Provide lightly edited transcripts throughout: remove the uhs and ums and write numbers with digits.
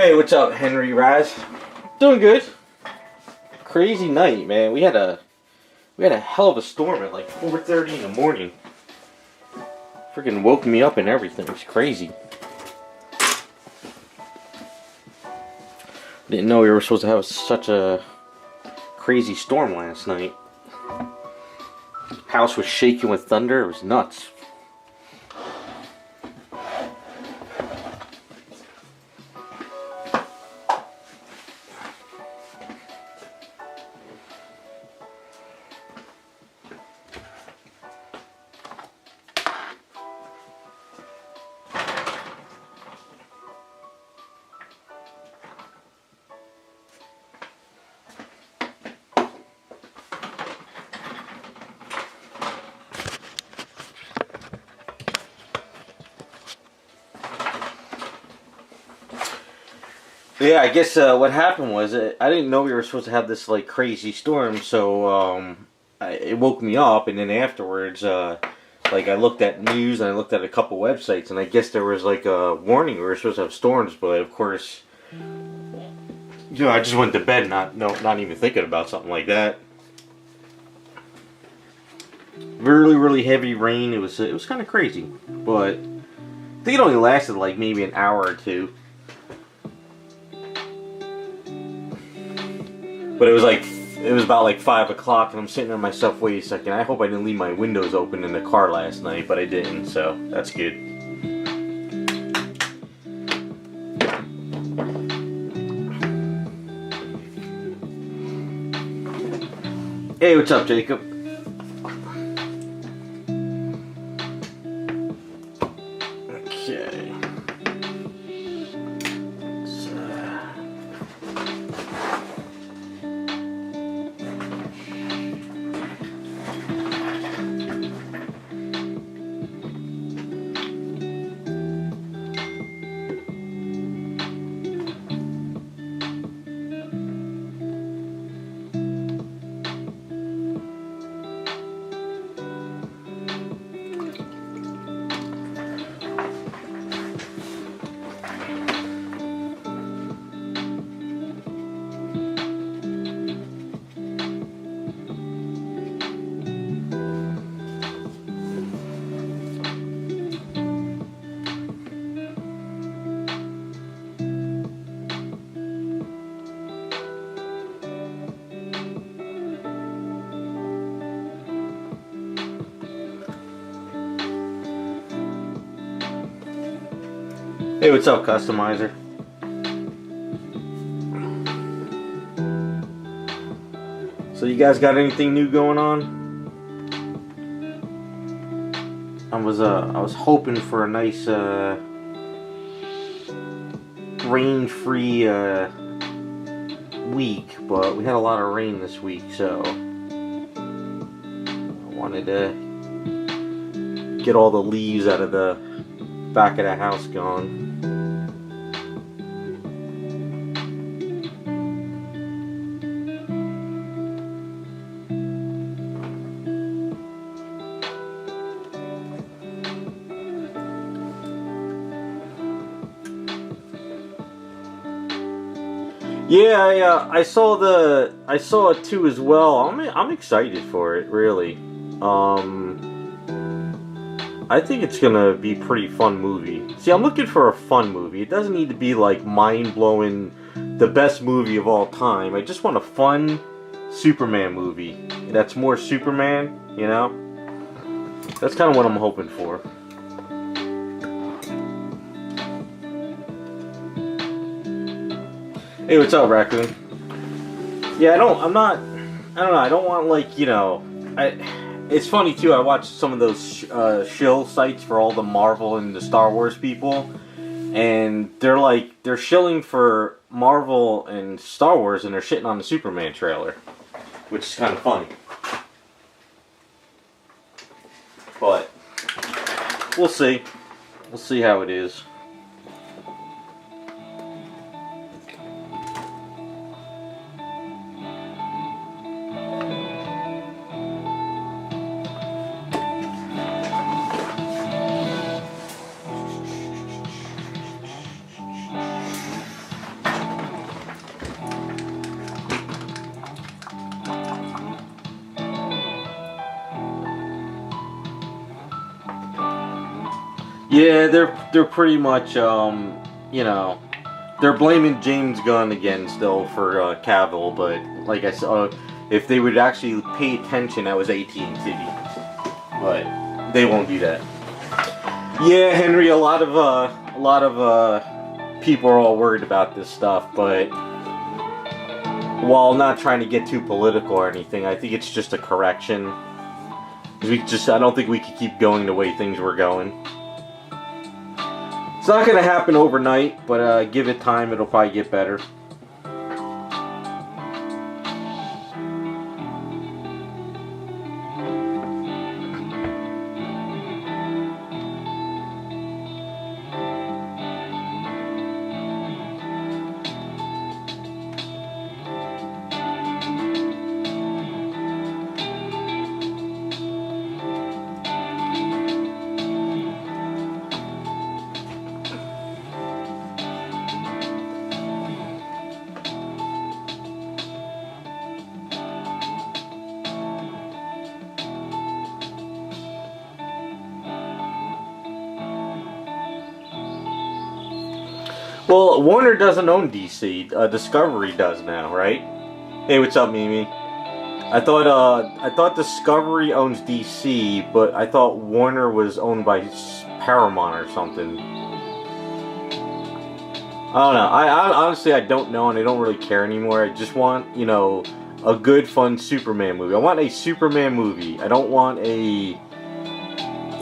Hey, what's up, Henry Raz? Doing good. Crazy night, man. We had a hell of a storm at like 4:30 in the morning. Freaking woke me up and everything. It's crazy. Didn't know we were supposed to have such a crazy storm last night. House was shaking with thunder. It was nuts. Yeah, I guess what happened was I didn't know we were supposed to have this like crazy storm, so it woke me up, and then afterwards, like I looked at news and I looked at a couple websites, and I guess there was like a warning we were supposed to have storms, but of course, I just went to bed not even thinking about something like that. Really, really heavy rain. It was kind of crazy, but I think it only lasted like maybe an hour or two. But it was about like 5 o'clock, and I'm sitting there myself, wait a second, I hope I didn't leave my windows open in the car last night, but I didn't, so that's good. Hey, what's up, Jacob? Okay. Hey, what's up, Customizer? So you guys got anything new going on? I was hoping for a nice rain-free week, but we had a lot of rain this week, so I wanted to get all the leaves out of the back of the house gone. Yeah, I saw it too as well. I'm excited for it, really. I think it's gonna be a pretty fun movie. See, I'm looking for a fun movie. It doesn't need to be like mind-blowing, the best movie of all time. I just want a fun Superman movie that's more Superman, you know? That's kind of what I'm hoping for. Hey, what's up, Raccoon? Yeah, I don't know, I don't want, like, it's funny, too, I watched some of those shill sites for all the Marvel and the Star Wars people, and they're shilling for Marvel and Star Wars, and they're shitting on the Superman trailer, which is kind of funny. But, we'll see. We'll see how it is. Yeah, they're pretty much you know, they're blaming James Gunn again still for Cavill, but like I saw, if they would actually pay attention, that was AT&T, but they won't do that. Yeah, Henry, a lot of people are all worried about this stuff, but while not trying to get too political or anything, I think it's just a correction. I don't think we could keep going the way things were going. It's not going to happen overnight, but give it time, it'll probably get better. Well, Warner doesn't own DC. Discovery does now, right? Hey, what's up, Mimi? I thought Discovery owns DC, but I thought Warner was owned by Paramount or something. I don't know. I honestly I don't know, and I don't really care anymore. I just want, you know, a good, fun Superman movie. I want a Superman movie. I don't want a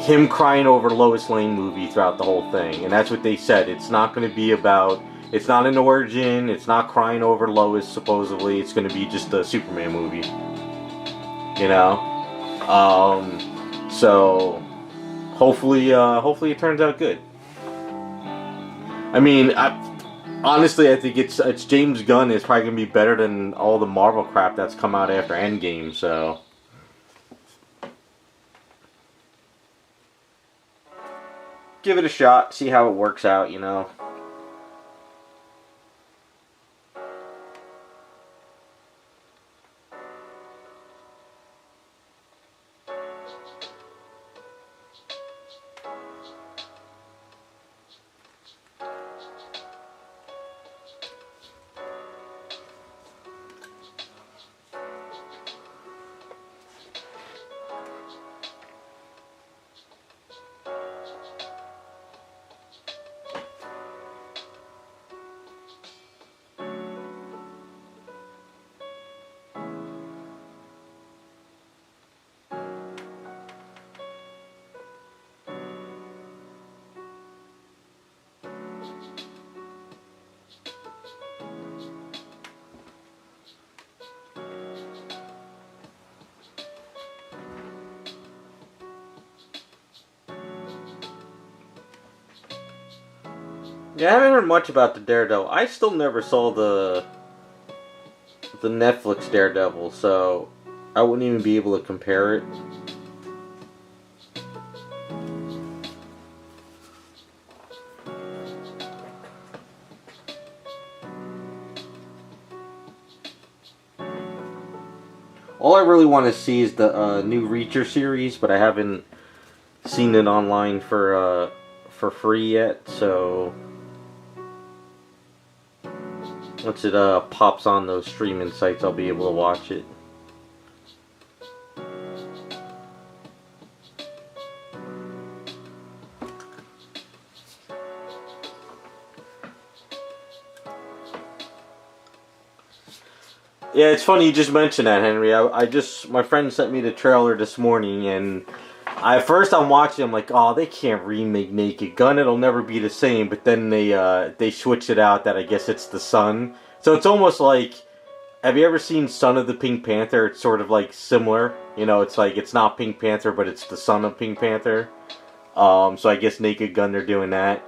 him crying over Lois Lane movie throughout the whole thing. And that's what they said. It's not going to be about, it's not an origin, it's not crying over Lois, supposedly. It's going to be just a Superman movie. You know? So, hopefully it turns out good. I mean, honestly, I think it's James Gunn is probably going to be better than all the Marvel crap that's come out after Endgame, so... give it a shot, see how it works out, you know. Yeah, I haven't heard much about the Daredevil. I still never saw the Netflix Daredevil, so I wouldn't even be able to compare it. All I really want to see is the new Reacher series, but I haven't seen it online for free yet, so once it pops on those streaming sites, I'll be able to watch it. Yeah, it's funny you just mentioned that, Henry. My friend sent me the trailer this morning, and at first I'm watching, I'm like, oh, they can't remake Naked Gun, it'll never be the same, but then they switched it out that I guess it's the son. So it's almost like, have you ever seen Son of the Pink Panther? It's sort of like similar, you know, it's like, it's not Pink Panther, but it's the son of Pink Panther. So I guess Naked Gun, they're doing that.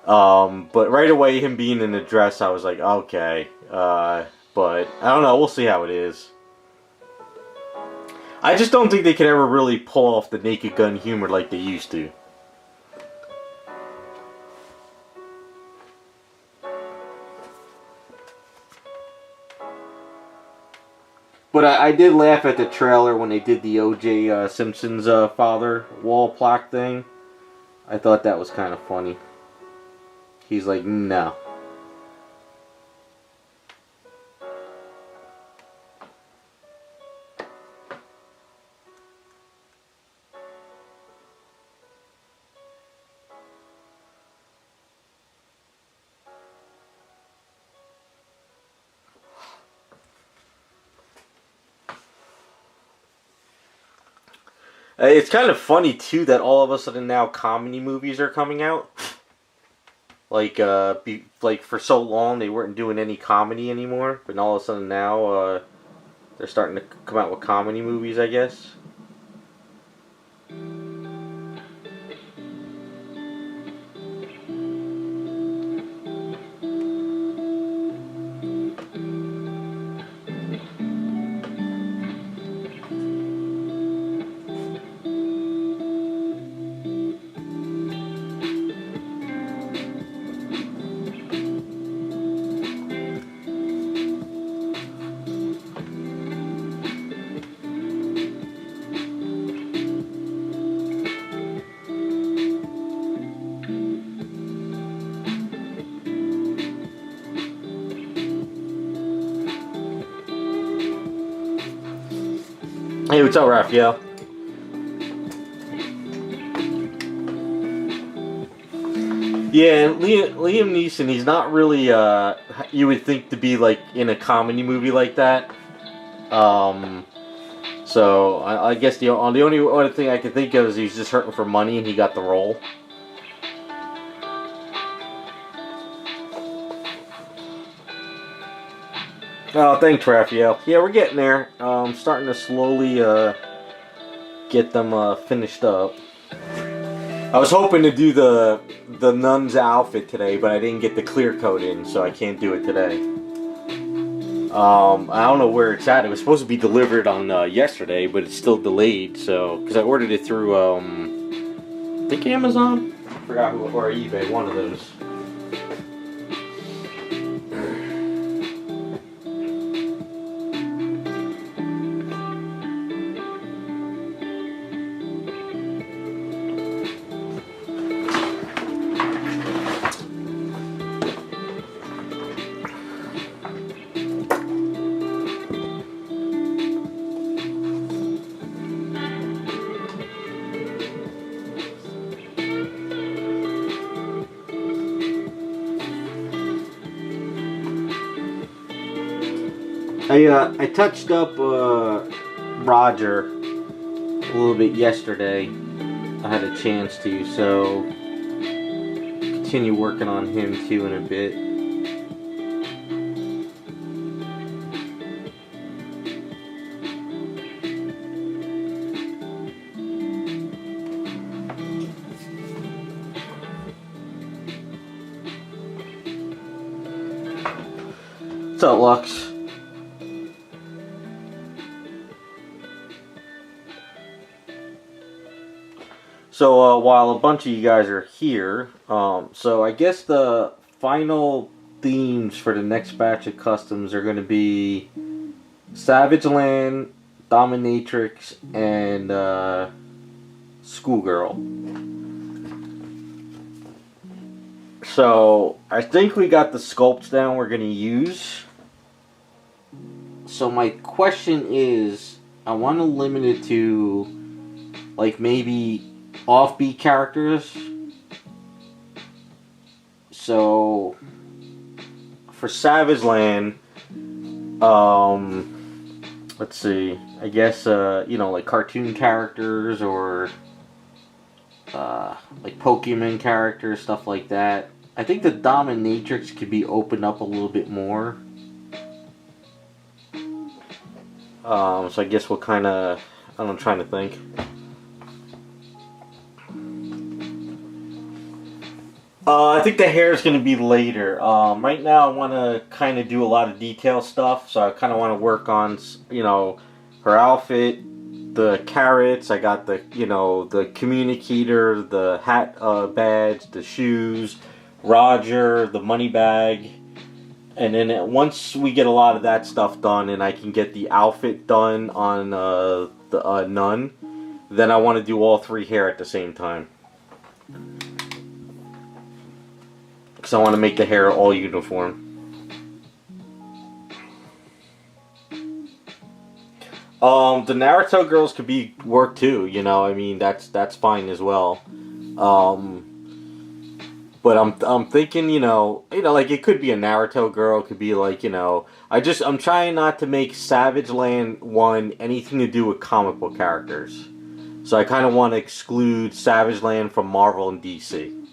But right away, him being in the dress, I was like, okay, but I don't know, we'll see how it is. I just don't think they can ever really pull off the Naked Gun humor like they used to. But I did laugh at the trailer when they did the O.J. Simpson's father wall plaque thing. I thought that was kind of funny. He's like, no. It's kind of funny too that all of a sudden now comedy movies are coming out. Like, like for so long they weren't doing any comedy anymore, but all of a sudden now they're starting to come out with comedy movies, I guess. Hey, what's up, Raphael? Yeah, Liam Neeson, he's not really, you would think to be, like, in a comedy movie like that. So, I guess the only other thing I can think of is he's just hurting for money and he got the role. Oh, thanks, Raphael. Yeah, we're getting there. Starting to slowly get them finished up. I was hoping to do the nun's outfit today, but I didn't get the clear coat in, so I can't do it today. I don't know where it's at. It was supposed to be delivered on yesterday, but it's still delayed. So, because I ordered it through, I think Amazon. I forgot who, or eBay, one of those. I touched up Roger a little bit yesterday. I had a chance to, so continue working on him too in a bit. What's up, Lux? So while a bunch of you guys are here, so I guess the final themes for the next batch of customs are going to be Savage Land, Dominatrix, and Schoolgirl. So I think we got the sculpts down we're going to use. So my question is, I want to limit it to like maybe offbeat characters. So for Savage Land, let's see, I guess you know, like cartoon characters or like Pokemon characters, stuff like that. I think the Dominatrix could be opened up a little bit more. So I guess we'll kind of, I'm trying to think. I think the hair is going to be later. Right now I want to kind of do a lot of detail stuff, so I kind of want to work on, you know, her outfit, the carrots, I got the, you know, the communicator, the hat badge, the shoes, Roger, the money bag, and then once we get a lot of that stuff done and I can get the outfit done on the nun, then I want to do all three hair at the same time. because I want to make the hair all uniform. The Naruto girls could be work too, you know. I mean, that's fine as well. But I'm thinking, like it could be a Naruto girl, it could be like, I'm trying not to make Savage Land 1 anything to do with comic book characters. So I kind of want to exclude Savage Land from Marvel and DC.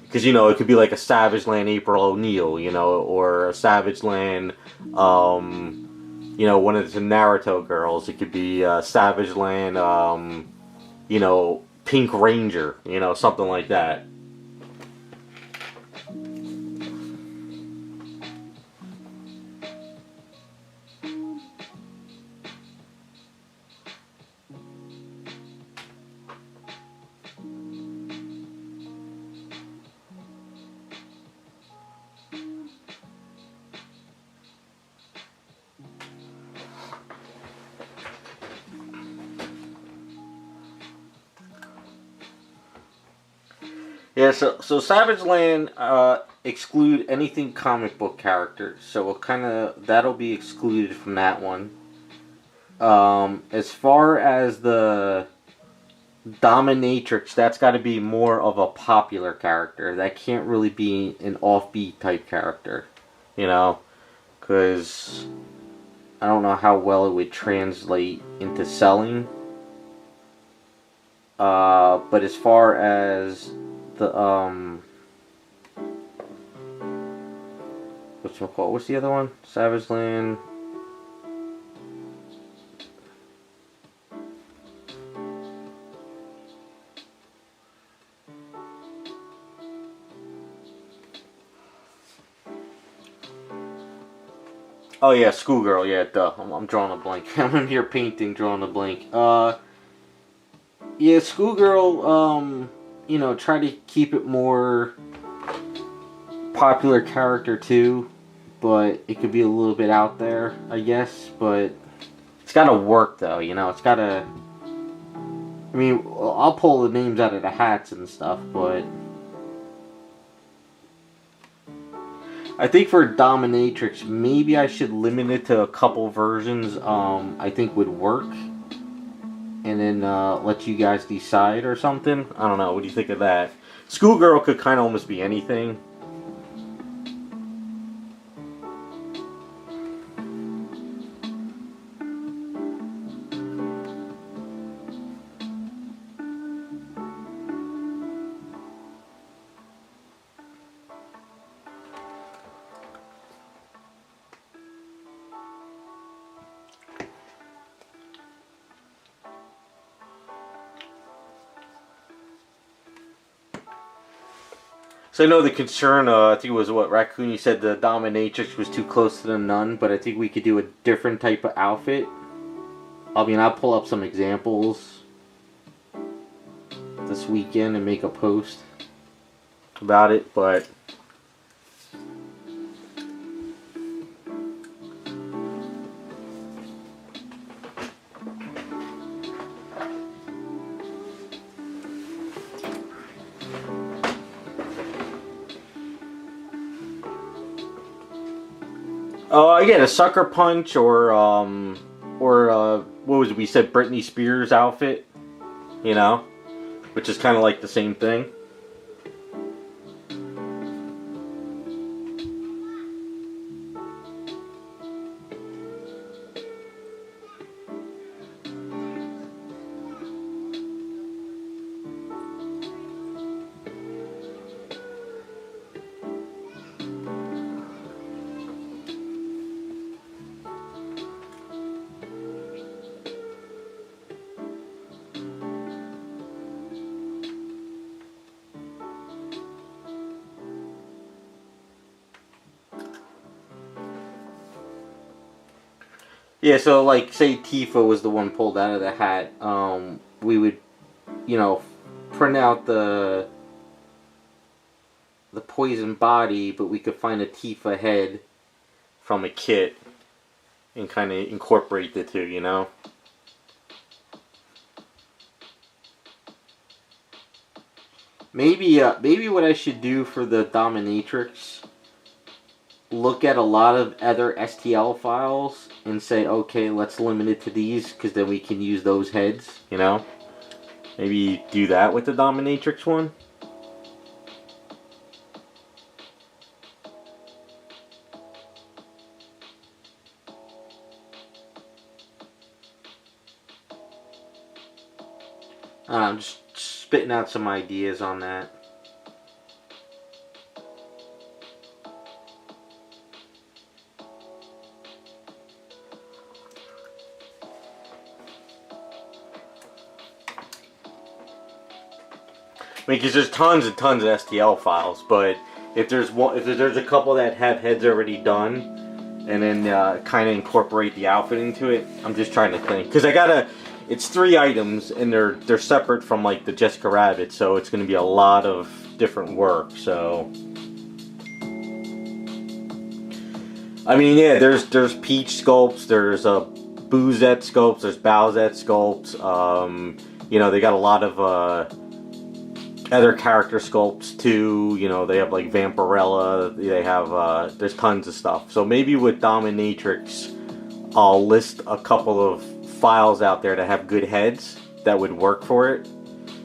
Because, it could be like a Savage Land April O'Neil, or a Savage Land, one of the Naruto girls. It could be Savage Land, Pink Ranger, something like that. Yeah, so Savage Land exclude anything comic book characters, so that'll be excluded from that one. As far as the Dominatrix, that's got to be more of a popular character. That can't really be an offbeat type character, because I don't know how well it would translate into selling. But as far as the what's the other one? Savage Land. Oh yeah, Schoolgirl. Yeah, duh. I'm drawing a blank. I'm in here painting, drawing a blank. Yeah, Schoolgirl. Try to keep it more popular character too, but it could be a little bit out there, I guess. But it's got to work though. It's got to. I mean, I'll pull the names out of the hats and stuff, but I think for Dominatrix, maybe I should limit it to a couple versions I think would work. And then let you guys decide or something. I don't know. What do you think of that? Schoolgirl could kind of almost be anything. So I know the concern, I think it was Raccoon, you said the Dominatrix was too close to the nun, but I think we could do a different type of outfit. I mean, I'll pull up some examples this weekend and make a post about it, but again, a sucker punch or what was it? We said Britney Spears outfit, which is kind of like the same thing. Yeah, so like say Tifa was the one pulled out of the hat, we would, print out the poison body, but we could find a Tifa head from a kit and kind of incorporate the two, maybe what I should do for the dominatrix, look at a lot of other STL files and say, okay, let's limit it to these, because then we can use those heads, you know? Maybe do that with the dominatrix one. I'm just spitting out some ideas on that. I mean, because there's tons and tons of STL files, but if there's a couple that have heads already done, and then kind of incorporate the outfit into it, I'm just trying to think, because it's 3 items and they're separate from like the Jessica Rabbit, so it's going to be a lot of different work. So, I mean, yeah, there's Peach sculpts, there's Boozette sculpts, there's Bowsette sculpts. You know, they got a lot of other character sculpts too. You know, they have like Vampirella, they have there's tons of stuff. So maybe with Dominatrix, I'll list a couple of files out there that have good heads that would work for it,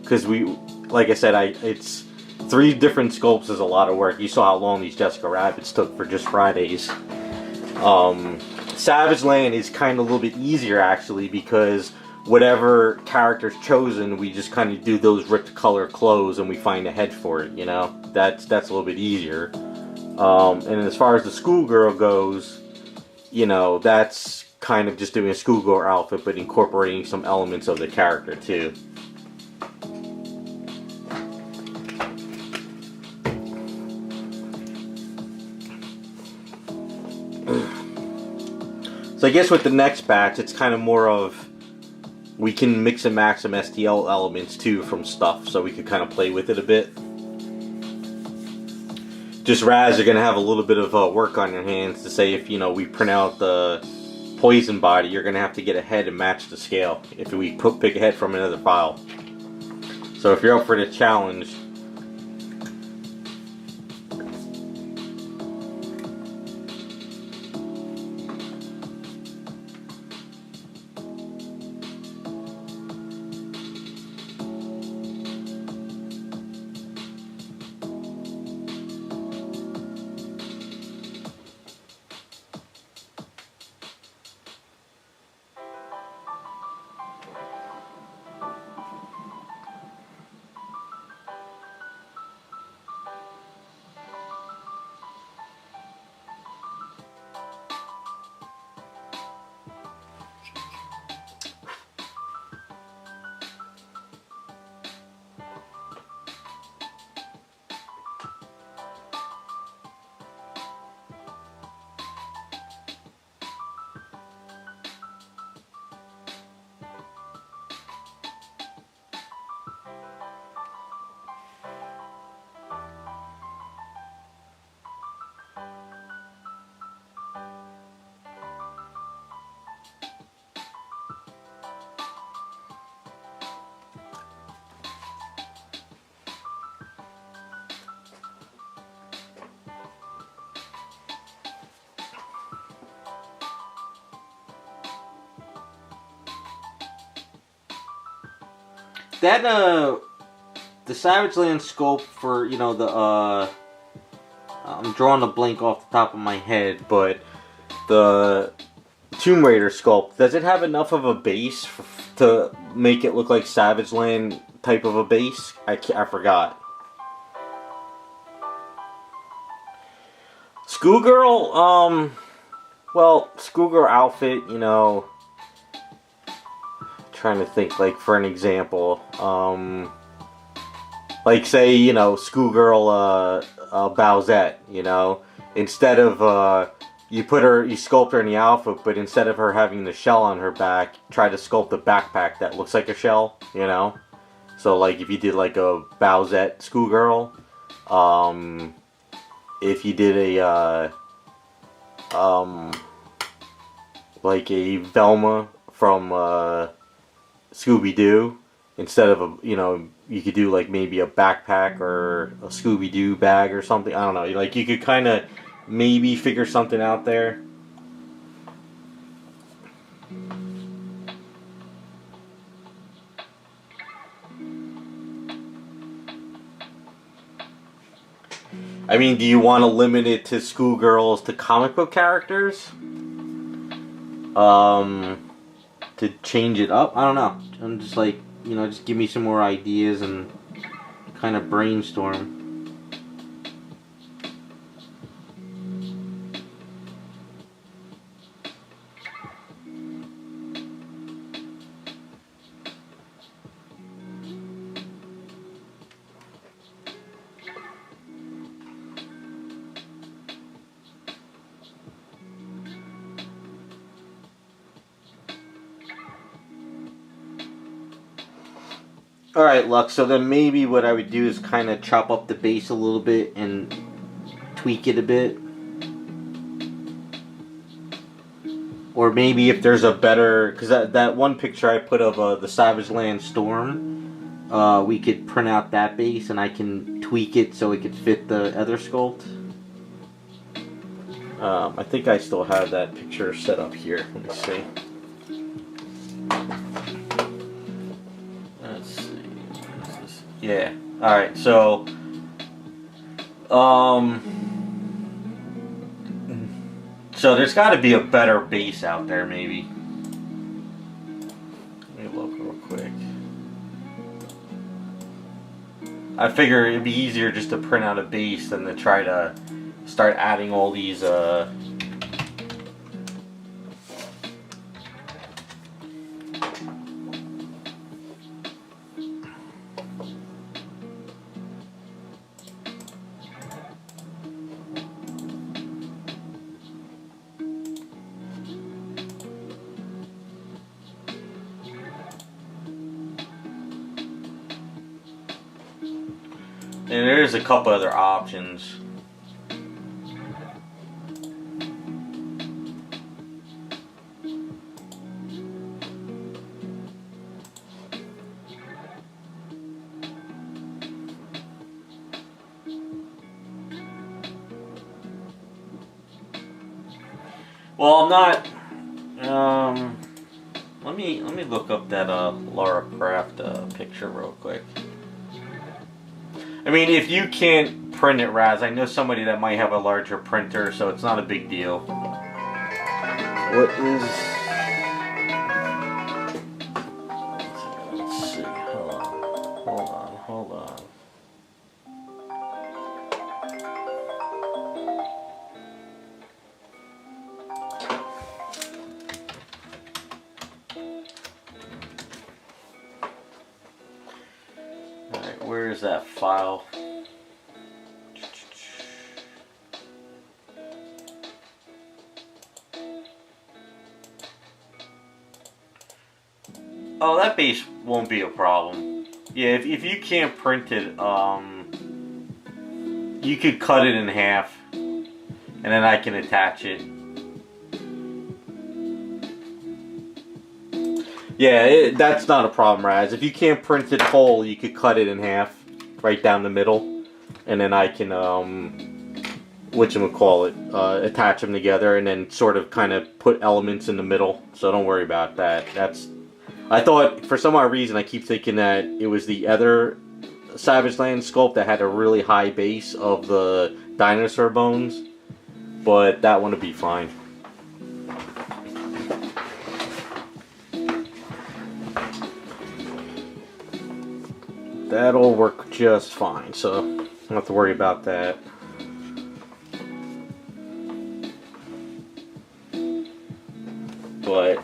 because like I said, it's 3 different sculpts is a lot of work. You saw how long these Jessica Rabbits took for just Fridays. Savage Land is kind of a little bit easier actually, because whatever character's chosen, we just kind of do those ripped color clothes and we find a head for it, you know? That's a little bit easier. And as far as the schoolgirl goes, you know, that's kind of just doing a schoolgirl outfit but incorporating some elements of the character too. So I guess with the next batch, it's kind of more of, we can mix and match some STL elements too from stuff, so we could kind of play with it a bit. Just Raz, you're going to have a little bit of work on your hands to say, if, you know, we print out the poison body, you're going to have to get a head and match the scale if we pick a head from another file. So if you're up for the challenge, that the Savage Land sculpt for, you know, the I'm drawing a blank off the top of my head, but the Tomb Raider sculpt, does it have enough of a base to make it look like Savage Land type of a base? I forgot. Schoolgirl, well, schoolgirl outfit, you know, trying to think, like, for an example, like, say, you know, schoolgirl Bowsette, you know, instead of you sculpt her in the outfit, but instead of her having the shell on her back, try to sculpt a backpack that looks like a shell, you know. So like if you did like a Bowsette schoolgirl, if you did a like a Velma from Scooby-Doo, instead of a, you know, you could do like maybe a backpack or a Scooby-Doo bag or something. I don't know. Like you could kind of maybe figure something out there. I mean, do you want to limit it to schoolgirls, to comic book characters? To change it up? I don't know. I'm just like, just give me some more ideas and kind of brainstorm. Alright, Lux, so then maybe what I would do is kind of chop up the base a little bit and tweak it a bit. Or maybe if there's a better... Because that one picture I put of the Savage Land Storm, we could print out that base and I can tweak it so it could fit the other sculpt. I think I still have that picture set up here. Let me see. Yeah. Alright, so so there's gotta be a better base out there maybe. Let me look real quick. I figure it'd be easier just to print out a base than to try to start adding all these and there's a couple other options. Well, I'm not. Let me look up that Laura Craft picture real quick. I mean, if you can't print it, Raz, I know somebody that might have a larger printer, so it's not a big deal. What is... Let's see. Hold on. Alright, where is that file? Oh, that base won't be a problem. Yeah, if you can't print it, you could cut it in half, and then I can attach it. Yeah, that's not a problem, Raz. If you can't print it whole, you could cut it in half, right down the middle, and then I can, attach them together, and then sort of kind of put elements in the middle. So don't worry about that. I thought, for some odd reason, I keep thinking that it was the other Savage Land sculpt that had a really high base of the dinosaur bones, but that one would be fine. That'll work just fine, so don't have to worry about that. But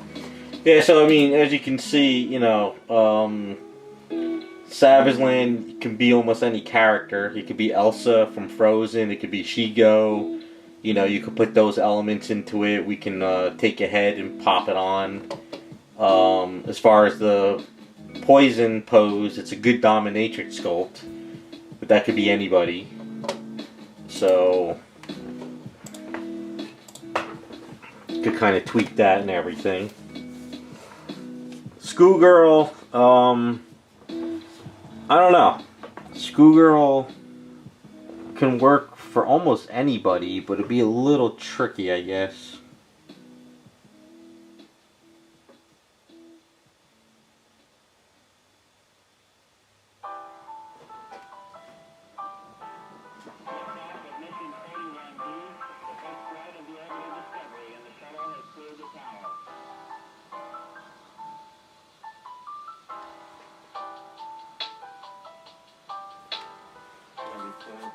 yeah, so I mean, as you can see, Savage Land can be almost any character. It could be Elsa from Frozen. It could be Shigo. You could put those elements into it. We can take a head and pop it on. As far as the Poison pose, it's a good dominatrix sculpt, but that could be anybody. So you could kind of tweak that and everything. Schoolgirl, I don't know. Schoolgirl can work for almost anybody, but it'd be a little tricky, I guess.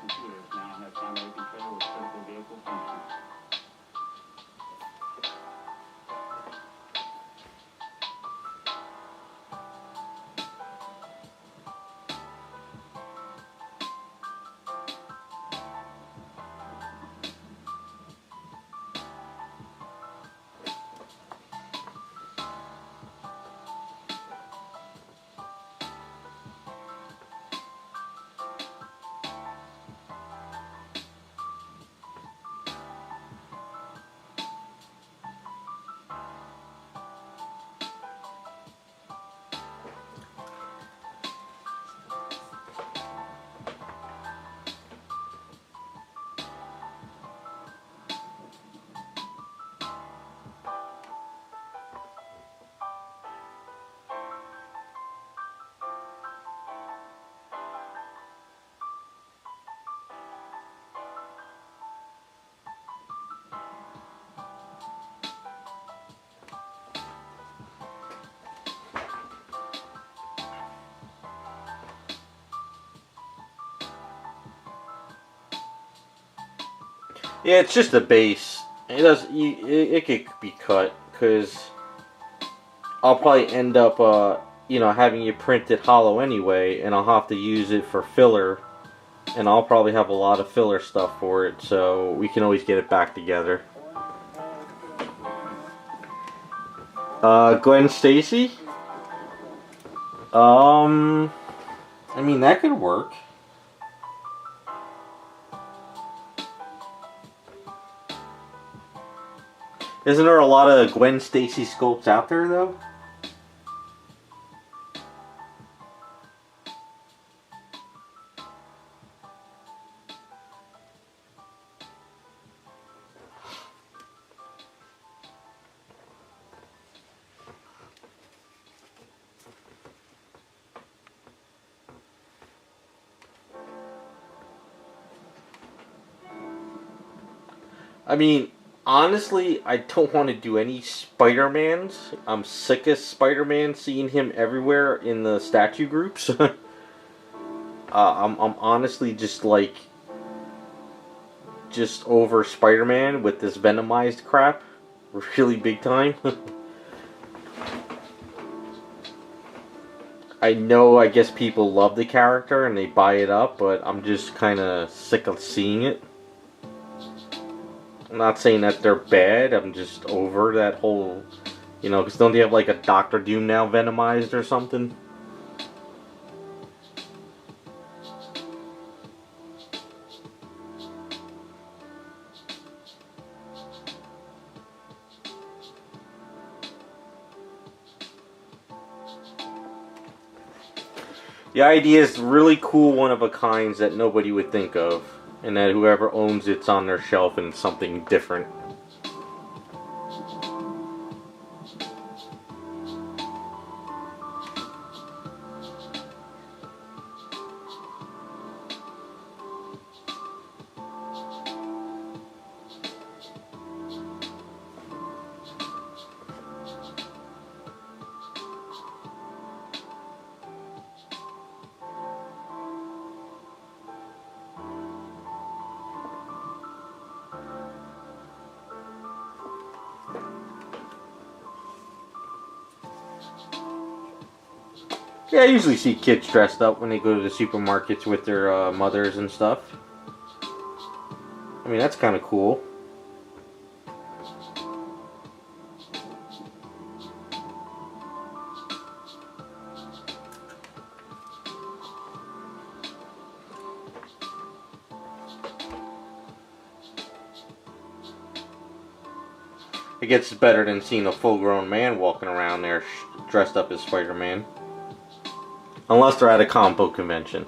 Computers now have primary control of critical vehicle functions. Yeah, it's just a base. It does. It could be cut because I'll probably end up, having it printed hollow anyway, and I'll have to use it for filler, and I'll probably have a lot of filler stuff for it, so we can always get it back together. Gwen Stacy. I mean, that could work. Isn't there a lot of Gwen Stacy sculpts out there, though? I mean, honestly, I don't want to do any Spider-Mans. I'm sick of Spider-Man, seeing him everywhere in the statue groups. I'm honestly just over Spider-Man with this Venomized crap. Really big time. I know, I guess people love the character and they buy it up, but I'm just kind of sick of seeing it. I'm not saying that they're bad, I'm just over that whole, because don't they have like a Doctor Doom now Venomized or something? The idea is really cool, one-of-a-kinds that nobody would think of, and that whoever owns it's on their shelf and something different. Yeah, I usually see kids dressed up when they go to the supermarkets with their mothers and stuff. I mean, that's kind of cool. It gets better than seeing a full-grown man walking around there dressed up as Spider-Man. Unless they're at a comic book convention.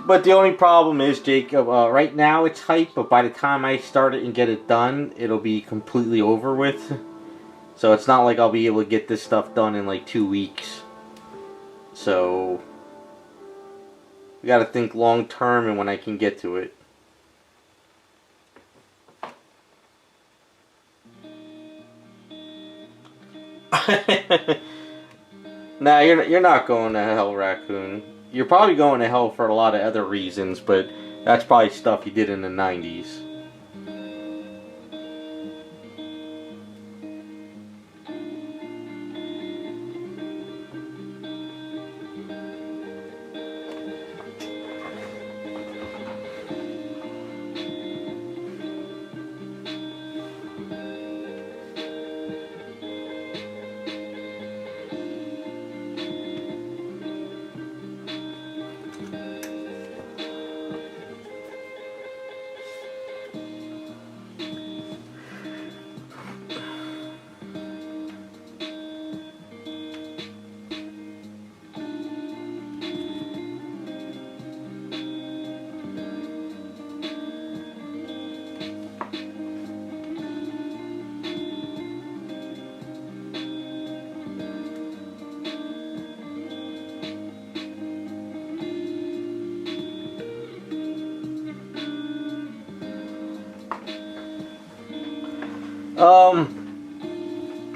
But the only problem is, Jacob, right now it's hype, but by the time I start it and get it done, it'll be completely over with. So it's not like I'll be able to get this stuff done in like 2 weeks. So we gotta think long term and when I can get to it. Nah, you're not going to hell, Raccoon. You're probably going to hell for a lot of other reasons, but that's probably stuff you did in the 90s.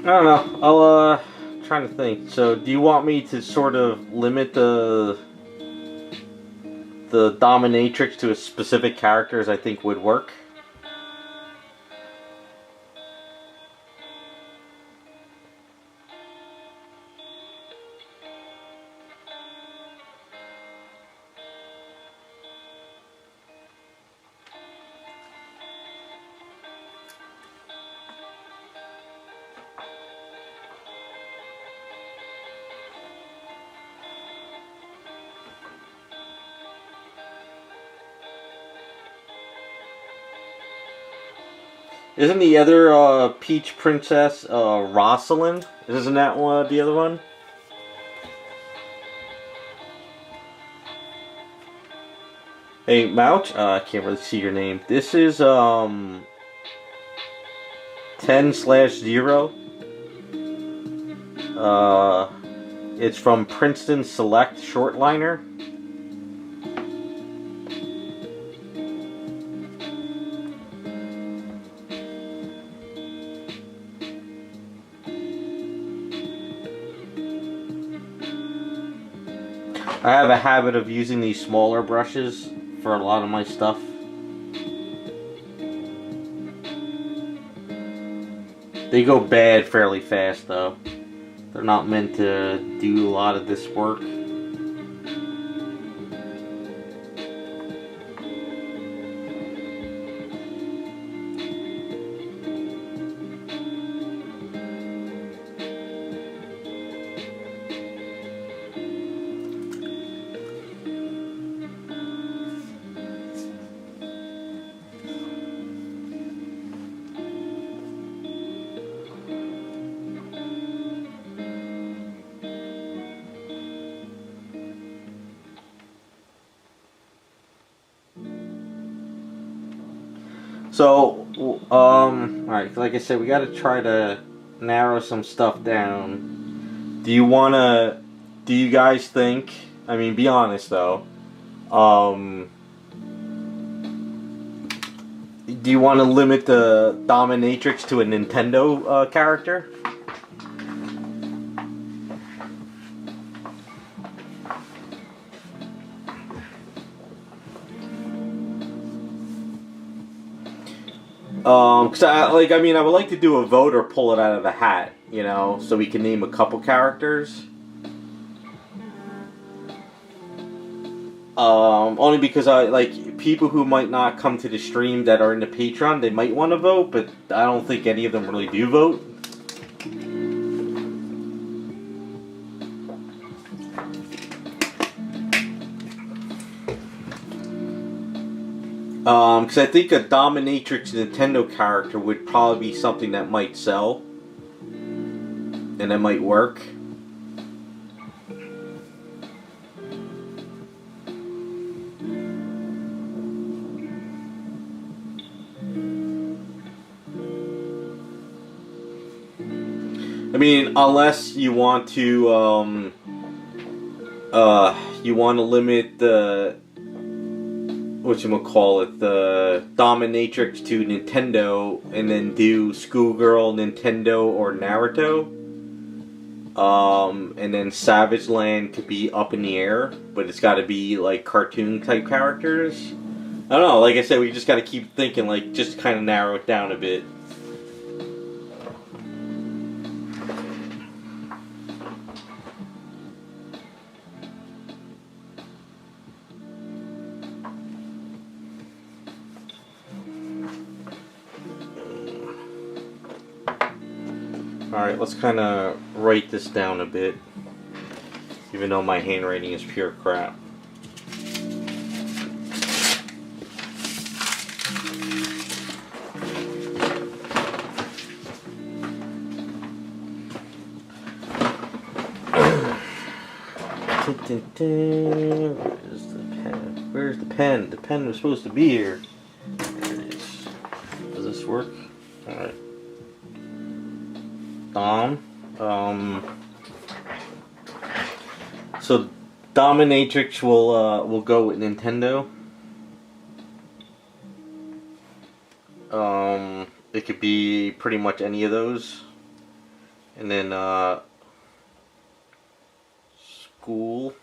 I don't know. I'll, trying to think. So, do you want me to sort of limit the dominatrix to a specific characters I think would work? Isn't the other Peach Princess Rosalind? Isn't that one the other one? Hey, Mouch? I can't really see your name. This is 10/0. It's from Princeton Select Shortliner. I have a habit of using these smaller brushes for a lot of my stuff. They go bad fairly fast though. They're not meant to do a lot of this work. So, alright, like I said, we gotta try to narrow some stuff down. Do you guys think, I mean, be honest though, do you want to limit the dominatrix to a Nintendo character? Cause I would like to do a vote or pull it out of a hat, you know, so we can name a couple characters. Only because I like people who might not come to the stream that are in the Patreon, they might want to vote, but I don't think any of them really do vote. Because I think a dominatrix Nintendo character would probably be something that might sell, and that might work. I mean, unless you want to, limit the, the dominatrix to Nintendo, and then do Schoolgirl, Nintendo, or Naruto. And then Savage Land could be up in the air, but it's got to be like cartoon type characters. I don't know. Like I said, we just got to keep thinking, like, just kind of narrow it down a bit. Alright, let's kind of write this down a bit, even though my handwriting is pure crap. Where's the pen? Where's the pen? The pen was supposed to be here. There it is. Does this work? Alright. So dominatrix will go with Nintendo. It could be pretty much any of those, and then school.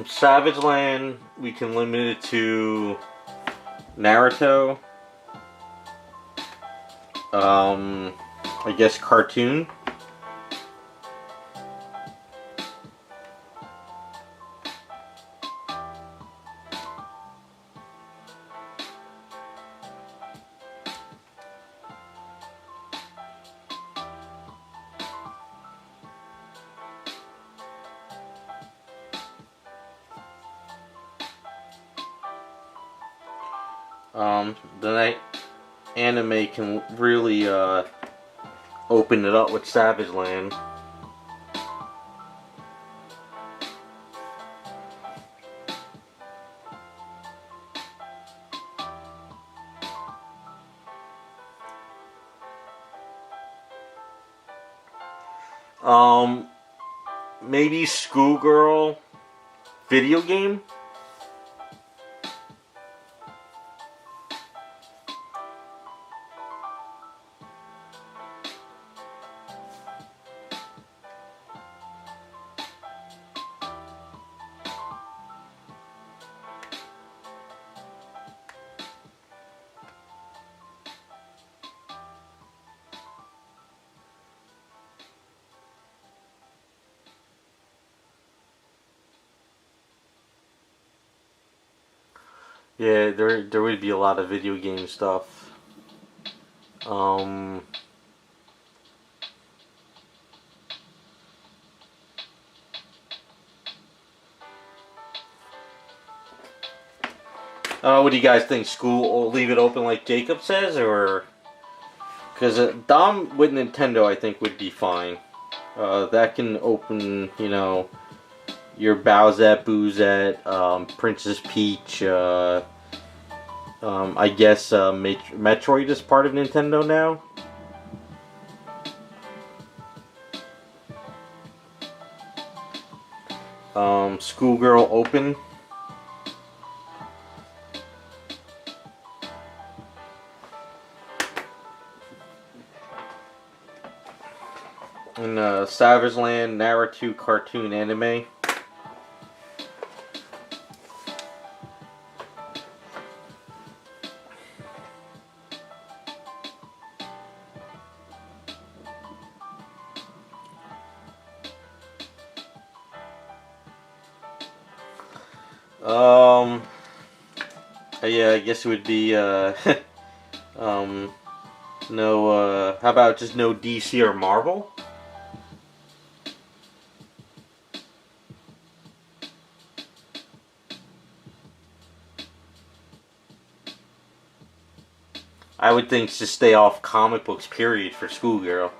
Savage Land, we can limit it to Naruto. I guess cartoon. Then anime can really open it up with Savage Land. Maybe Schoolgirl video game. Yeah, there would be a lot of video game stuff. What do you guys think? School will leave it open like Jacob says, or because Dom with Nintendo I think would be fine. That can open, you know, your Bowsette, Boozette, Princess Peach. I guess Metroid is part of Nintendo now. Schoolgirl open. And Savage Land Naruto cartoon anime. Yeah, I guess it would be, no, how about just no DC or Marvel? I would think just stay off comic books, period, for Schoolgirl.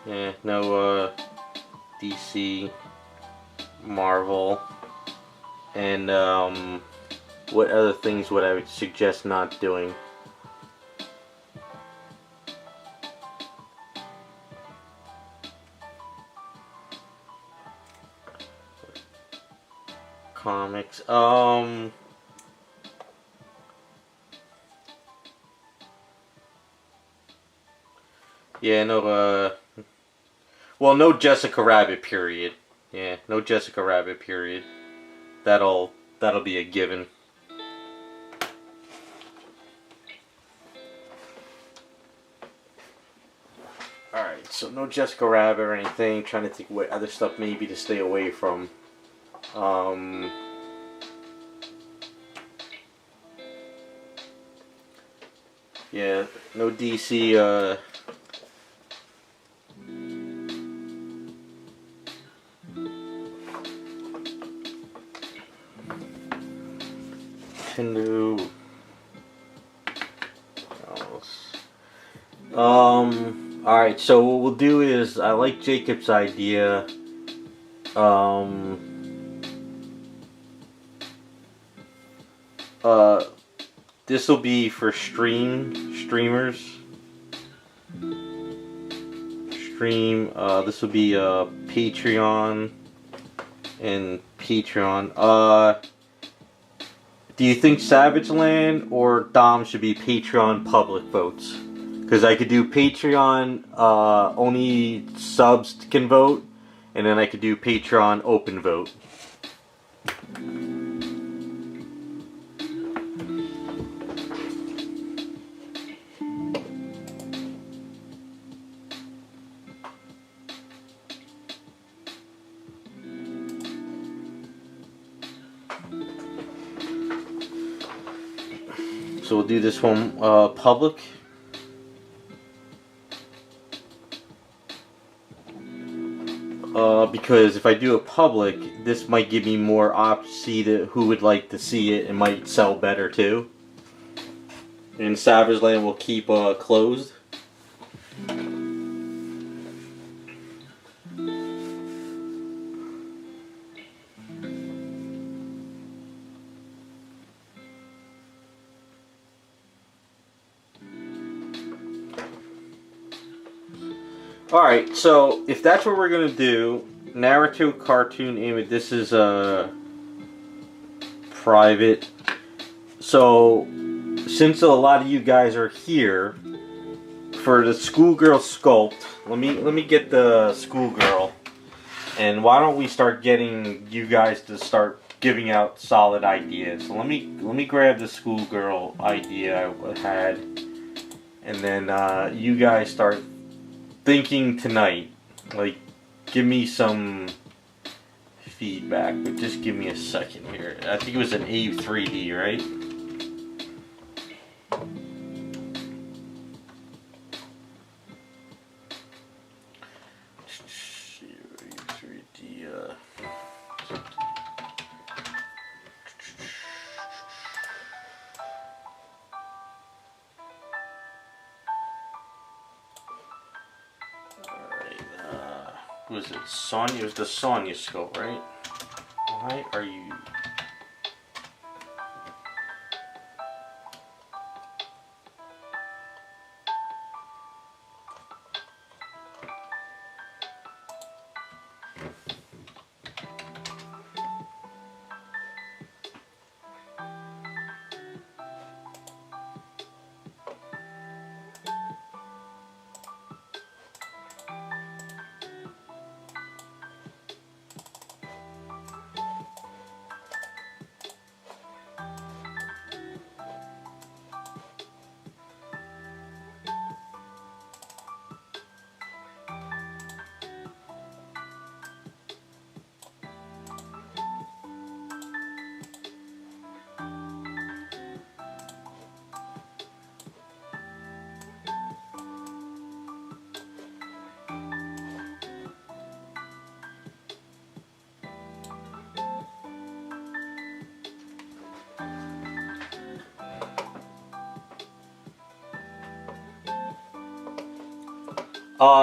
Yeah, no, DC, Marvel, and, what other things would I would suggest not doing? Comics, yeah, no, well, no Jessica Rabbit, period. Yeah, no Jessica Rabbit, period. That'll be a given. Alright, so no Jessica Rabbit or anything. Trying to think what other stuff maybe to stay away from. Yeah, no DC, Nintendo. Alright, so what we'll do is, I like Jacob's idea. This will be for streamers. This will be Patreon and Patreon. Do you think Savage Land or Dom should be Patreon public votes? Because I could do Patreon only subs can vote, and then I could do Patreon open vote. So we'll do this one public. Because if I do a public, this might give me more options to who would like to see it. It might sell better too. And Savage Land will keep closed. Alright, so if that's what we're going to do, Naruto cartoon image, this is private. So, since a lot of you guys are here, for the schoolgirl sculpt, let me get the schoolgirl, and why don't we start getting you guys to start giving out solid ideas. So let me grab the schoolgirl idea I had, and then you guys start thinking tonight. Like, give me some feedback, but just give me a second here. I think it was an A3D, right? A3D, Was it Sonya? It was the Sonya scope, right? Why are you...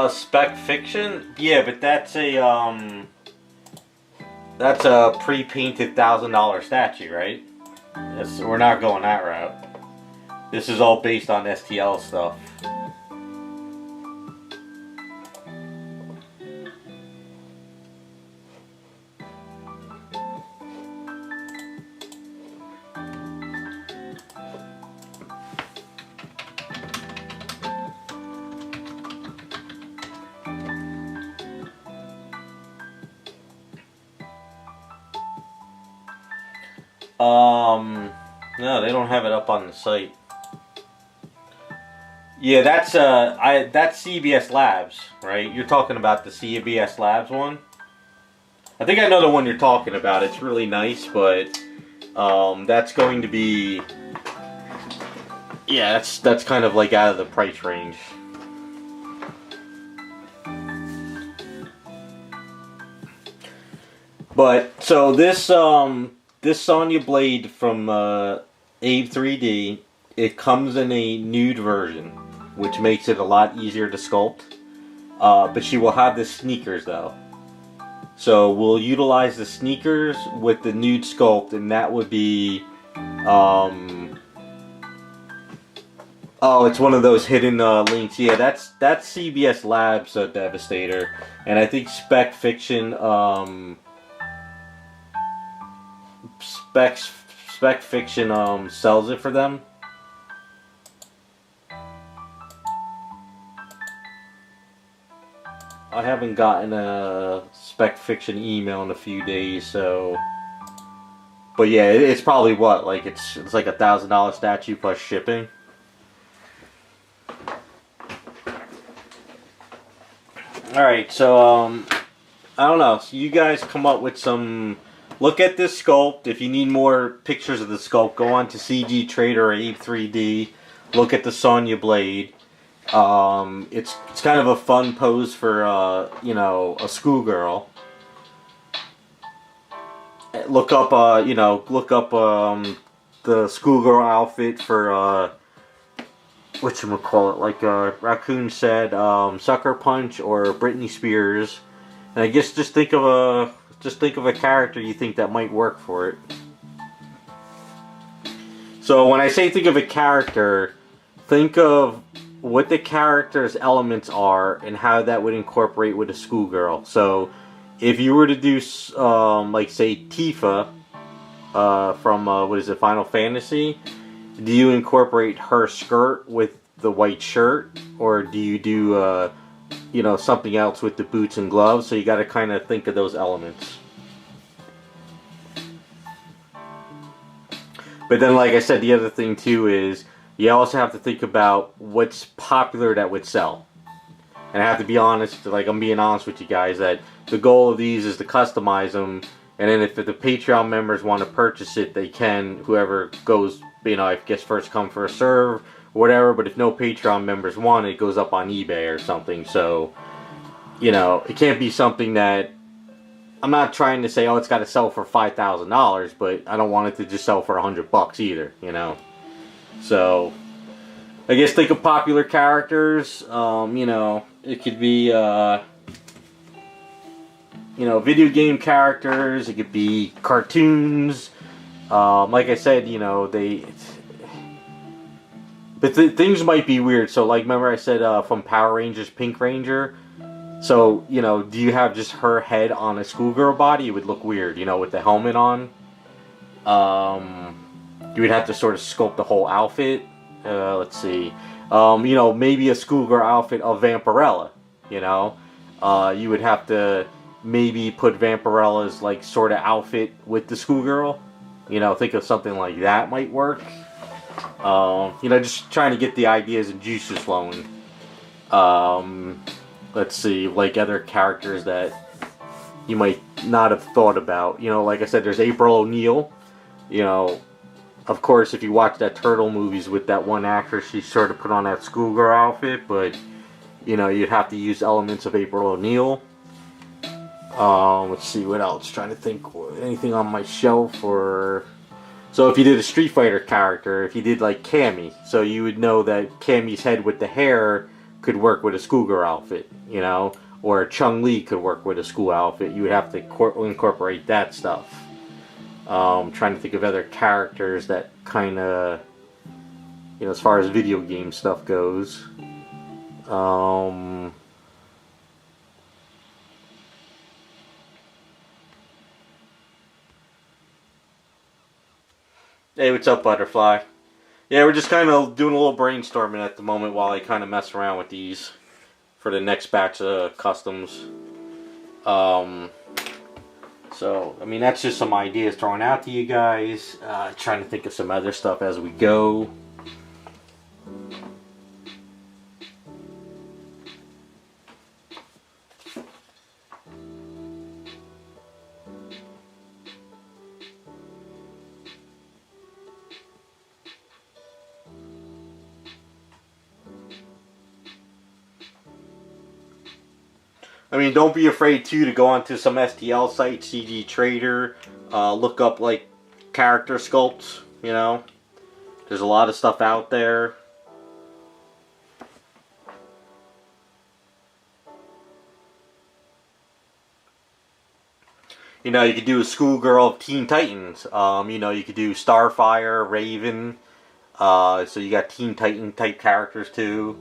Spec Fiction? Yeah, but that's a pre-painted $1,000 statue, right? Yes, we're not going that route. This is all based on STL stuff. No, they don't have it up on the site. Yeah, that's CBS Labs, right? You're talking about the CBS Labs one. I think I know the one you're talking about. It's really nice, but that's going to be, yeah, that's kind of like out of the price range. But so this Sonya blade from Abe 3D, it comes in a nude version, which makes it a lot easier to sculpt. But she will have the sneakers though. So we'll utilize the sneakers with the nude sculpt, and that would be, oh, it's one of those hidden links. Yeah, that's CBS Labs Devastator, and I think Spec Fiction Spec Fiction sells it for them. I haven't gotten a Spec Fiction email in a few days, so. But yeah, it's probably what, like it's like $1,000 statue plus shipping. All right, so I don't know. So you guys come up with some. Look at this sculpt. If you need more pictures of the sculpt, go on to CG Trader or Abe 3D. Look at the Sonya blade. It's kind of a fun pose for you know, a schoolgirl. Look up the schoolgirl outfit for whatchamacallit, like Raccoon said, Sucker Punch or Britney Spears. And I guess just think of a character you think that might work for it. So when I say think of a character, think of what the character's elements are and how that would incorporate with a schoolgirl. So if you were to do like say Tifa from what is it, Final Fantasy, do you incorporate her skirt with the white shirt, or do you do you know, something else with the boots and gloves? So you got to kind of think of those elements. But then, like I said, the other thing too is you also have to think about what's popular that would sell. And I have to be honest, like I'm being honest with you guys, that the goal of these is to customize them. And then if the Patreon members want to purchase it, they can. Whoever goes, you know, I guess first come first serve, or whatever. But if no Patreon members want it, it goes up on eBay or something. So, you know, it can't be something that, I'm not trying to say, oh, it's got to sell for $5,000, but I don't want it to just sell for $100 either, you know. So, I guess think of popular characters. You know, it could be, you know, video game characters. It could be cartoons. Like I said, you know, but things might be weird. So, like, remember I said from Power Rangers, Pink Ranger. So, you know, do you have just her head on a schoolgirl body? It would look weird, you know, with the helmet on. You would have to sort of sculpt the whole outfit. Let's see. You know, maybe a schoolgirl outfit of Vampirella. You know, you would have to maybe put Vampirella's like sort of outfit with the schoolgirl. You know, think of something like that might work. You know, just trying to get the ideas and juices flowing. Let's see, like other characters that you might not have thought about. You know, like I said, there's April O'Neil. You know, of course, if you watch that Turtle movies with that one actress, she sort of put on that schoolgirl outfit, but, you know, you'd have to use elements of April O'Neil. Let's see, what else? Trying to think, anything on my shelf or... So if you did a Street Fighter character, if you did like Cammy, so you would know that Cammy's head with the hair could work with a schoolgirl outfit, you know? Or Chun-Li could work with a school outfit. You would have to incorporate that stuff. Trying to think of other characters that kind of, you know, as far as video game stuff goes. Hey, what's up, Butterfly? Yeah, we're just kind of doing a little brainstorming at the moment while I kind of mess around with these for the next batch of customs. So, I mean, that's just some ideas thrown out to you guys. Trying to think of some other stuff as we go. I mean, don't be afraid, too, to go onto some STL sites, CG Trader, look up, like, character sculpts, you know. There's a lot of stuff out there. You know, you could do a schoolgirl of Teen Titans. You know, you could do Starfire, Raven. So you got Teen Titan type characters, too.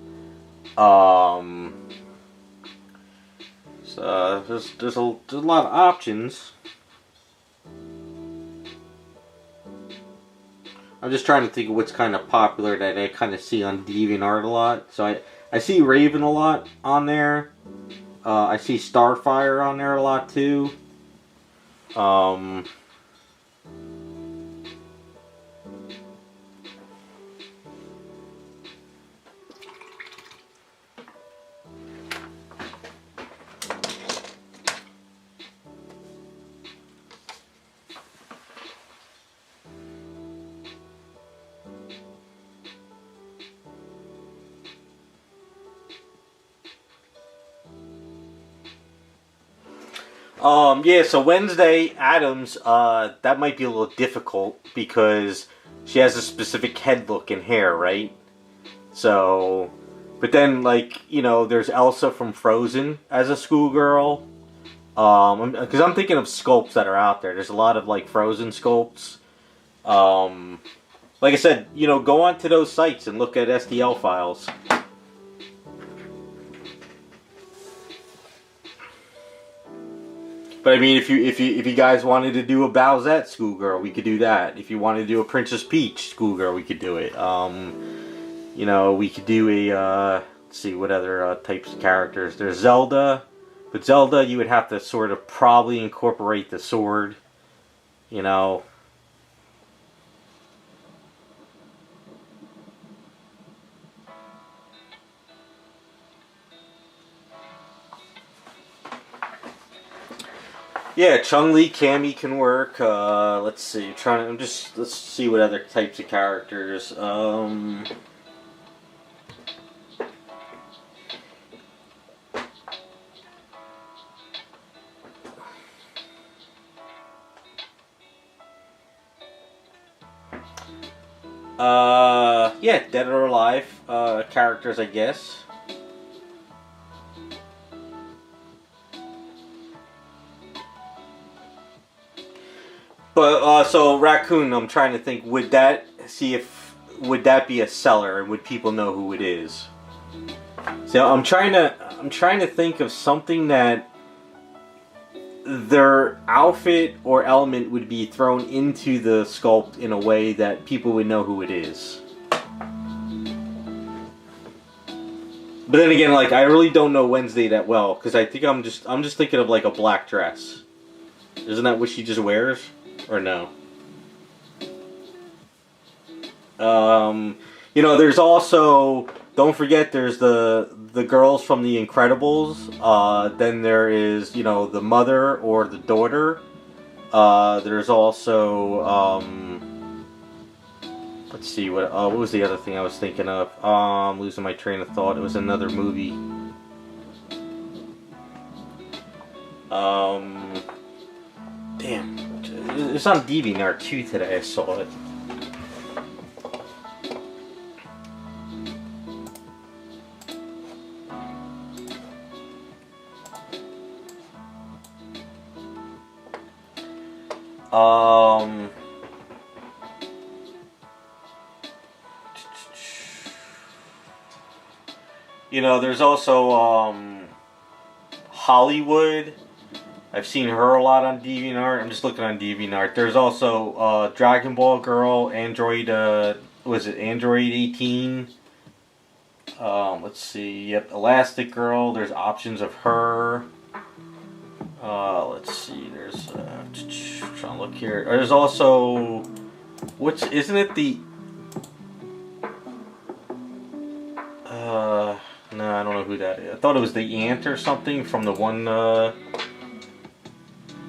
So there's a lot of options. I'm just trying to think of what's kind of popular that I kind of see on DeviantArt a lot. So I see Raven a lot on there. I see Starfire on there a lot too. Yeah, so Wednesday Addams, that might be a little difficult because she has a specific head look and hair, right? So, but then, like, you know, there's Elsa from Frozen as a schoolgirl. Because I'm thinking of sculpts that are out there. There's a lot of, like, Frozen sculpts. Like I said, you know, go onto those sites and look at STL files. But I mean, if you guys wanted to do a Bowsette schoolgirl, we could do that. If you wanted to do a Princess Peach schoolgirl, we could do it. You know, we could do a let's see what other types of characters. There's Zelda, but Zelda you would have to sort of probably incorporate the sword. You know. Yeah, Chun-Li, Cammy can work. Let's see. Let's see what other types of characters. Yeah, dead or alive characters, I guess. But so raccoon, I'm trying to think. Would that be a seller, and would people know who it is? So I'm trying to think of something that their outfit or element would be thrown into the sculpt in a way that people would know who it is. But then again, like I really don't know Wednesday that well because I think I'm just thinking of like a black dress. Isn't that what she just wears, or no? You know, there's also, don't forget, there's the girls from The Incredibles. Then there is, you know, the mother or the daughter. There's also, let's see, what was the other thing I was thinking of? Losing my train of thought. It was another movie. Damn. It's on DeviantArt too today, I saw it. You know, there's also Hollywood. I've seen her a lot on DeviantArt. I'm just looking on DeviantArt. There's also Dragon Ball Girl, Android. Was it Android 18? Let's see. Yep, Elastic Girl. There's options of her. Let's see. There's trying to look here. There's also isn't it the no, I don't know who that is. I thought it was the ant or something from the one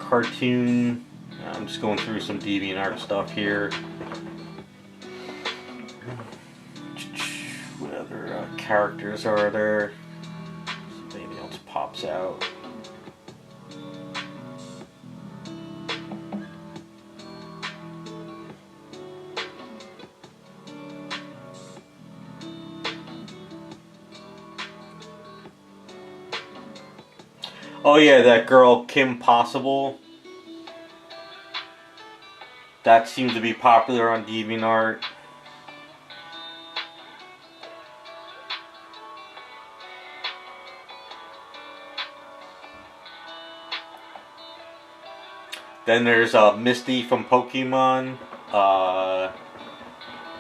cartoon. I'm just going through some DeviantArt stuff here. What other characters are there? Something else pops out. Oh yeah, that girl Kim Possible. That seems to be popular on DeviantArt. Then there's Misty from Pokemon.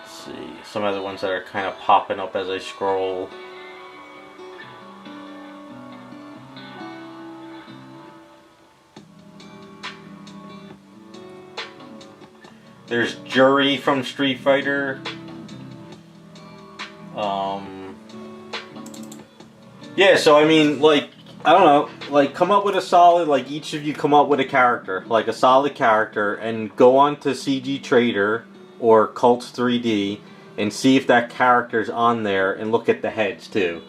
Let's see, some other ones that are kind of popping up as I scroll. There's Jury from Street Fighter. Yeah, so I mean, like, I don't know, like, come up with a solid, like, each of you come up with a character, like a solid character, and go on to CG Trader or Cults 3D and see if that character's on there, and look at the heads too.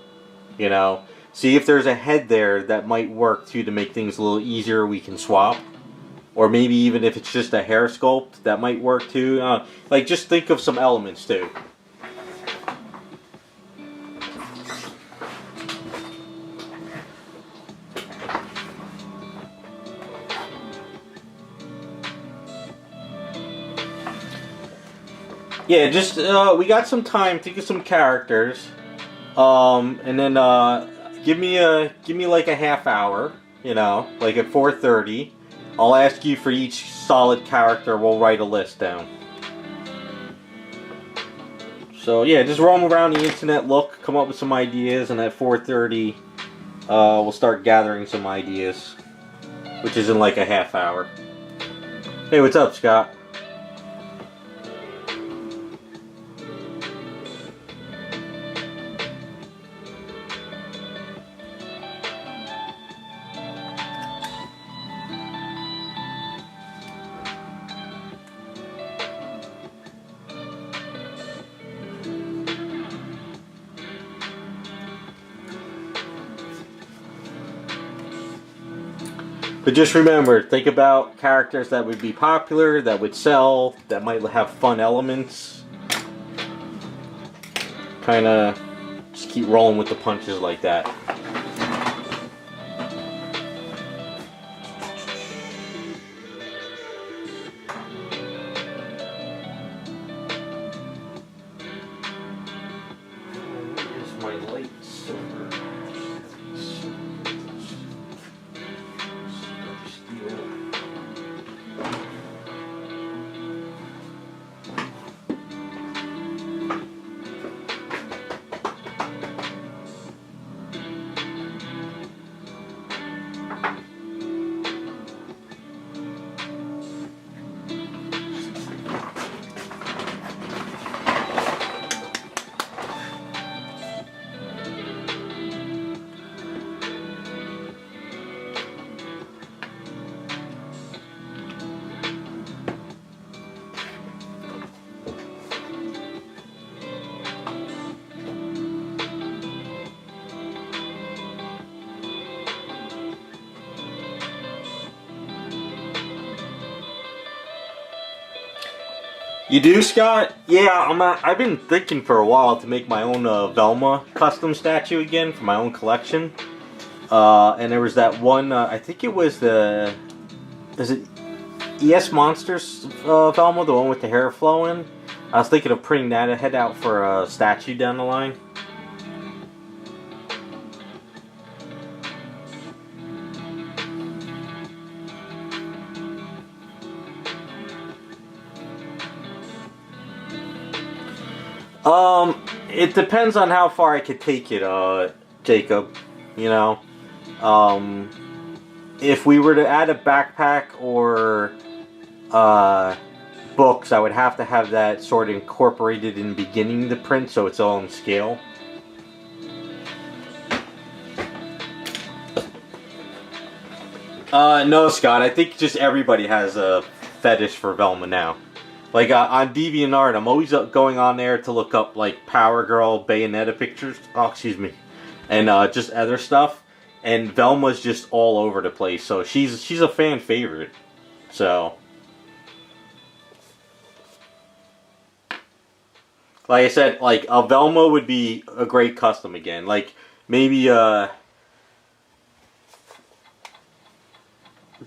You know, see if there's a head there that might work too to make things a little easier. We can swap. Or maybe even if it's just a hair sculpt, that might work too. Like, just think of some elements too. Yeah, just we got some time. Think of some characters, and then give me like a half hour. You know, like at 4:30. I'll ask you for each solid character. We'll write a list down. So yeah, just roam around the internet, look, come up with some ideas, and at 4:30, we'll start gathering some ideas, which is in like a half hour. Hey, what's up, Scott? But just remember, think about characters that would be popular, that would sell, that might have fun elements. Kind of just keep rolling with the punches like that. my lights over. Steel. You do, Scott? Yeah, I've been thinking for a while to make my own Velma custom statue again for my own collection. And there was that one, I think it was is it ES Monsters Velma, the one with the hair flowing? I was thinking of printing that head out for a statue down the line. It depends on how far I could take it, Jacob. You know, if we were to add a backpack or books, I would have to have that sort of incorporated in beginning the print, so it's all in scale. No, Scott. I think just everybody has a fetish for Velma now. Like on DeviantArt, I'm always going on there to look up like Power Girl, Bayonetta pictures. Oh, excuse me, and just other stuff. And Velma's just all over the place, so she's a fan favorite. So, like I said, like a Velma would be a great custom again. Like maybe down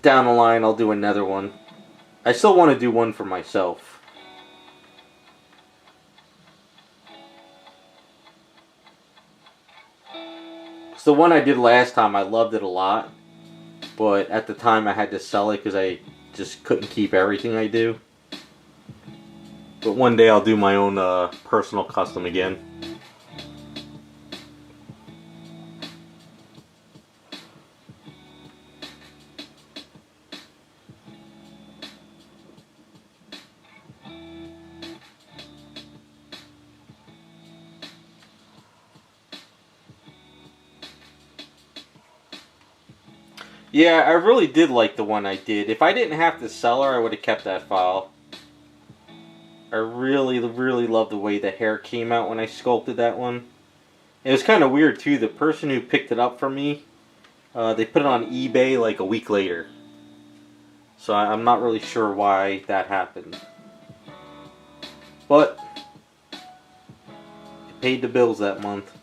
the line, I'll do another one. I still want to do one for myself. So the one I did last time, I loved it a lot, but at the time I had to sell it because I just couldn't keep everything I do. But one day I'll do my own personal custom again. Yeah, I really did like the one I did. If I didn't have to sell her, I would have kept that file. I really, really love the way the hair came out when I sculpted that one. It was kind of weird too. The person who picked it up for me, they put it on eBay like a week later. So I'm not really sure why that happened. But it paid the bills that month.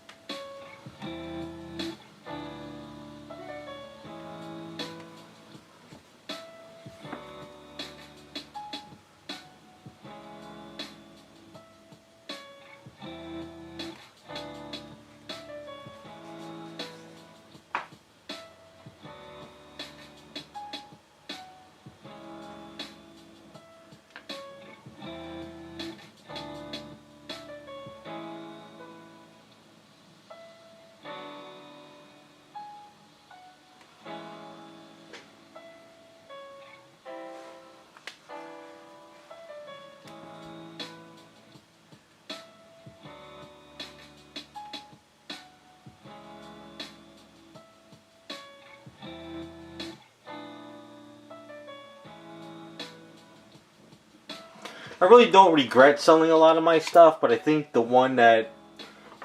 I really don't regret selling a lot of my stuff, but I think the one that,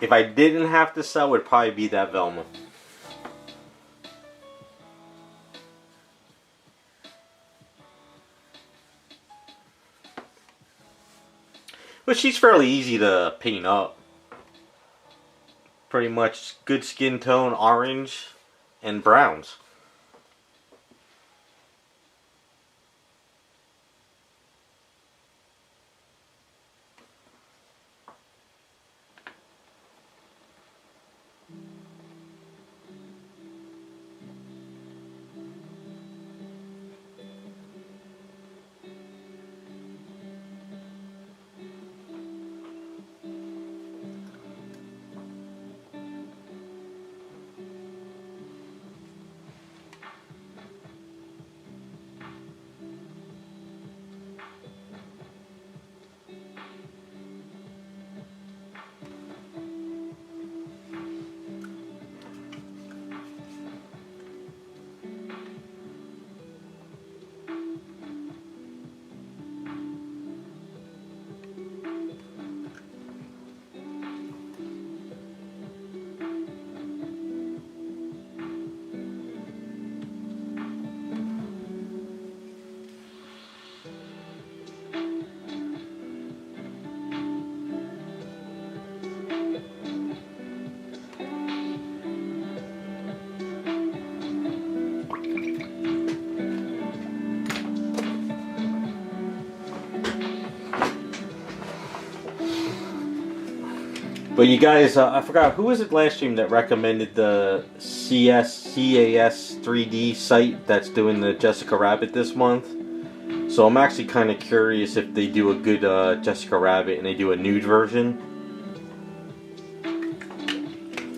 if I didn't have to sell, would probably be that Velma. But she's fairly easy to paint up. Pretty much good skin tone, orange and browns. But you guys, I forgot, who was it last stream that recommended the CAS 3D site that's doing the Jessica Rabbit this month? So I'm actually kind of curious if they do a good Jessica Rabbit and they do a nude version.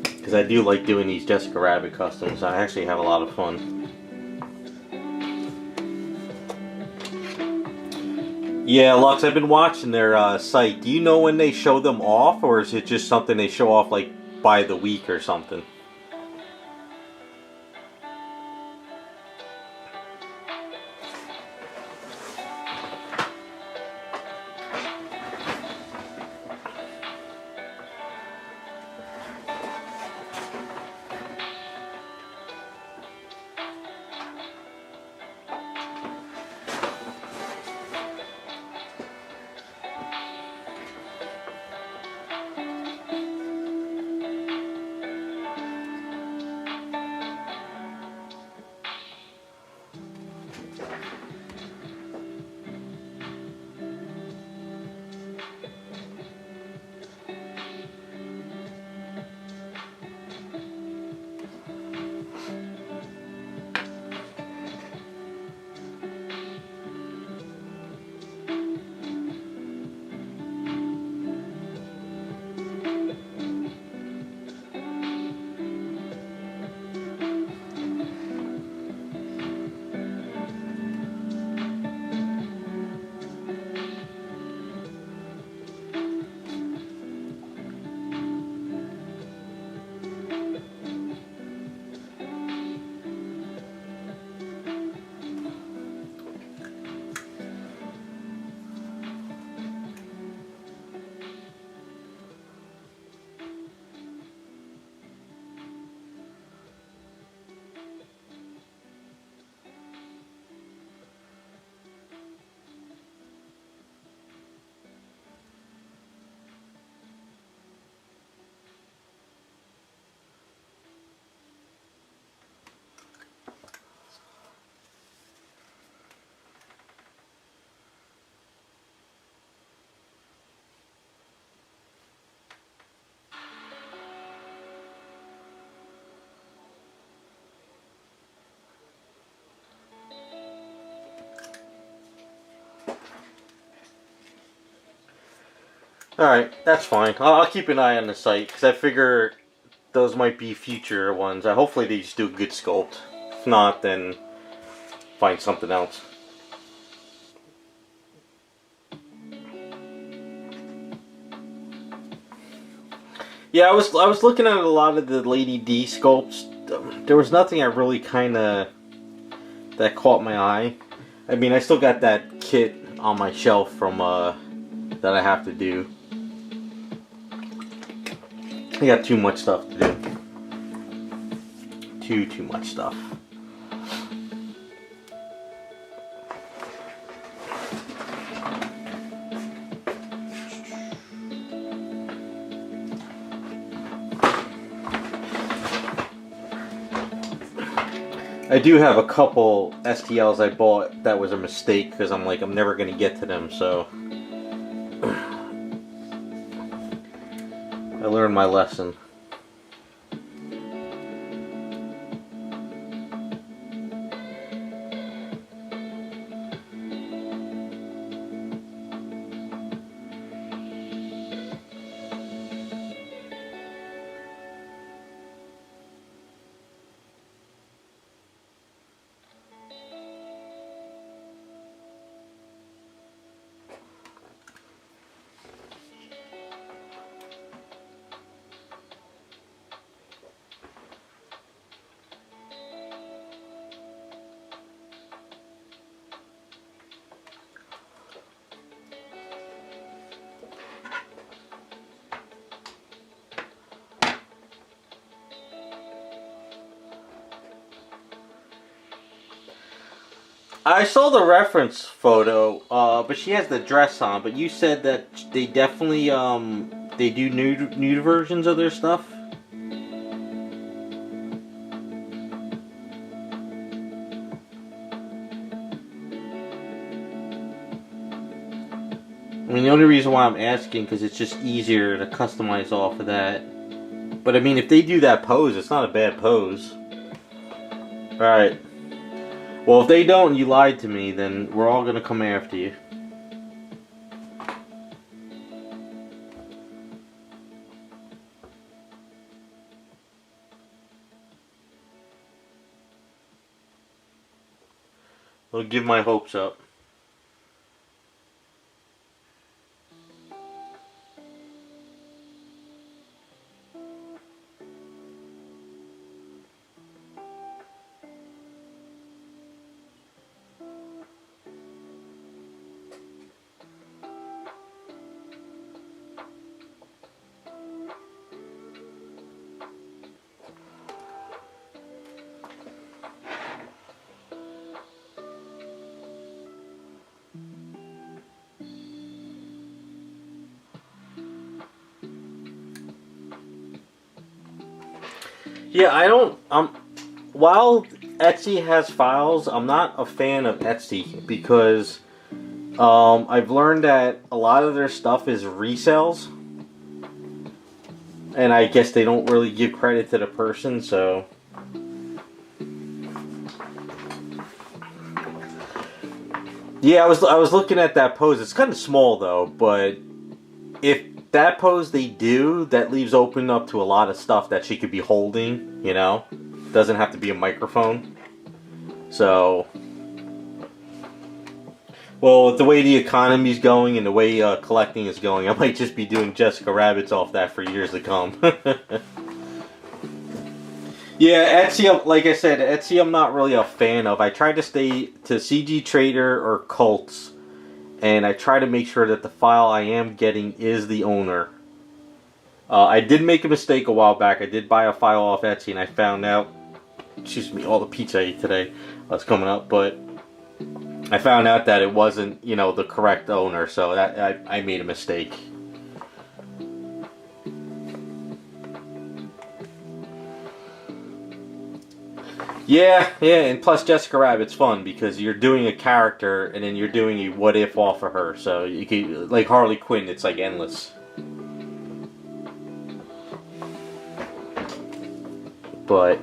Because I do like doing these Jessica Rabbit customs. I actually have a lot of fun. Yeah, Lux, I've been watching their site. Do you know when they show them off, or is it just something they show off like by the week or something? Alright, that's fine. I'll keep an eye on the site, because I figure those might be future ones. Hopefully they just do a good sculpt. If not, then find something else. Yeah, I was looking at a lot of the Lady D sculpts. There was nothing I really that caught my eye. I mean, I still got that kit on my shelf from that I have to do. I got too much stuff to do. Too much stuff. I do have a couple STLs I bought that was a mistake, because I'm like, I'm never going to get to them, so I learned my lesson. I saw the reference photo, but she has the dress on. But you said that they definitely they do nude versions of their stuff. I mean, the only reason why I'm asking, because it's just easier to customize off of that. But I mean, if they do that pose, it's not a bad pose. Alright. Well, if they don't and you lied to me, then we're all gonna come after you. I'll give my hopes up. Yeah, I don't. While Etsy has files, I'm not a fan of Etsy because I've learned that a lot of their stuff is resells, and I guess they don't really give credit to the person. So, yeah, I was looking at that pose. It's kind of small though, but if that pose they do, that leaves open up to a lot of stuff that she could be holding, you know? Doesn't have to be a microphone. So, well, with the way the economy's going and the way collecting is going, I might just be doing Jessica Rabbits off that for years to come. Yeah, Etsy, like I said, Etsy I'm not really a fan of. I try to stay to CG Trader or Cults, and I try to make sure that the file I am getting is the owner. I did make a mistake a while back. I did buy a file off Etsy, and I found out, excuse me, all the pizza I ate today was coming up, but I found out that it wasn't, you know, the correct owner, so that I made a mistake. Yeah, and plus Jessica Rabbit's fun because you're doing a character and then you're doing a what if off of her. So you can, like Harley Quinn, it's like endless. But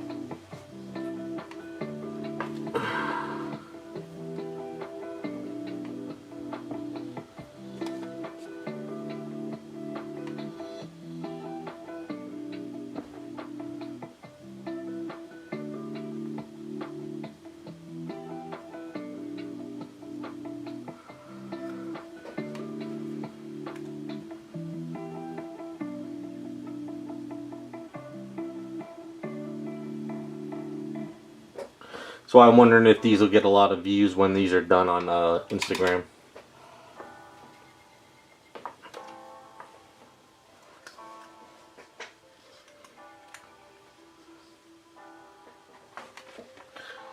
so I'm wondering if these will get a lot of views when these are done on Instagram.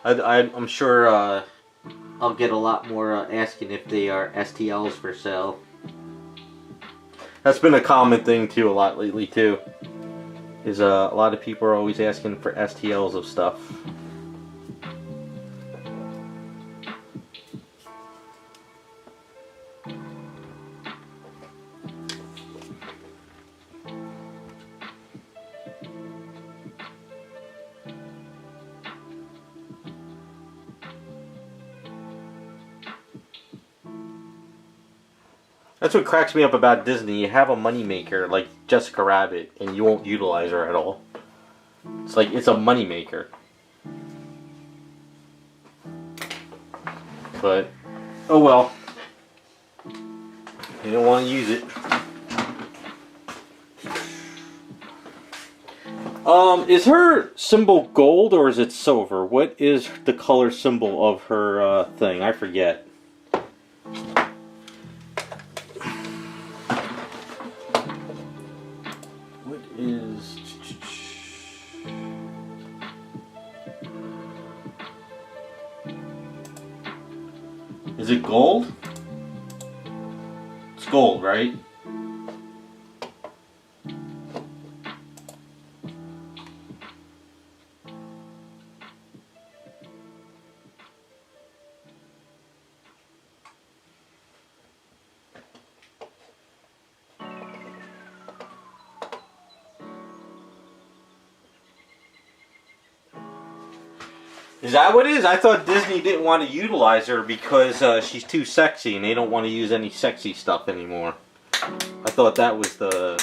I'm sure I'll get a lot more asking if they are STLs for sale. That's been a common thing too a lot lately too. Is a lot of people are always asking for STLs of stuff. That's what cracks me up about Disney. You have a moneymaker like Jessica Rabbit, and you won't utilize her at all. It's like, it's a moneymaker. But, oh well. You don't want to use it. Is her symbol gold or is it silver? What is the color symbol of her thing? I forget. Is it gold? It's gold, right? Is that what it is? I thought Disney didn't want to utilize her because she's too sexy and they don't want to use any sexy stuff anymore. I thought that was the...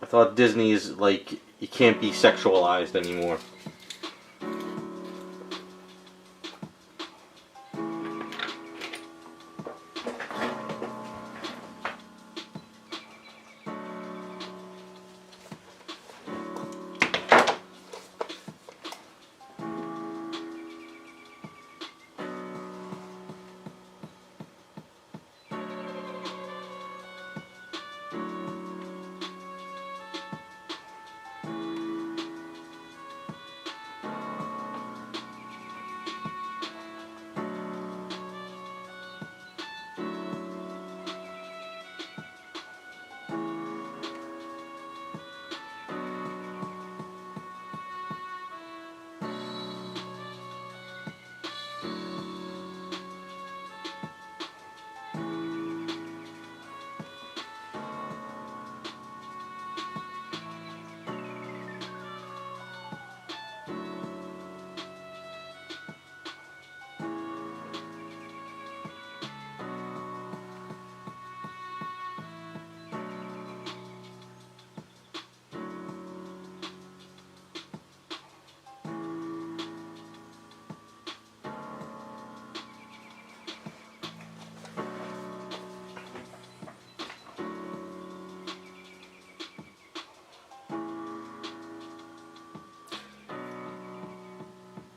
I thought Disney is like, you can't be sexualized anymore.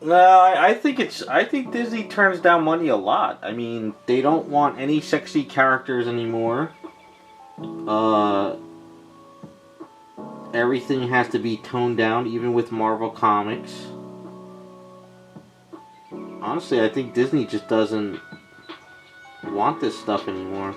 No, I think Disney turns down money a lot. I mean, they don't want any sexy characters anymore. Everything has to be toned down, even with Marvel Comics. Honestly, I think Disney just doesn't want this stuff anymore.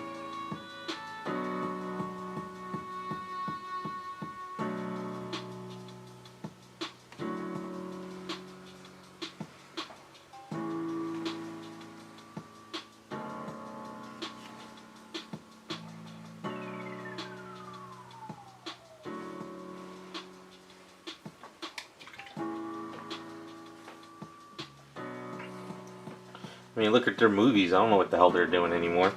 I mean, look at their movies. I don't know what the hell they're doing anymore.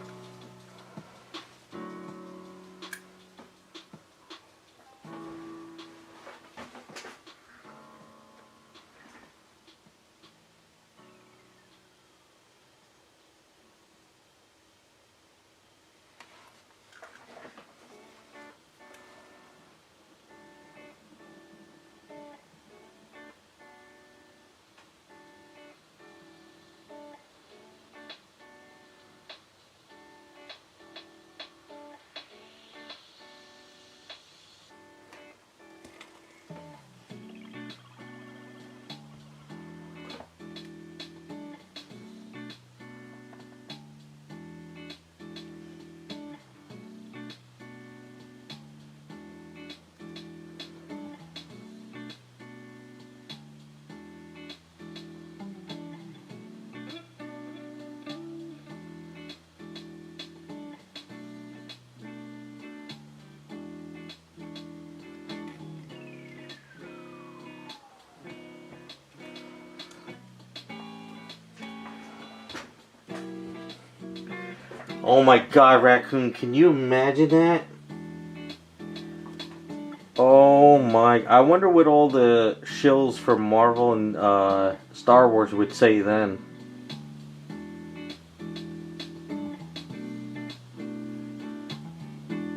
Oh my god, Raccoon, can you imagine that? Oh my, I wonder what all the shills for Marvel and Star Wars would say then.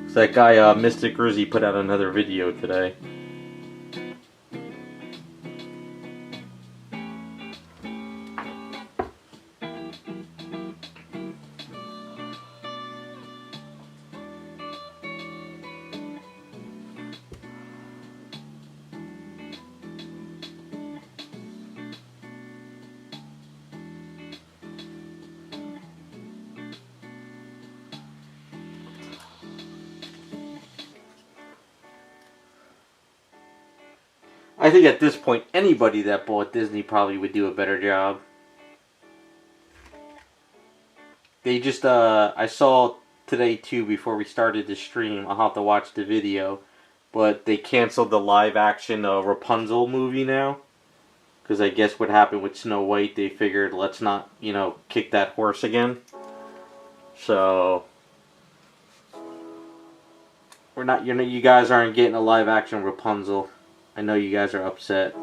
So that guy, Mystic Rizzy, put out another video today. I think at this point, anybody that bought Disney probably would do a better job. They just, I saw today too, before we started the stream, I'll have to watch the video. but they canceled the live action Rapunzel movie now. Because I guess what happened with Snow White, they figured let's not, kick that horse again. So we're not, you guys aren't getting a live action Rapunzel. I know you guys are upset.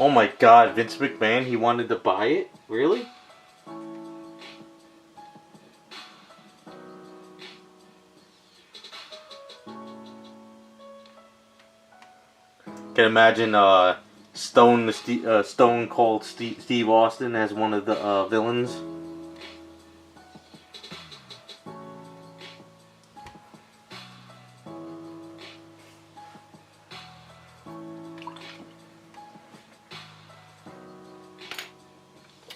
Oh my god, Vince McMahon, he wanted to buy it? Really? Can imagine Stone Cold Steve Austin as one of the villains.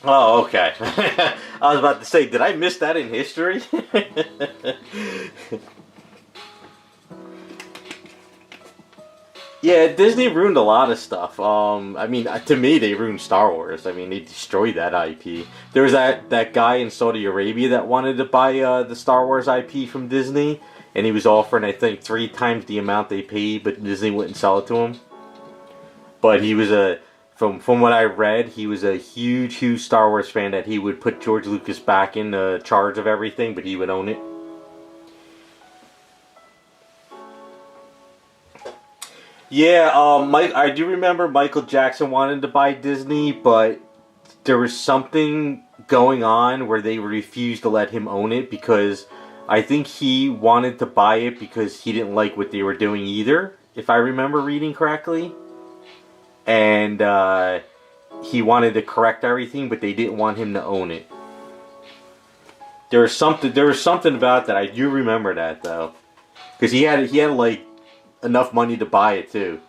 Oh, okay. I was about to say, did I miss that in history? Yeah, Disney ruined a lot of stuff. I mean, to me, they ruined Star Wars. I mean, they destroyed that IP. There was that guy in Saudi Arabia that wanted to buy the Star Wars IP from Disney, and he was offering, I think, 3 times the amount they paid, but Disney wouldn't sell it to him. But he was from what I read, he was a huge Star Wars fan that he would put George Lucas back in charge of everything, but he would own it. Yeah, I do remember Michael Jackson wanted to buy Disney, but there was something going on where they refused to let him own it because I think he wanted to buy it because he didn't like what they were doing either, if I remember reading correctly. And he wanted to correct everything, but they didn't want him to own it. There was something about that. I do remember that though, because he had like enough money to buy it too.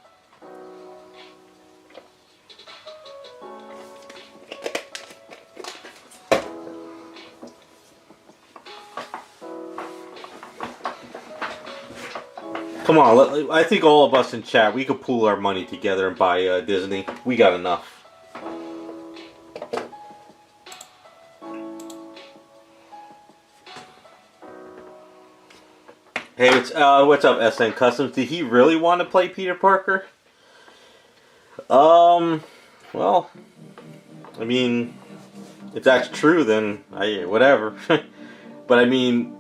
Come on, I think all of us in chat, we could pool our money together and buy Disney. We got enough. Hey, what's up, SN Customs? Did he really want to play Peter Parker? Well, I mean, if that's true, then whatever. But I mean,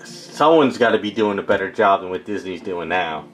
someone's got to be doing a better job than what Disney's doing now.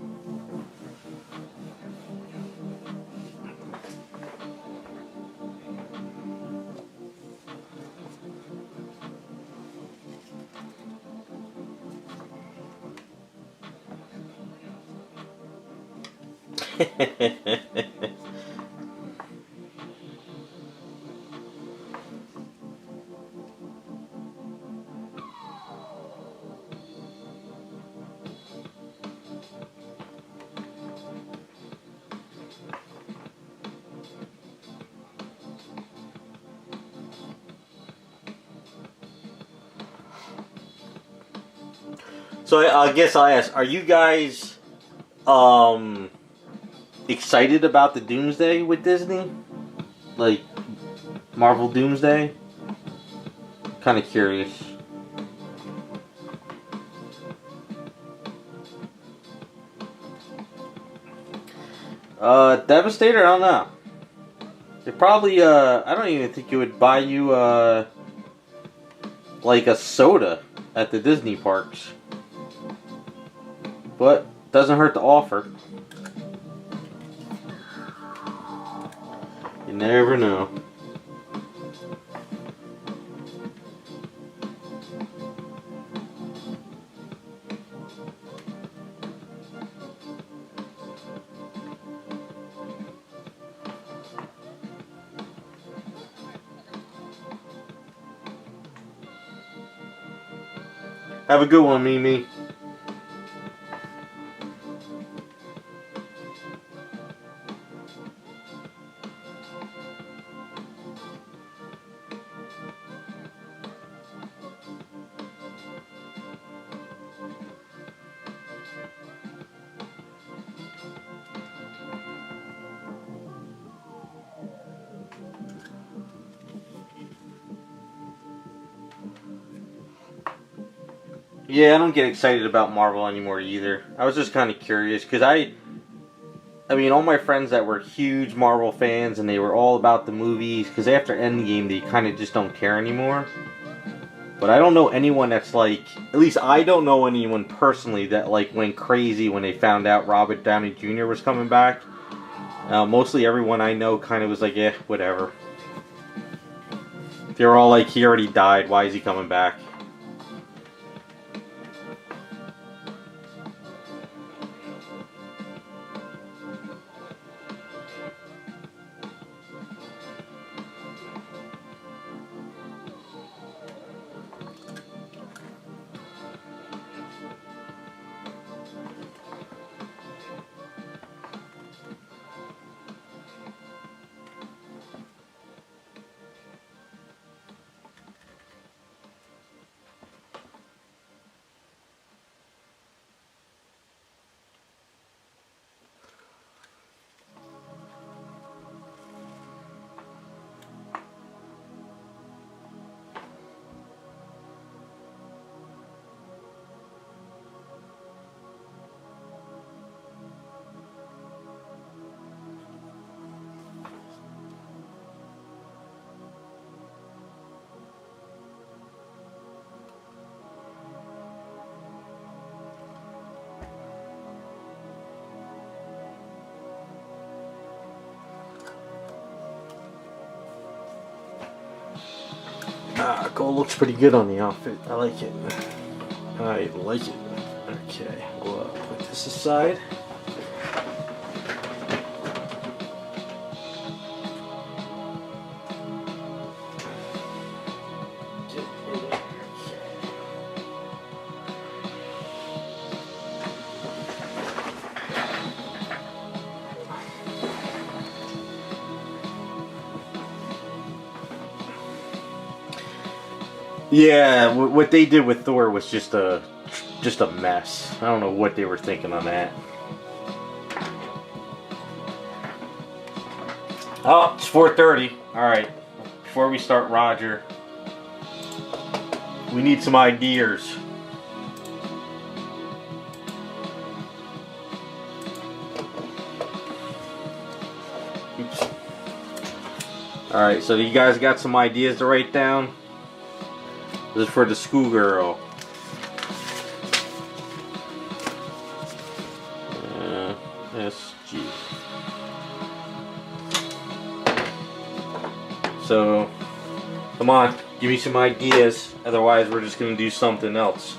So I guess I'll ask, are you guys excited about the Doomsday with Disney? Like Marvel Doomsday? Kind of curious. Devastator, I don't know. It probably I don't even think it would buy you like a soda at the Disney parks. But doesn't hurt to offer. You never know. Have a good one, Mimi. Yeah, I don't get excited about Marvel anymore either. I was just kind of curious because I mean, all my friends that were huge Marvel fans and they were all about the movies, because after Endgame they kind of just don't care anymore. But I don't know anyone that's like, at least I don't know anyone personally that like went crazy when they found out Robert Downey Jr. was coming back. Mostly everyone I know kind of was like, eh, whatever. They were all like, he already died, why is he coming back? Gold looks pretty good on the outfit. I like it. I like it. Okay, we'll put this aside. Yeah, what they did with Thor was just a mess. I don't know what they were thinking on that. Oh, it's 4:30. All right. Before we start, Roger, we need some ideas. Oops. All right. So you guys got some ideas to write down? This is for the schoolgirl. SG. So, come on, give me some ideas. Otherwise, we're just gonna do something else.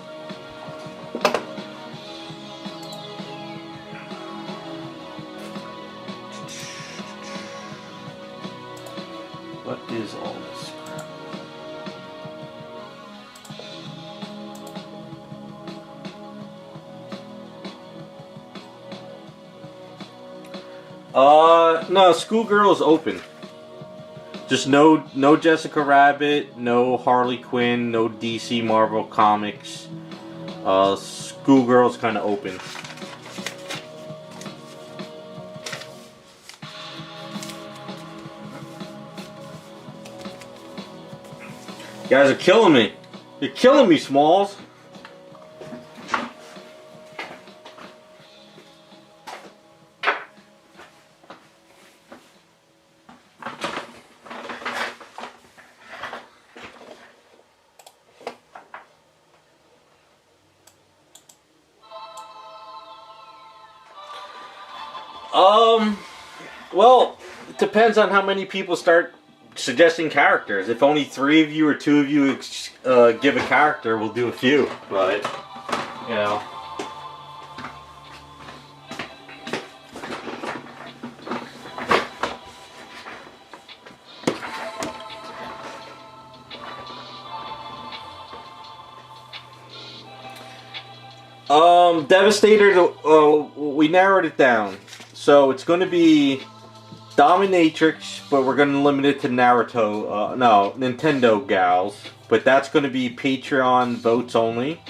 What is all this crap? No, schoolgirl is open. Just no Jessica Rabbit, no Harley Quinn, no DC Marvel comics. Schoolgirl's kind of open. You guys are killing me. You're killing me, Smalls. Well, it depends on how many people start suggesting characters. If only 3 of you or 2 of you give a character, we'll do a few. But, you know. Devastator. We narrowed it down, so it's going to be Dominatrix, but we're going to limit it to Naruto. No, Nintendo gals, but that's going to be Patreon votes only.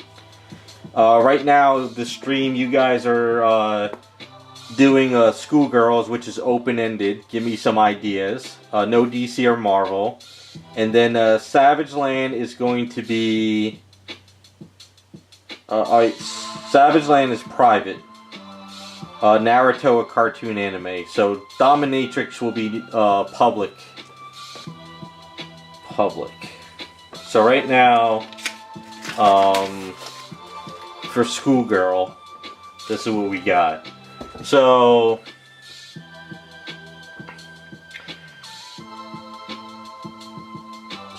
Right now, the stream you guys are doing Schoolgirls, which is open-ended. Give me some ideas. No DC or Marvel. And then Savage Land is going to be... alright, Savage Land is private. Naruto, a cartoon anime. So Dominatrix will be public. Public. So right now, for Schoolgirl, this is what we got. So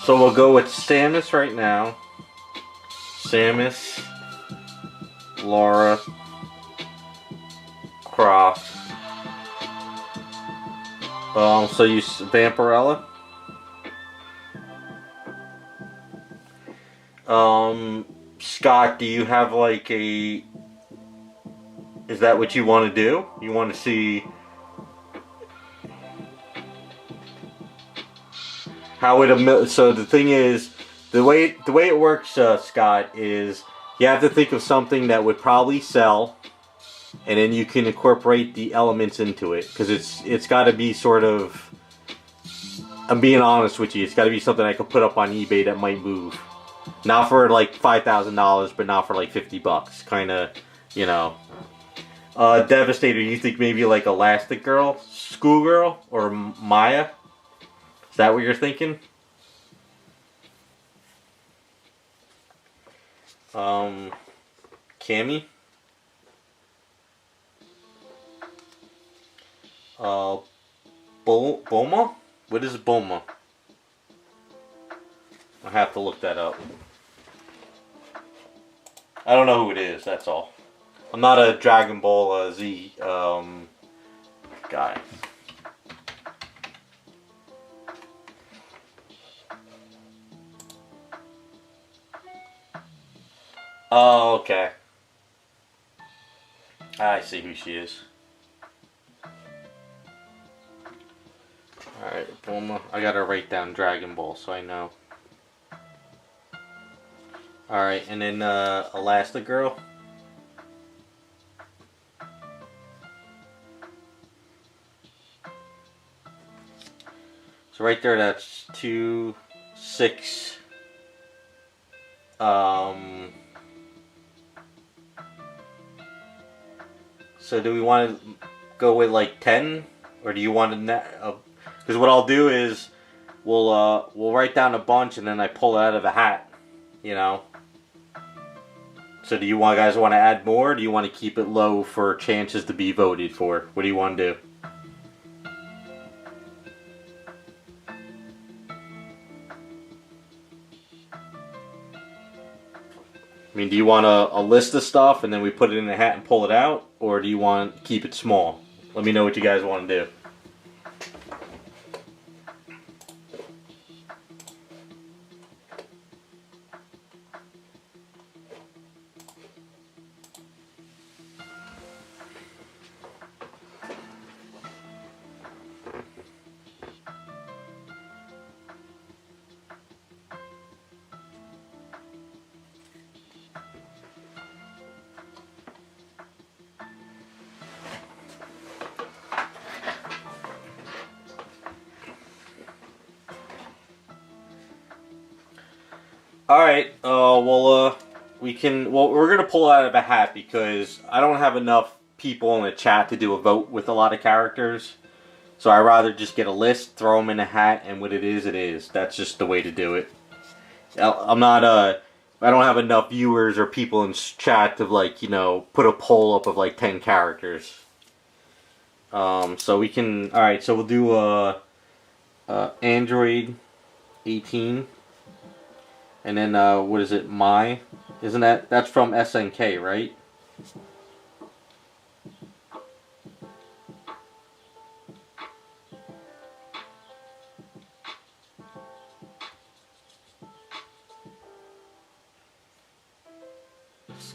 we'll go with Samus right now. Samus, Laura Croft. So you Vampirella. Scott, do you have like a... Is that what you want to do? You want to see how it... So the thing is, the way it works, Scott, is you have to think of something that would probably sell, and then you can incorporate the elements into it. Because it's got to be sort of... I'm being honest with you. It's got to be something I could put up on eBay that might move. Not for like $5,000, but not for like $50. Kind of, you know. Devastator, you think maybe like Elastic Girl, Schoolgirl, or Maya? Is that what you're thinking? Cammy? Bulma? What is Bulma? I have to look that up. I don't know who it is, that's all. I'm not a Dragon Ball Z guy. Oh, okay. I see who she is. Alright, Bulma. I gotta write down Dragon Ball so I know. Alright, and then Elastigirl. So right there, that's 2, 6. So do we want to go with like 10, or do you want to? Because what I'll do is we'll write down a bunch and then I pull it out of a hat, you know. So do you guys want to add more? Or do you want to keep it low for chances to be voted for? What do you want to do? I mean, do you want a list of stuff and then we put it in a hat and pull it out? Or do you want to keep it small? Let me know what you guys want to do. Alright, we're gonna pull out of a hat because I don't have enough people in the chat to do a vote with a lot of characters. So I'd rather just get a list, throw them in a hat, and what it is, it is. That's just the way to do it. I don't have enough viewers or people in chat to, like, you know, put a poll up of like 10 characters. So we can, alright, so we'll do, Android 18. And then, what is it, Isn't that's from SNK, right?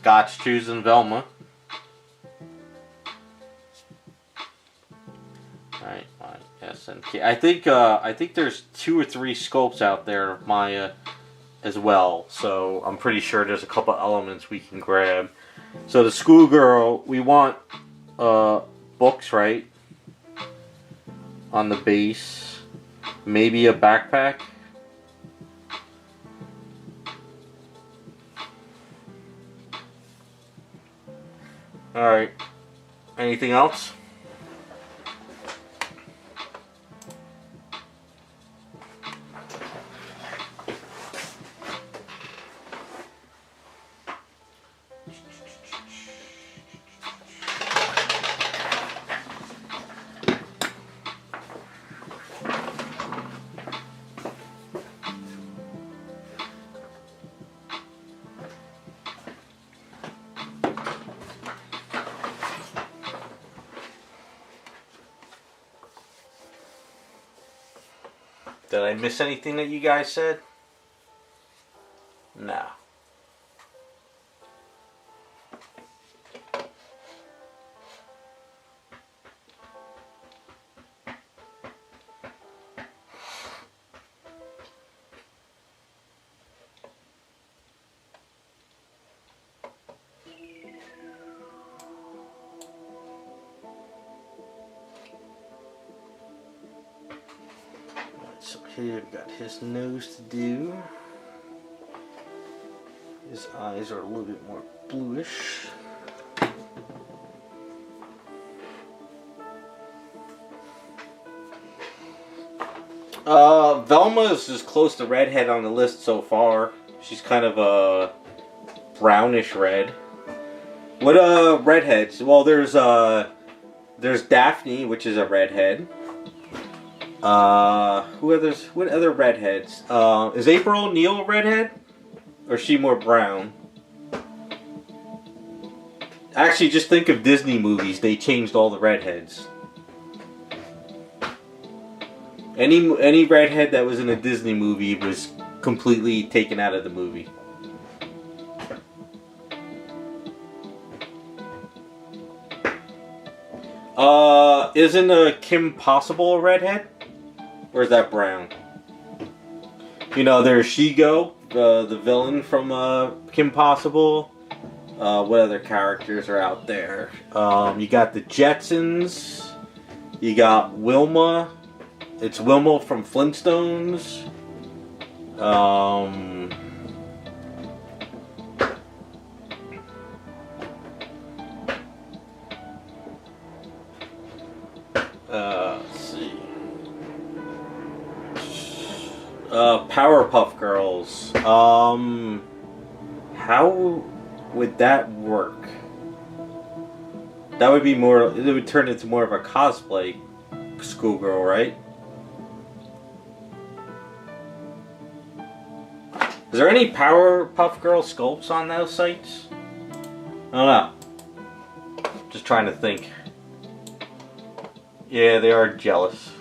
Scott's choosing Velma. Alright, SNK. I think there's 2 or 3 sculpts out there of Maya as well. So I'm pretty sure there's a couple elements we can grab. So the schoolgirl, we want books, right? On the base. Maybe a backpack. Alright. Anything else? Did I miss anything that you guys said? No. So here we've got his nose to do. His eyes are a little bit more bluish. Velma is as close to redhead on the list so far. She's kind of a brownish red. What redheads? Well, there's Daphne, which is a redhead. What other redheads? Is April O'Neil a redhead? Or is she more brown? Actually, just think of Disney movies. They changed all the redheads. Any redhead that was in a Disney movie was completely taken out of the movie. Isn't Kim Possible a redhead? Or is that brown? You know, there's Shigo, the villain from Kim Possible. What other characters are out there? You got the Jetsons. You got Wilma. It's Wilma from Flintstones. Let's see. Powerpuff Girls. How would that work? That would be more. It would turn into more of a cosplay schoolgirl, right? Is there any Powerpuff Girl sculpts on those sites? I don't know. Just trying to think. Yeah, they are jealous.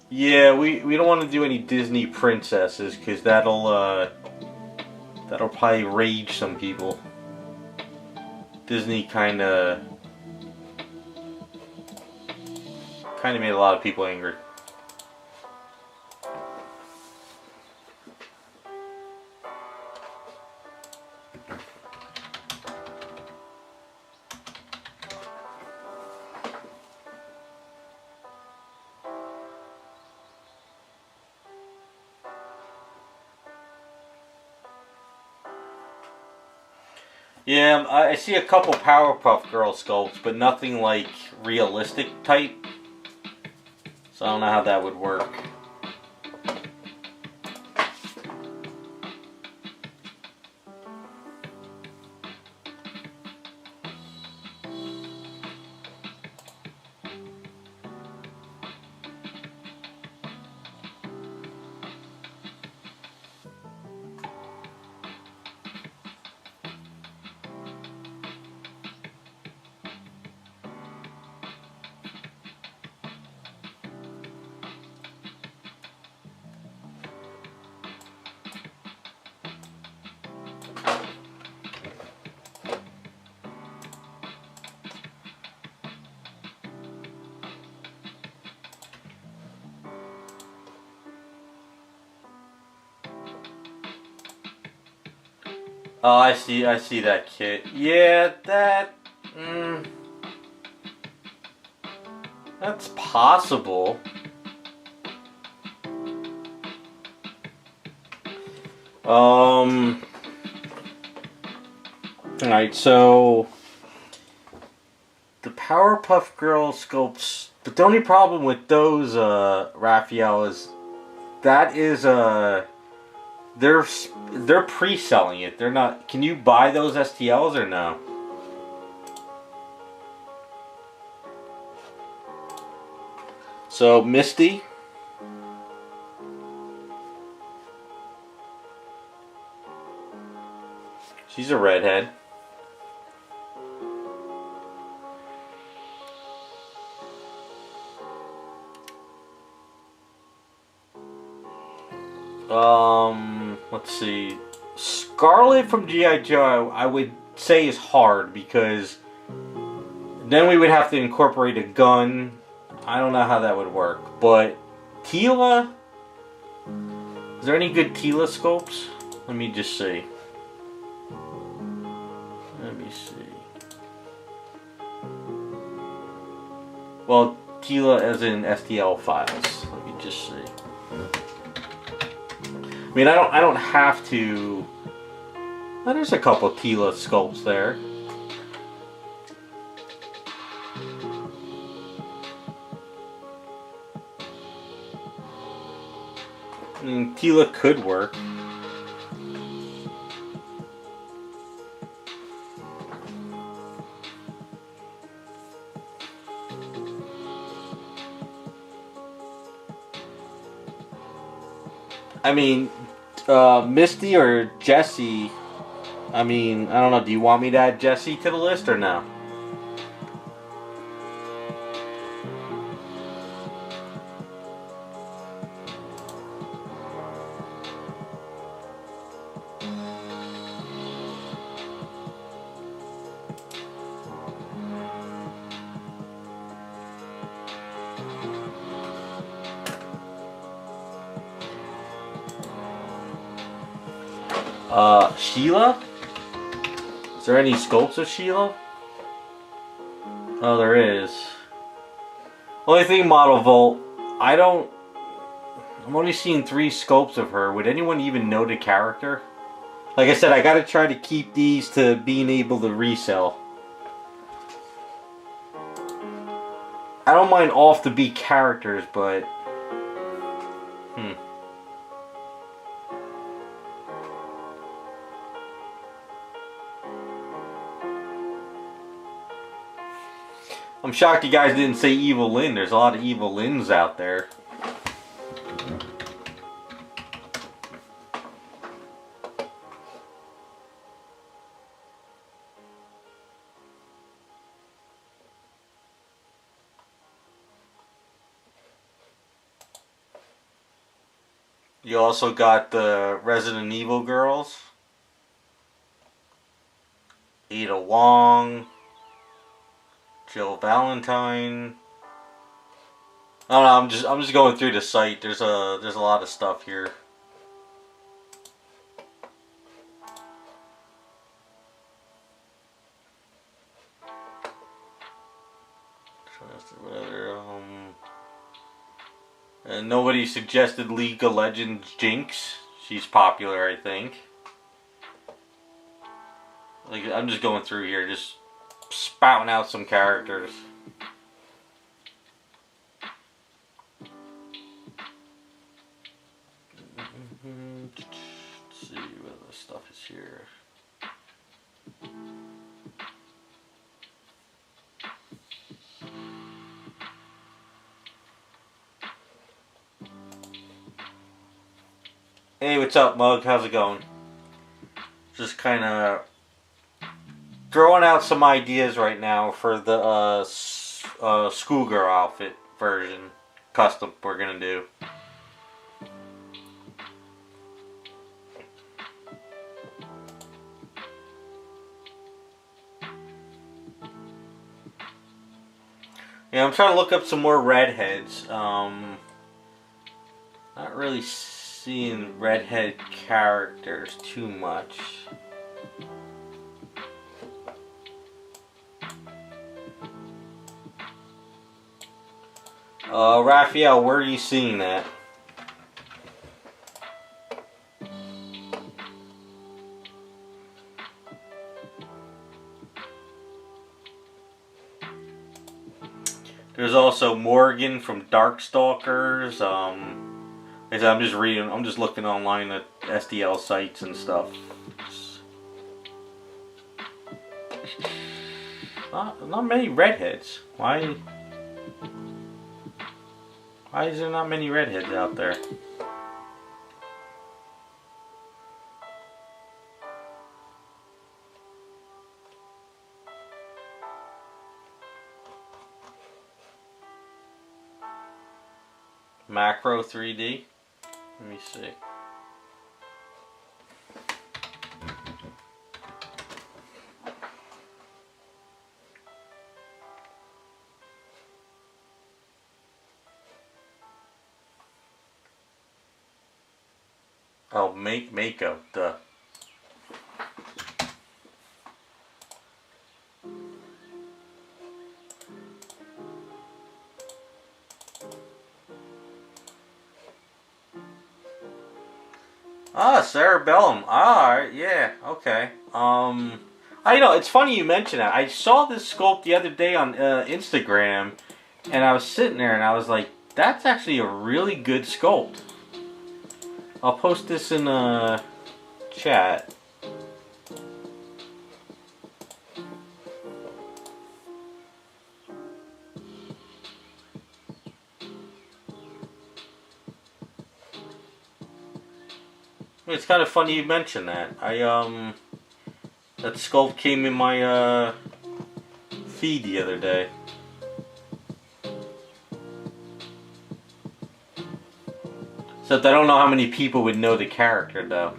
Yeah, we don't want to do any Disney princesses because that'll probably rage some people. Disney kind of made a lot of people angry. Yeah, I see a couple Powerpuff Girl sculpts, but nothing like realistic type. So I don't know how that would work. Oh, I see that kit. Yeah, that... that's possible. Alright, so... the Powerpuff Girls sculpts... but the only problem with those, Raphael, is... that is, they're pre-selling it. They're not... can you buy those STLs or no? So, Misty. She's a redhead. Let's see. Scarlet from G.I. Joe, I would say is hard because then we would have to incorporate a gun. I don't know how that would work. But Tila? Is there any good Tila sculpts? Let me just see. Let me see. Well, Tila as in STL files. Let me just see. I mean, I don't have to... well, there's a couple of Tila sculpts there. I mean, Tila could work. I mean, Misty or Jessie, I mean, I don't know, do you want me to add Jessie to the list or no? Sheila? Is there any sculpts of Sheila? Oh, there is. Only thing, Model Volt, I'm only seeing 3 sculpts of her. Would anyone even know the character? Like I said, I gotta try to keep these to being able to resell. I don't mind off the beat characters, but... I'm shocked you guys didn't say Evil Lyn. There's a lot of Evil Lyns out there. You also got the Resident Evil girls. Ada Wong. Jill Valentine. I don't know, I'm just going through the site. There's a lot of stuff here. What other, and nobody suggested League of Legends Jinx. She's popular, I think. Like, I'm just going through here, just spouting out some characters. Let's see what other stuff is here. Hey, what's up, Mug? How's it going? Just kind of throwing out some ideas right now for the schoolgirl outfit version custom we're gonna do. Yeah, I'm trying to look up some more redheads. Not really seeing redhead characters too much. Raphael, where are you seeing that? There's also Morgan from Darkstalkers. I'm just reading. I'm just looking online at SDL sites and stuff. Not many redheads. Why is there not many redheads out there? Macro 3D. Let me see. Oh, makeup. Duh. Ah, cerebellum. Alright, yeah, okay. I know, it's funny you mention that. I saw this sculpt the other day on Instagram, and I was sitting there and I was like, that's actually a really good sculpt. I'll post this in chat. It's kind of funny you mention that. That sculpt came in my feed the other day. Except I don't know how many people would know the character though.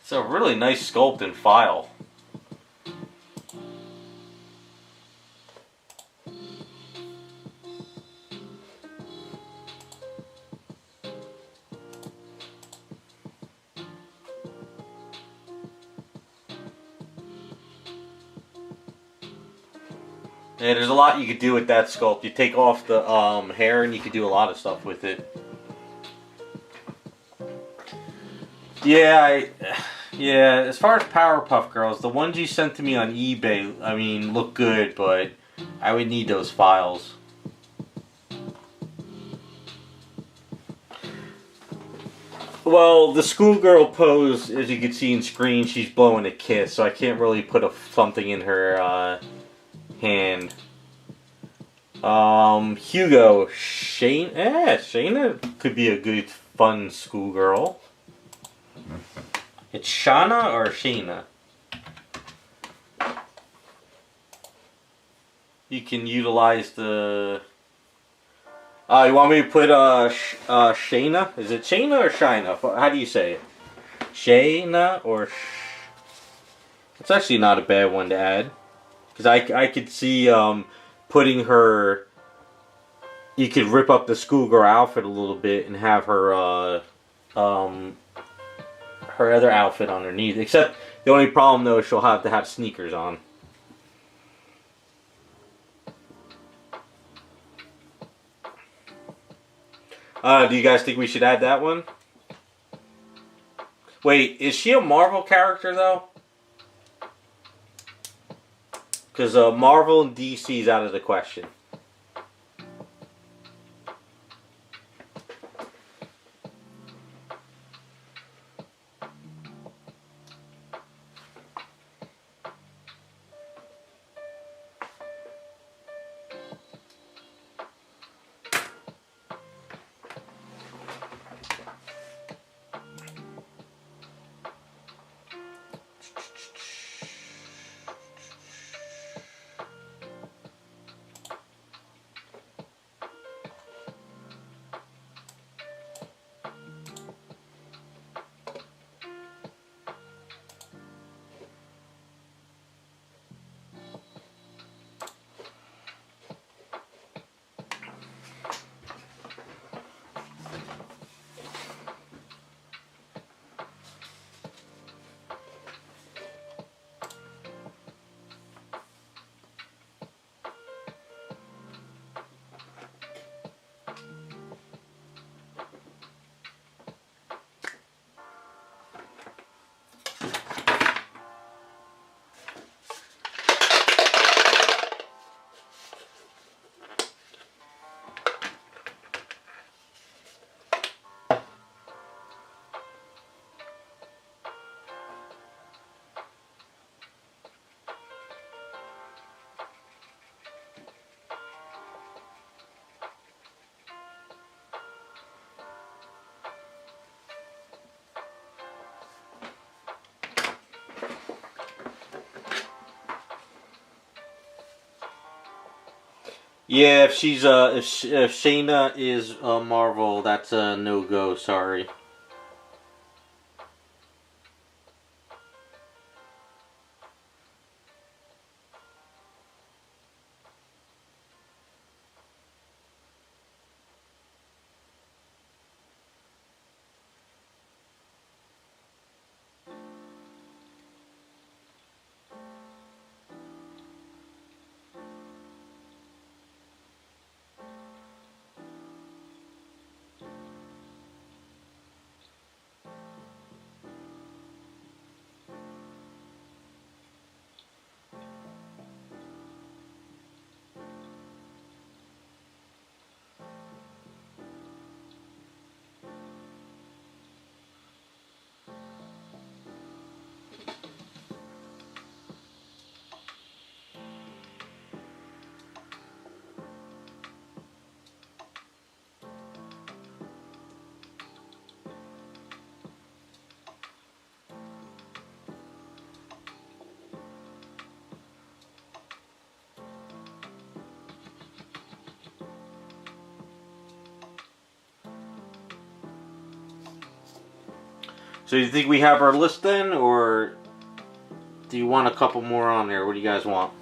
It's a really nice sculpt and file. Yeah, there's a lot you could do with that sculpt. You take off the hair and you could do a lot of stuff with it. Yeah, yeah, as far as Powerpuff Girls, the ones you sent to me on eBay, I mean, look good, but I would need those files. Well, the schoolgirl pose, as you can see in screen, she's blowing a kiss, so I can't really put something in her hand. Hugo, Shayna could be a good, fun schoolgirl. It's Shauna or Shayna? You can utilize the... you want me to put Shayna? Is it Shayna or Shina? How do you say it? Shayna or... It's actually not a bad one to add. Because I could see putting her... You could rip up the schoolgirl outfit a little bit and have her her other outfit underneath. Except the only problem though is she'll have to have sneakers on. Do you guys think we should add that one? Wait, is she a Marvel character though? Because Marvel and DC is out of the question. Yeah, if she's if Shayna is Marvel, that's a no go. Sorry. So you think we have our list then, or do you want a couple more on there? What do you guys want?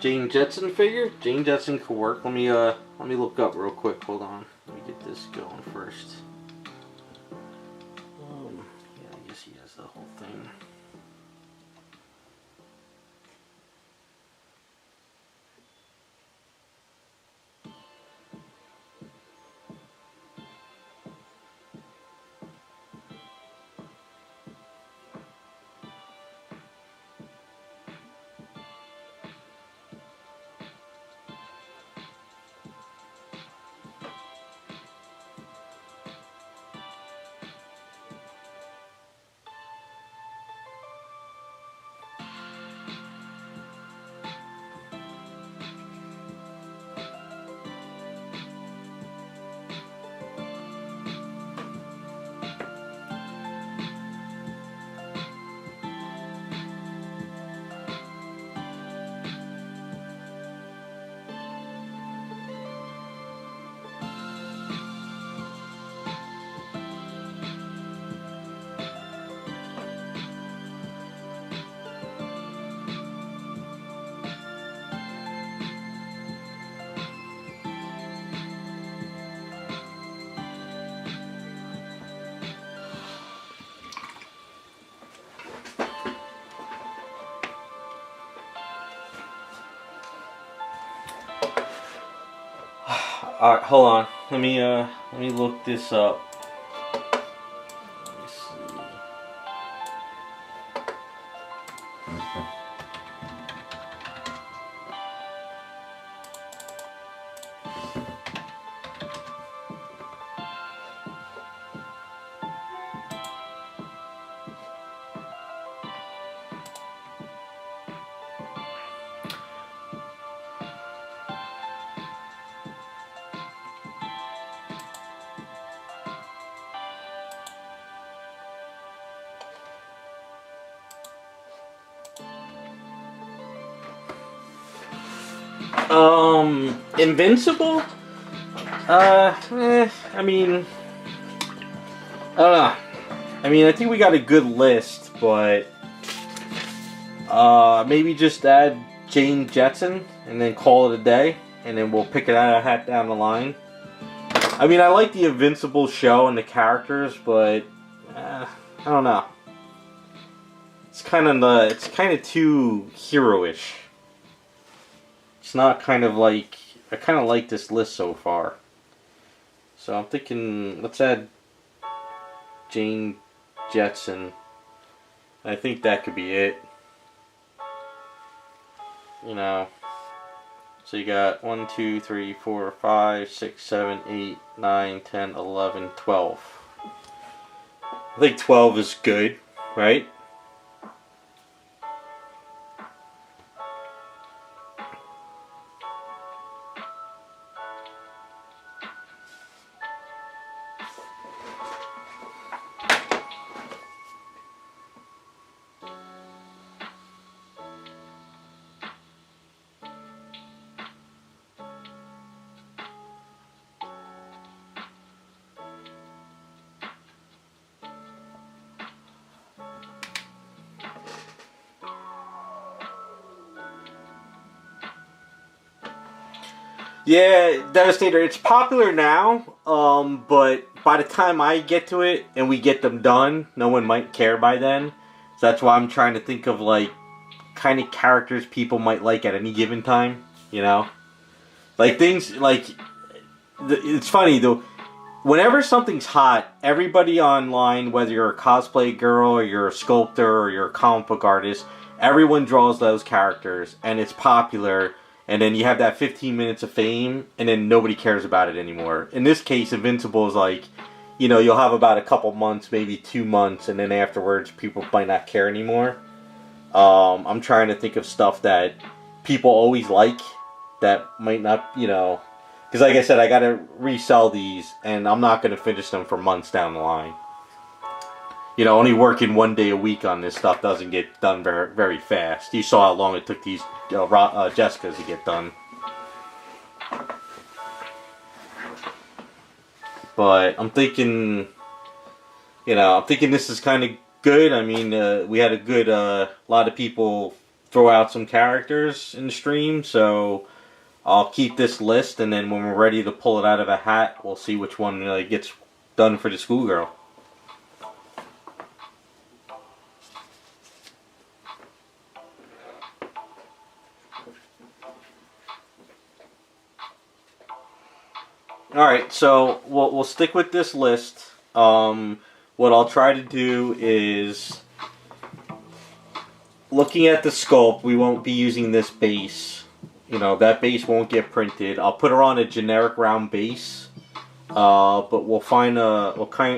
Jane Jetson figure? Jane Jetson could work. Let me look up real quick. Hold on. Let me get this going first. Yeah, I guess he has the whole thing. All right, hold on. Let me look this up. Let me see. Invincible? I mean, I think we got a good list, but maybe just add Jane Jetson and then call it a day, and then we'll pick it out of a hat down the line. I mean, I like the Invincible show and the characters, but I don't know. It's kind of too hero-ish. It's not kind of like, I kind of like this list so far. So I'm thinking, let's add Jane Jetson. I think that could be it. You know. So you got 1, 2, 3, 4, 5, 6, 7, 8, 9, 10, 11, 12. I think 12 is good, right? Yeah, Devastator. It's popular now, but by the time I get to it and we get them done, no one might care by then. So that's why I'm trying to think of like kind of characters people might like at any given time. You know, like things like it's funny though. Whenever something's hot, everybody online, whether you're a cosplay girl or you're a sculptor or you're a comic book artist, everyone draws those characters and it's popular. And then you have that 15 minutes of fame, and then nobody cares about it anymore. In this case, Invincible is like, you know, you'll have about a couple months, maybe 2 months, and then afterwards, people might not care anymore. I'm trying to think of stuff that people always like that might not, you know, because like I said, I gotta resell these, and I'm not gonna finish them for months down the line. You know, only working 1 day a week on this stuff doesn't get done very, very fast. You saw how long it took these Jessicas to get done. But I'm thinking, you know, I'm thinking this is kind of good. I mean, we had a good, lot of people throw out some characters in the stream, so I'll keep this list, and then when we're ready to pull it out of a hat, we'll see which one gets done for the schoolgirl. Alright, so we'll stick with this list. What I'll try to do is, looking at the sculpt, we won't be using this base. You know, that base won't get printed. I'll put her on a generic round base, but we'll find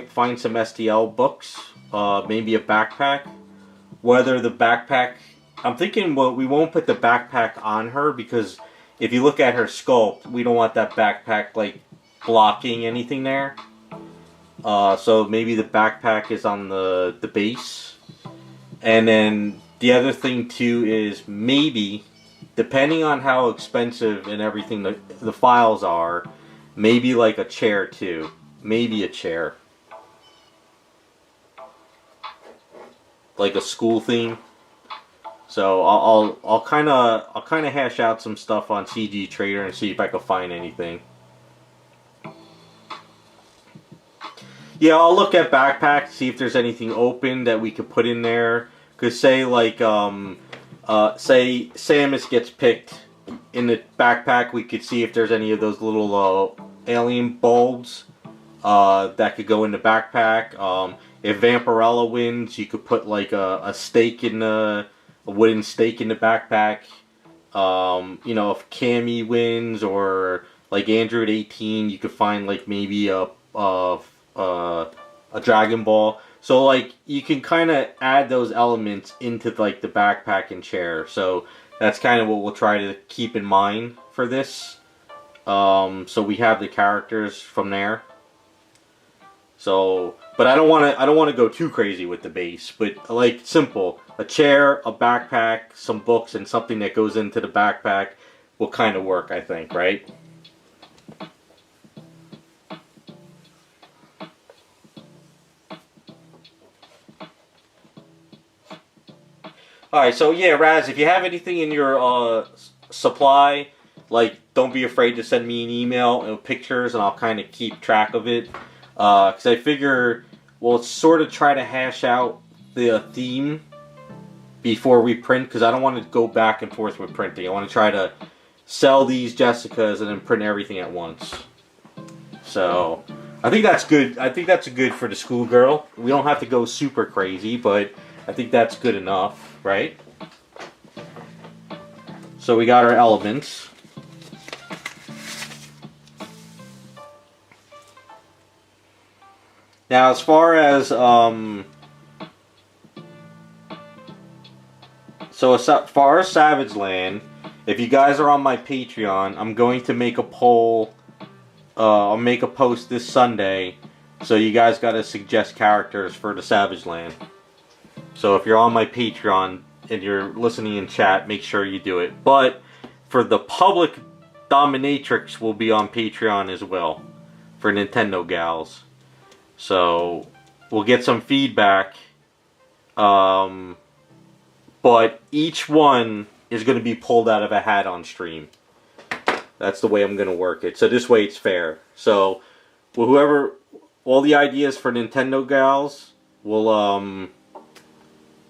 find some STL books, maybe a backpack. Whether the backpack, I'm thinking, well, we won't put the backpack on her because if you look at her sculpt, we don't want that backpack like blocking anything there. So maybe the backpack is on the base. And then the other thing too is maybe, depending on how expensive and everything the files are, maybe like a chair too. Maybe a chair. Like a school theme. So I'll kind of hash out some stuff on CG Trader and see if I can find anything. Yeah, I'll look at backpacks, see if there's anything open that we could put in there. Cause say like say Samus gets picked in the backpack, we could see if there's any of those little alien bulbs that could go in the backpack. If Vampirella wins, you could put like a stake in a wooden stake in the backpack. You know, if Cammy wins or like Android 18, you could find like maybe a Dragon Ball. So like you can kind of add those elements into like the backpack and chair. So that's kind of what we'll try to keep in mind for this. So we have the characters from there. So, but I don't want to go too crazy with the base. But like simple, a chair, a backpack, some books, and something that goes into the backpack will kind of work, I think, right? Alright, so yeah, Raz, if you have anything in your supply, like, don't be afraid to send me an email and pictures, and I'll kind of keep track of it. Because I figure we'll sort of try to hash out the theme before we print, because I don't want to go back and forth with printing. I want to try to sell these Jessicas and then print everything at once. So I think that's good. I think that's good for the schoolgirl. We don't have to go super crazy, but I think that's good enough, right? So we got our elements. Now, as far as far as Savage Land, if you guys are on my Patreon, I'm going to make a poll. I'll make a post this Sunday, so you guys got to suggest characters for the Savage Land. So if you're on my Patreon and you're listening in chat, make sure you do it. But for the public, Dominatrix will be on Patreon as well for Nintendo Gals. So we'll get some feedback. But each one is going to be pulled out of a hat on stream. That's the way I'm going to work it. So this way it's fair. So whoever, all the ideas for Nintendo Gals, we'll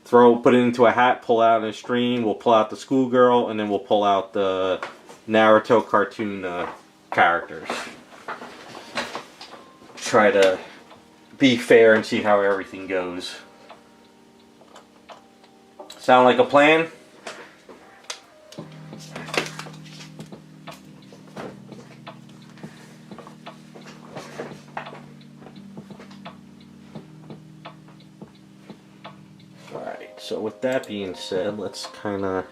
put it into a hat, pull out in a stream. We'll pull out the schoolgirl, and then we'll pull out the Naruto cartoon characters. Try to be fair and see how everything goes. Sound like a plan? Alright, so with that being said, let's kind of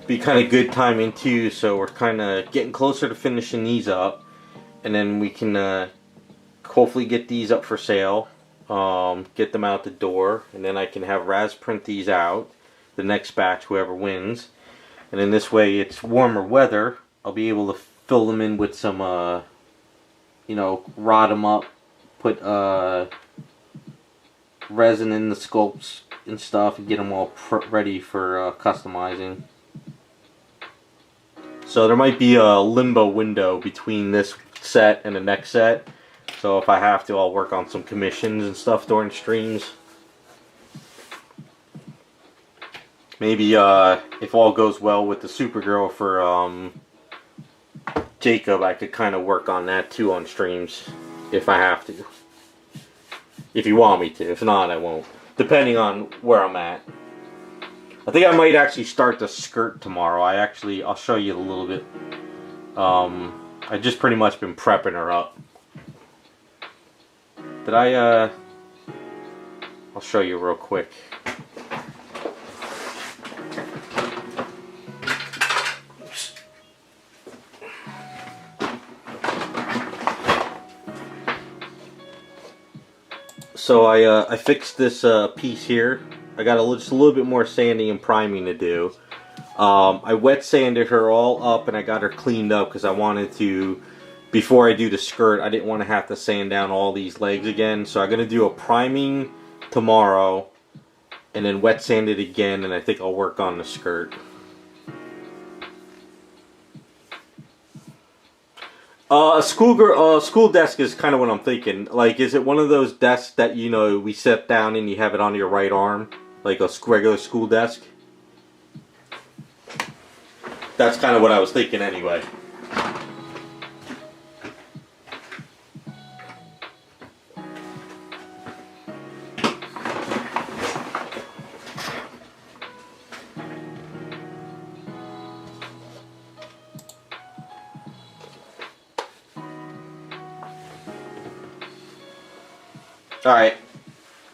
be kind of good timing too, so we're kind of getting closer to finishing these up, and then we can hopefully get these up for sale, get them out the door, and then I can have Raz print these out, the next batch, whoever wins, and then this way it's warmer weather, I'll be able to fill them in with some, you know, rod them up, put resin in the sculpts and stuff, and get them all ready for customizing. So there might be a limbo window between this set and the next set. So if I have to, I'll work on some commissions and stuff during streams. Maybe if all goes well with the Supergirl for Jacob, I could kind of work on that too on streams if I have to. If you want me to. If not, I won't. Depending on where I'm at. I think I might actually start the skirt tomorrow. I'll show you a little bit. I just pretty much been prepping her up. I'll show you real quick. So I fixed this piece here. I got just a little bit more sanding and priming to do. I wet sanded her all up and I got her cleaned up because I wanted to, before I do the skirt, I didn't want to have to sand down all these legs again. So I'm going to do a priming tomorrow and then wet sand it again, and I think I'll work on the skirt. A school desk is kind of what I'm thinking. Like, is it one of those desks that, you know, we sit down and you have it on your right arm? like a regular school desk. That's kind of what I was thinking anyway. Alright.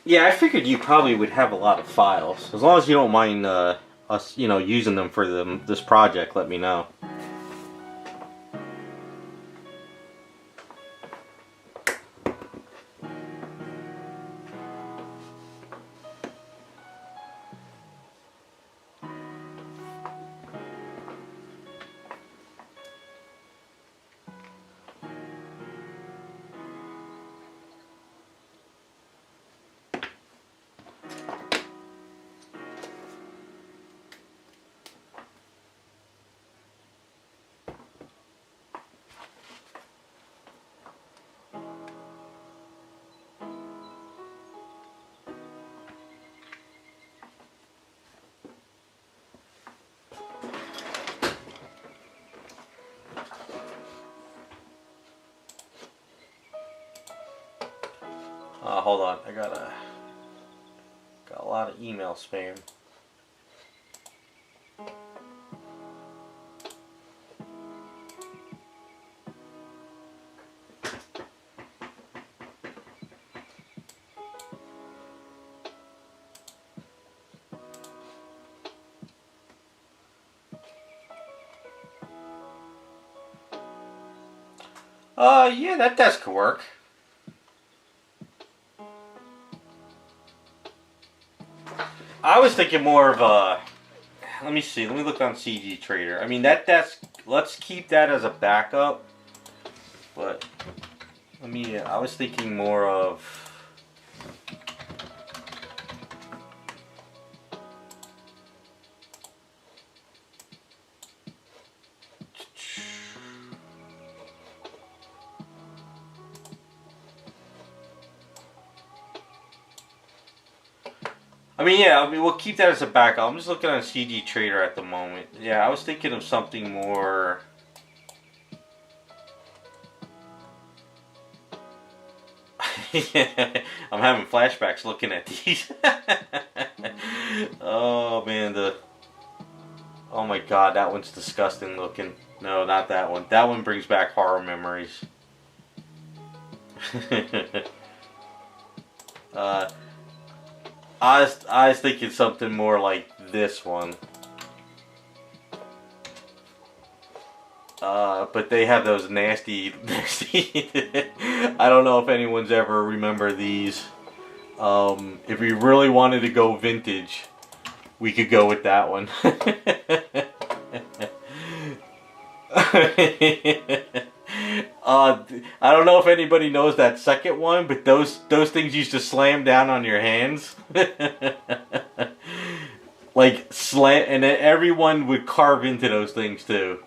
Yeah, I figured you probably would have a lot of files. As long as you don't mind us, using them for this project, let me know. Hold on, I got a lot of email spam. Yeah, that desk could work. I was thinking more of a. Let me see. Let me look on CG Trader. I mean, that desk. Let's keep that as a backup. But let me. I was thinking more of. We'll keep that as a backup. I'm just looking on CG Trader at the moment. Yeah, I was thinking of something more. I'm having flashbacks looking at these. Oh man, oh my god, that one's disgusting looking. No, not that one. That one brings back horror memories. I was thinking something more like this one. But they have those nasty. I don't know if anyone's ever remember these. If we really wanted to go vintage, we could go with that one. I don't know if anybody knows that second one, but those things used to slam down on your hands. Like slam, and then everyone would carve into those things too.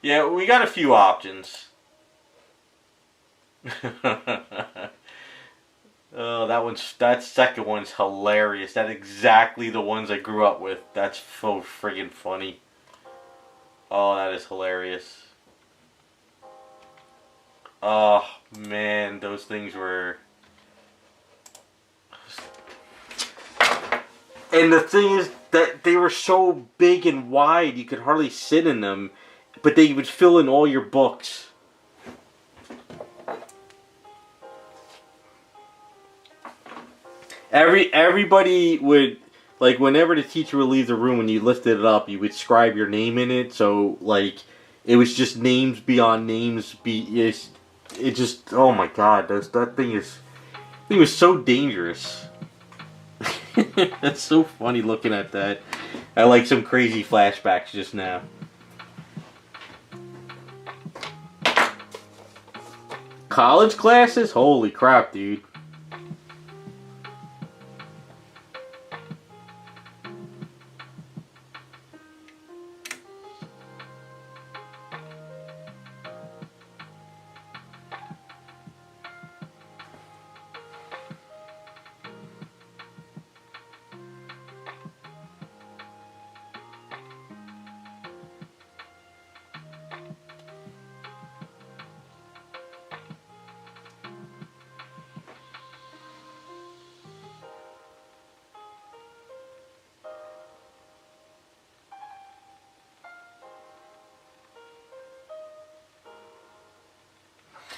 Yeah, we got a few options. Oh, that second one's hilarious. That's exactly the ones I grew up with. That's so friggin' funny. Oh, that is hilarious. Oh man, those things were. And the thing is that they were so big and wide, you could hardly sit in them, but they would fill in all your books. Everybody would, like, whenever the teacher would leave the room, when you lifted it up, you would scribe your name in it. So, like, it was just names beyond names. It just, oh my god, that thing was so dangerous. That's so funny looking at that. I like some crazy flashbacks just now. College classes? Holy crap, dude.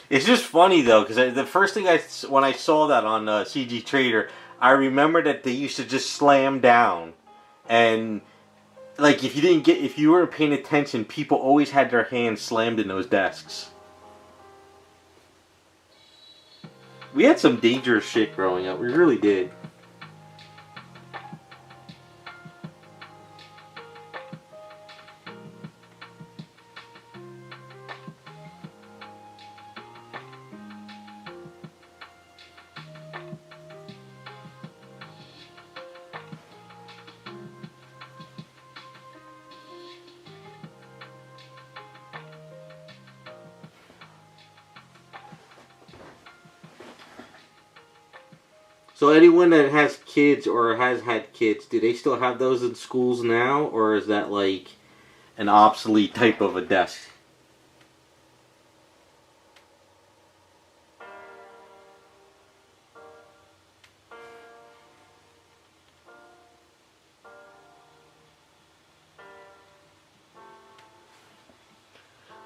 It's just funny though, because the first thing when I saw that on CG Trader, I remember that they used to just slam down, and like if you weren't paying attention, people always had their hands slammed in those desks. We had some dangerous shit growing up. We really did. So anyone that has kids or has had kids, do they still have those in schools now, or is that like an obsolete type of a desk?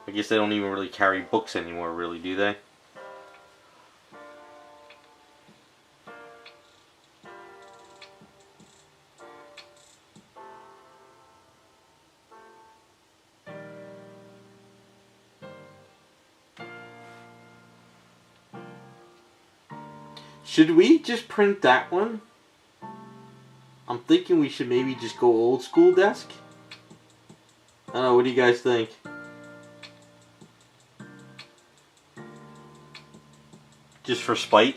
I guess they don't even really carry books anymore, really, do they? Should we just print that one? I'm thinking we should maybe just go old school desk. I don't know, what do you guys think? Just for spite?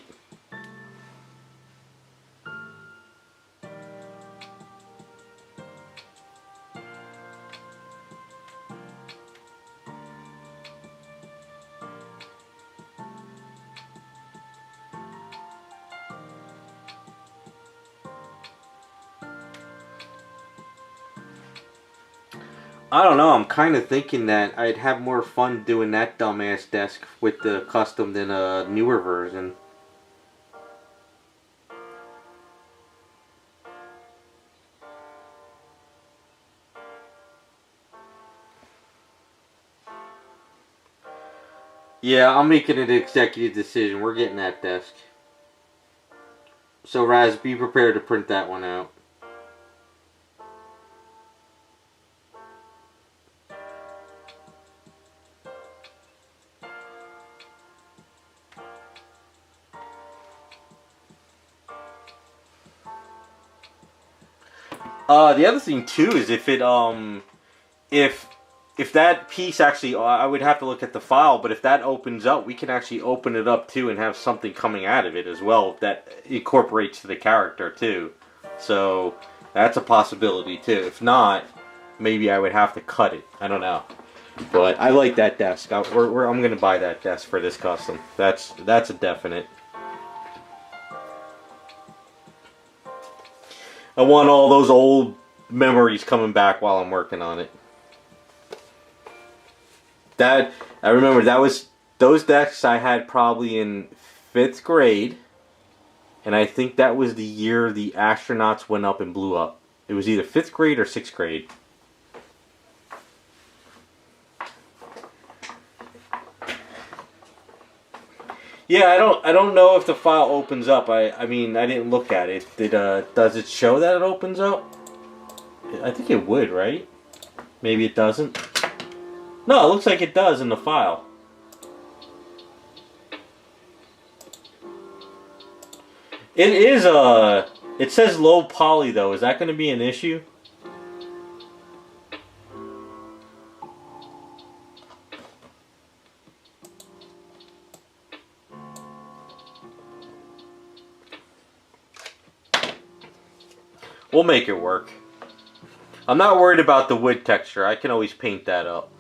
I don't know, I'm kind of thinking that I'd have more fun doing that dumbass desk with the custom than a newer version. Yeah, I'm making an executive decision. We're getting that desk. So Raz, be prepared to print that one out. The other thing too is if that piece actually, I would have to look at the file, but if that opens up, we can actually open it up too and have something coming out of it as well that incorporates the character too. So that's a possibility too. If not, maybe I would have to cut it. I don't know. But I like that desk. I'm going to buy that desk for this custom. That's a definite. I want all those old memories coming back while I'm working on it. I remember those desks I had probably in 5th grade, and I think that was the year the astronauts went up and blew up. It was either 5th grade or 6th grade. Yeah, I don't know if the file opens up. I mean, I didn't look at it. Does it show that it opens up? I think it would, right? Maybe it doesn't. No, it looks like it does in the file. It is it says low poly though. Is that going to be an issue? We'll make it work. I'm not worried about the wood texture. I can always paint that up.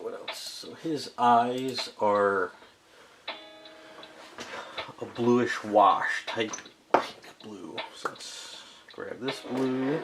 what else? So his eyes are a bluish wash type pink blue. So let's grab this blue.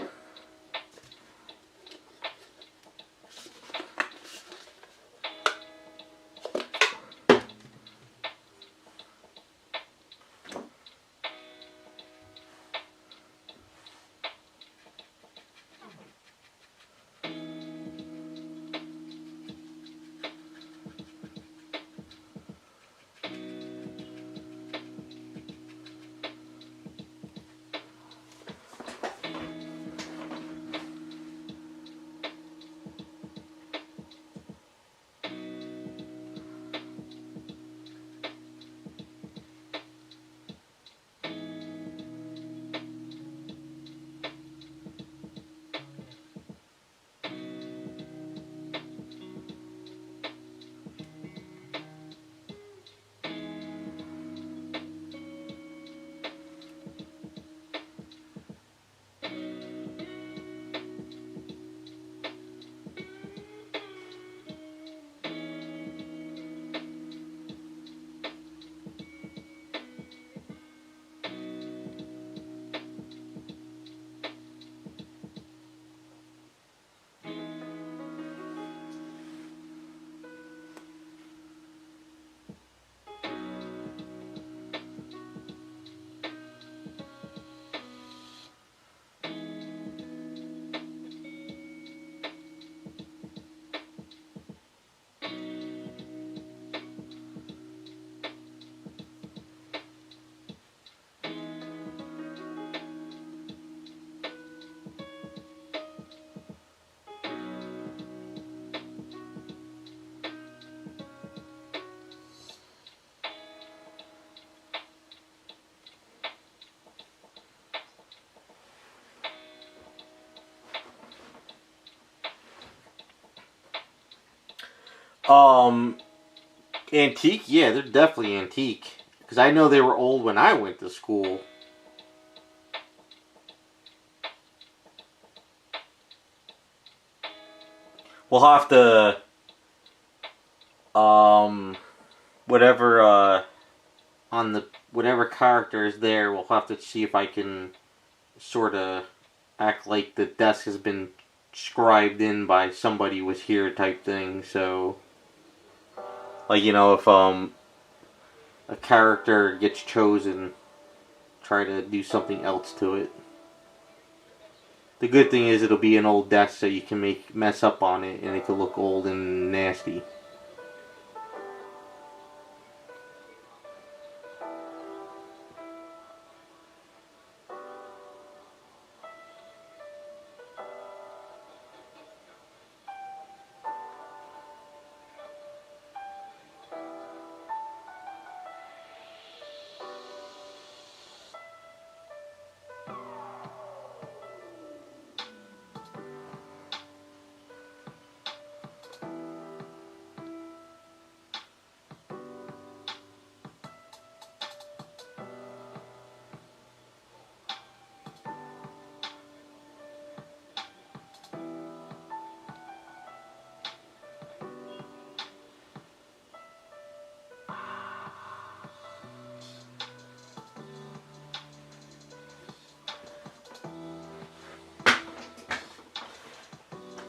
Antique? Yeah, they're definitely antique. Because I know they were old when I went to school. We'll have to, whatever, on the, whatever character is there, we'll have to see if I can sort of act like the desk has been scribed in by somebody was here type thing, so, like, you know, if, a character gets chosen, try to do something else to it. The good thing is it'll be an old desk, so you can mess up on it and it can look old and nasty.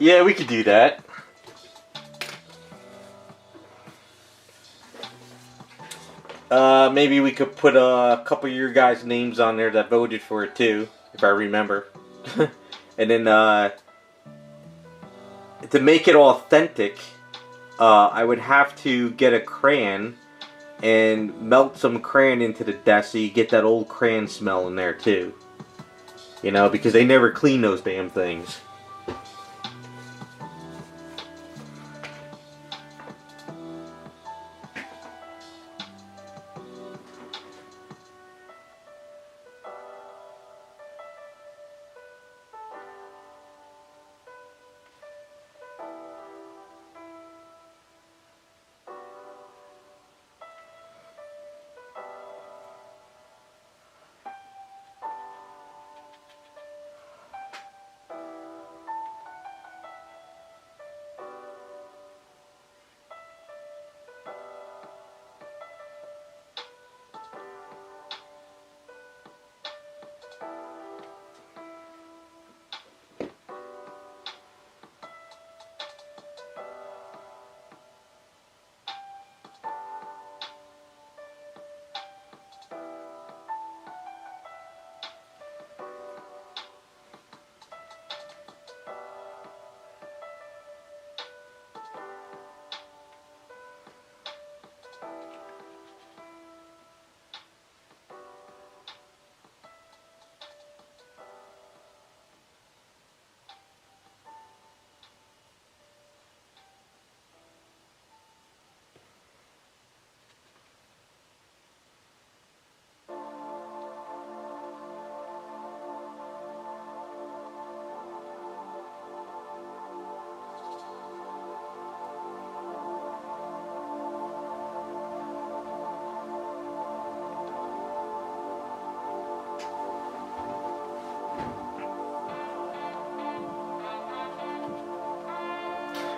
Yeah, we could do that. Maybe we could put a couple of your guys' names on there that voted for it too, if I remember. And then, to make it authentic, I would have to get a crayon and melt some crayon into the desk so you get that old crayon smell in there too. You know, because they never clean those damn things.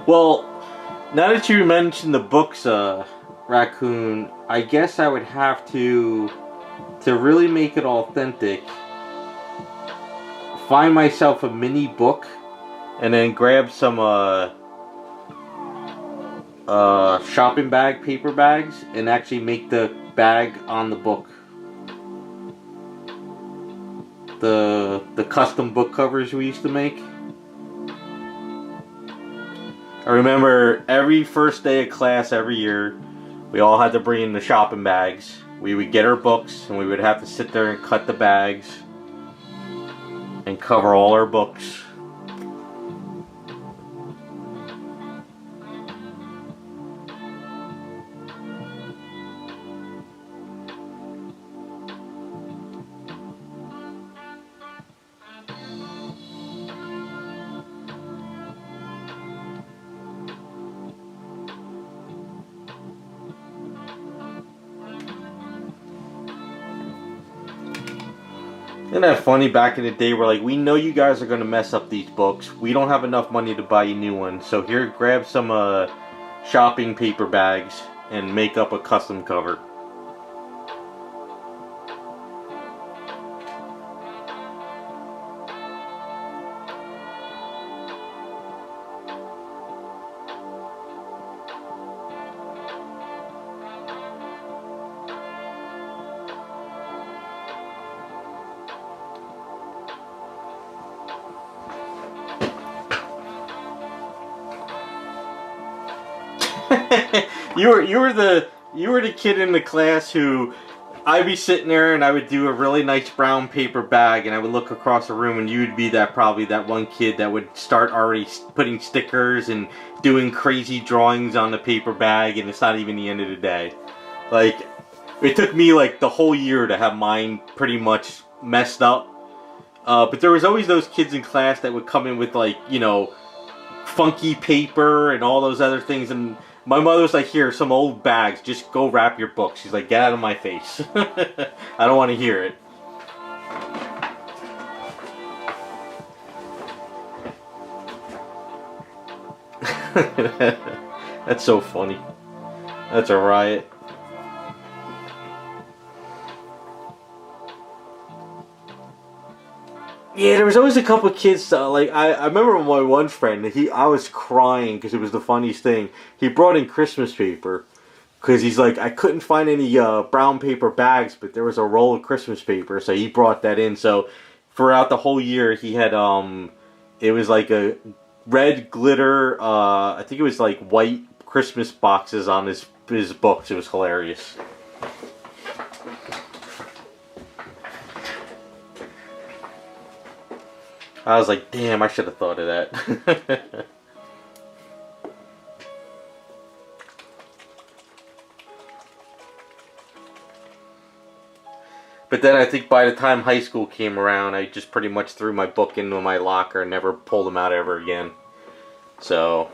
Well, now that you mentioned the books, Raccoon, I guess I would have to really make it authentic, find myself a mini book, and then grab some shopping bag, paper bags, and actually make the bag on the book. The custom book covers we used to make. I remember every first day of class every year, we all had to bring in the shopping bags. We would get our books, and we would have to sit there and cut the bags and cover all our books. Isn't that funny? Back in the day, we're like, we know you guys are going to mess up these books. We don't have enough money to buy you new ones. So here, grab some shopping paper bags and make up a custom cover. you were the kid in the class who I'd be sitting there and I would do a really nice brown paper bag and I would look across the room and you would be probably that one kid that would start already putting stickers and doing crazy drawings on the paper bag, and it's not even the end of the day. Like, it took me like the whole year to have mine pretty much messed up. But there was always those kids in class that would come in with, like, you know, funky paper and all those other things, and my mother was like, here, some old bags, just go wrap your books. She's like, get out of my face. I don't want to hear it. That's so funny. That's a riot. Yeah, there was always a couple of kids, like, I remember my one friend, I was crying because it was the funniest thing. He brought in Christmas paper because he's like, I couldn't find any brown paper bags, but there was a roll of Christmas paper, so he brought that in. So throughout the whole year, he had, it was like a red glitter, I think it was like white Christmas boxes on his books. It was hilarious. I was like, damn, I should have thought of that. But then I think by the time high school came around, I just pretty much threw my book into my locker and never pulled them out ever again. So...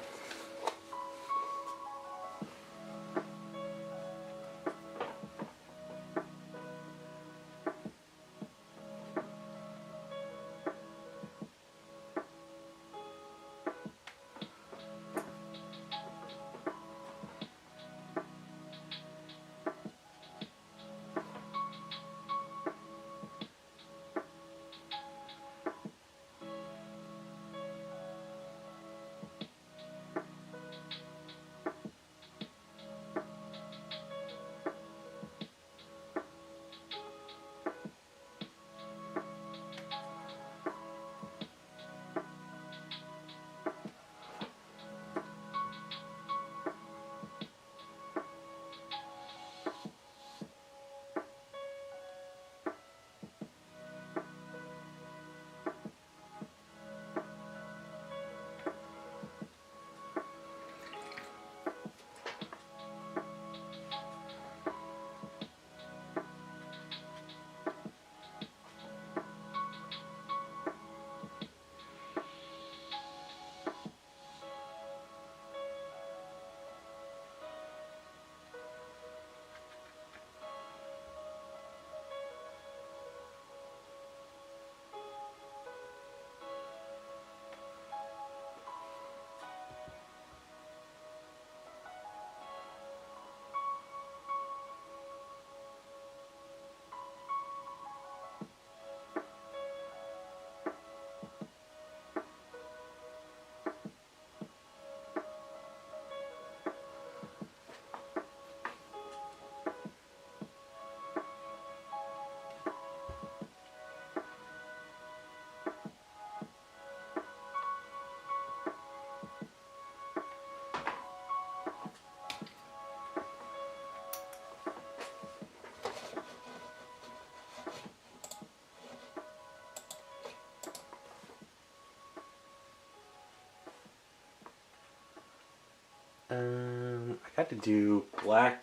I got to do black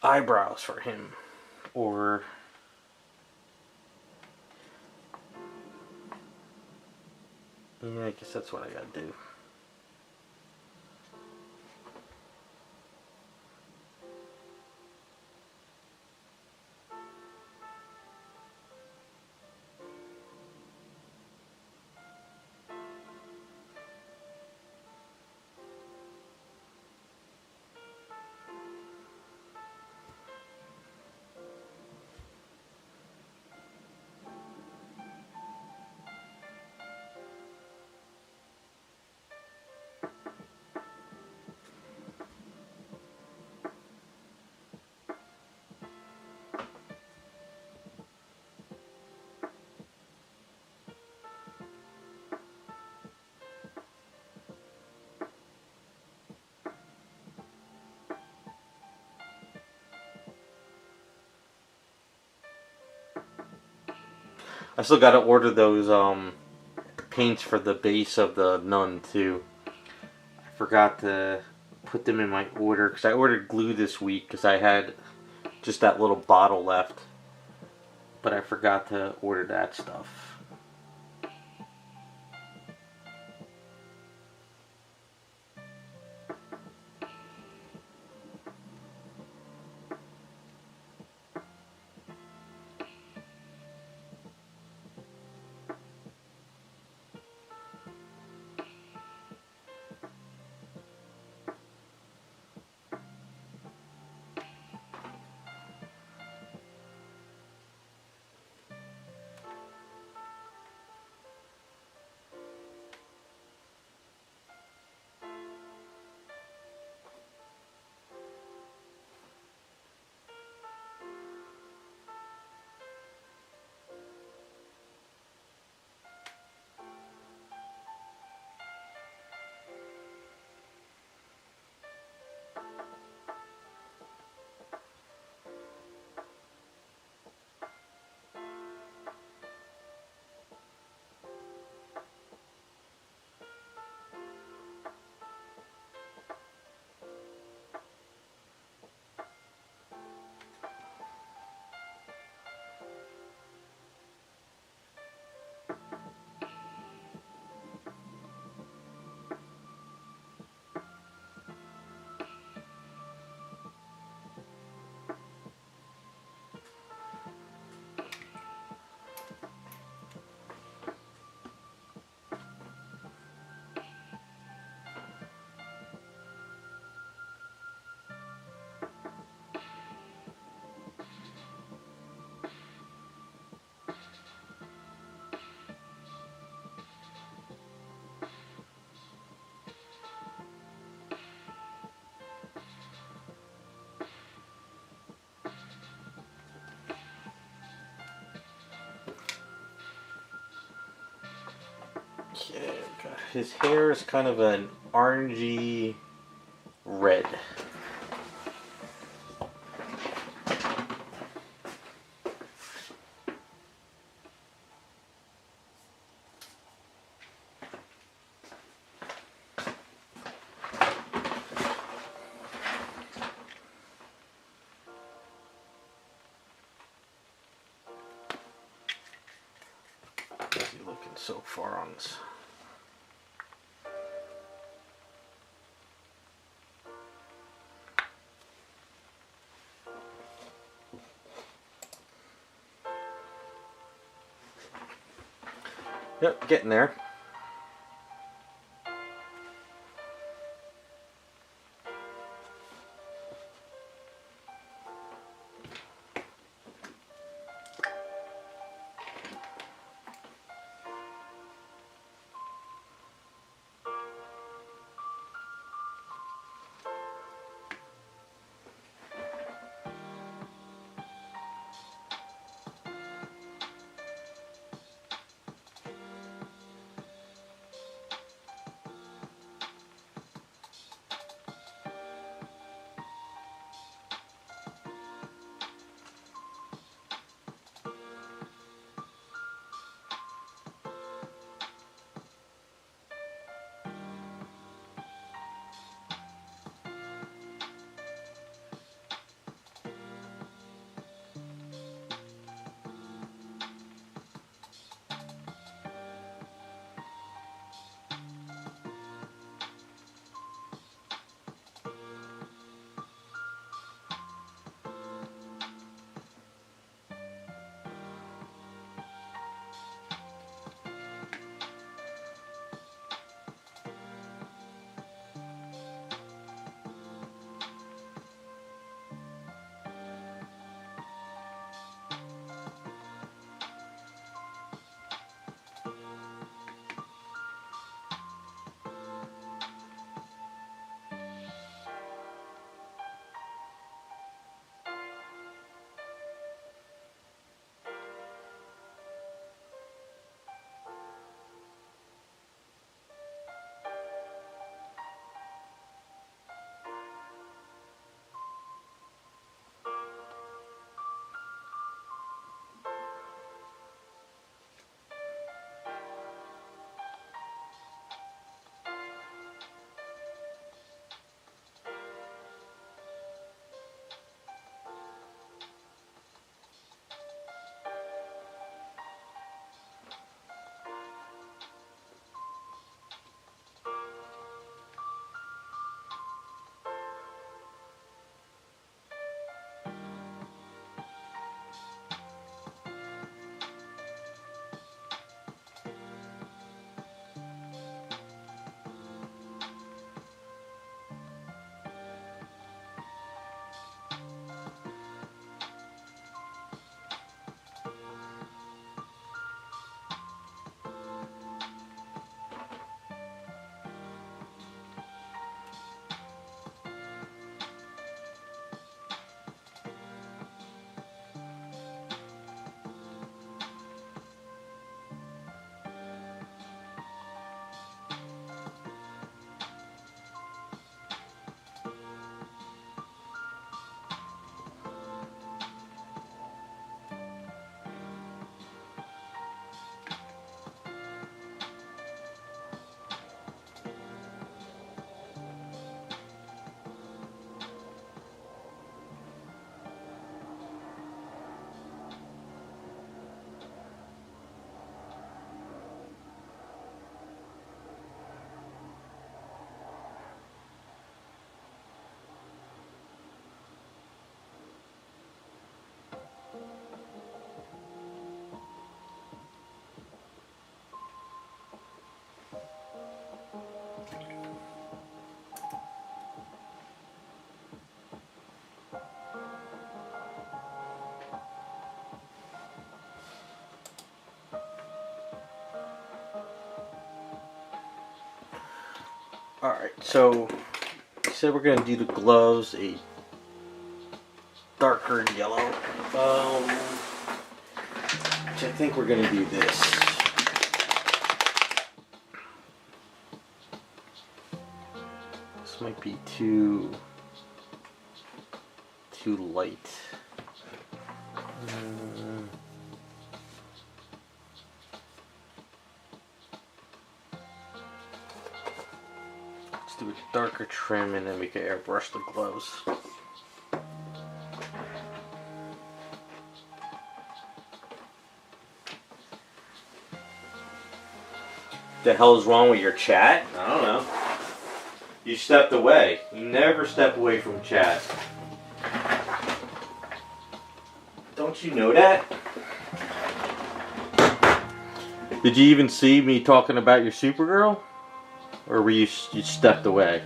eyebrows for him, or yeah, I guess that's what I gotta do. I still gotta order those paints for the base of the nun too. I forgot to put them in my order because I ordered glue this week because I had just that little bottle left, but I forgot to order that stuff. Okay, his hair is kind of an orangey red. How's he looking so far on this? Yep, getting there. Alright, so we said we're gonna do the gloves a darker yellow. Which I think we're gonna do this. This might be too light. Let's do a darker trim and then we can airbrush the gloves. The hell is wrong with your chat? I don't know. You stepped away. You never step away from chat. Don't you know that? Did you even see me talking about your Supergirl? Or were you stepped away?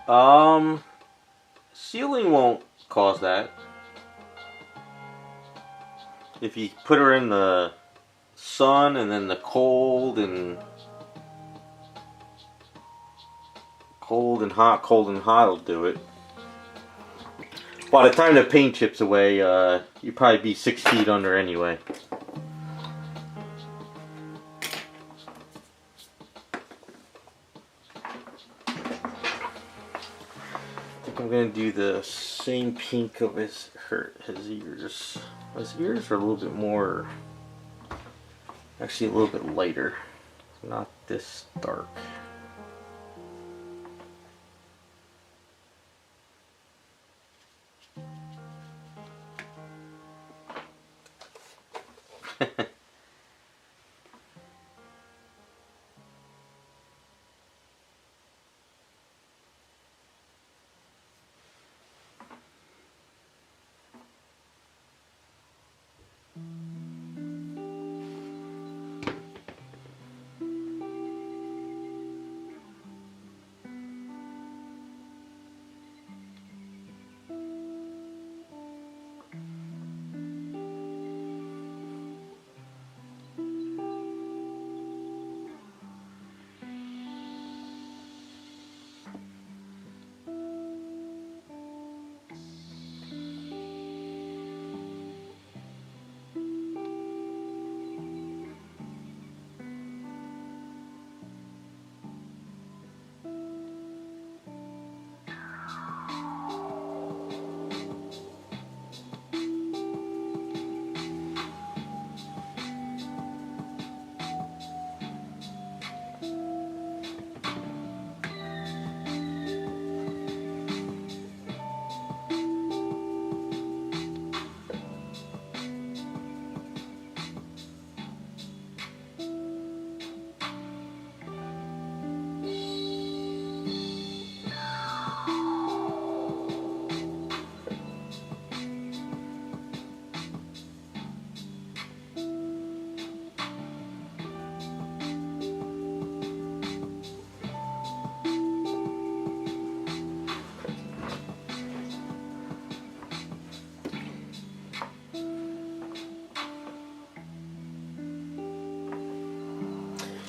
Ah. Ceiling won't cause that. If you put her in the sun and then the cold and hot will do it. By the time the paint chips away, you'd probably be 6 feet under anyway. I'm gonna do the same pink of his ears. His ears are a little bit more, actually a little bit lighter, not this dark.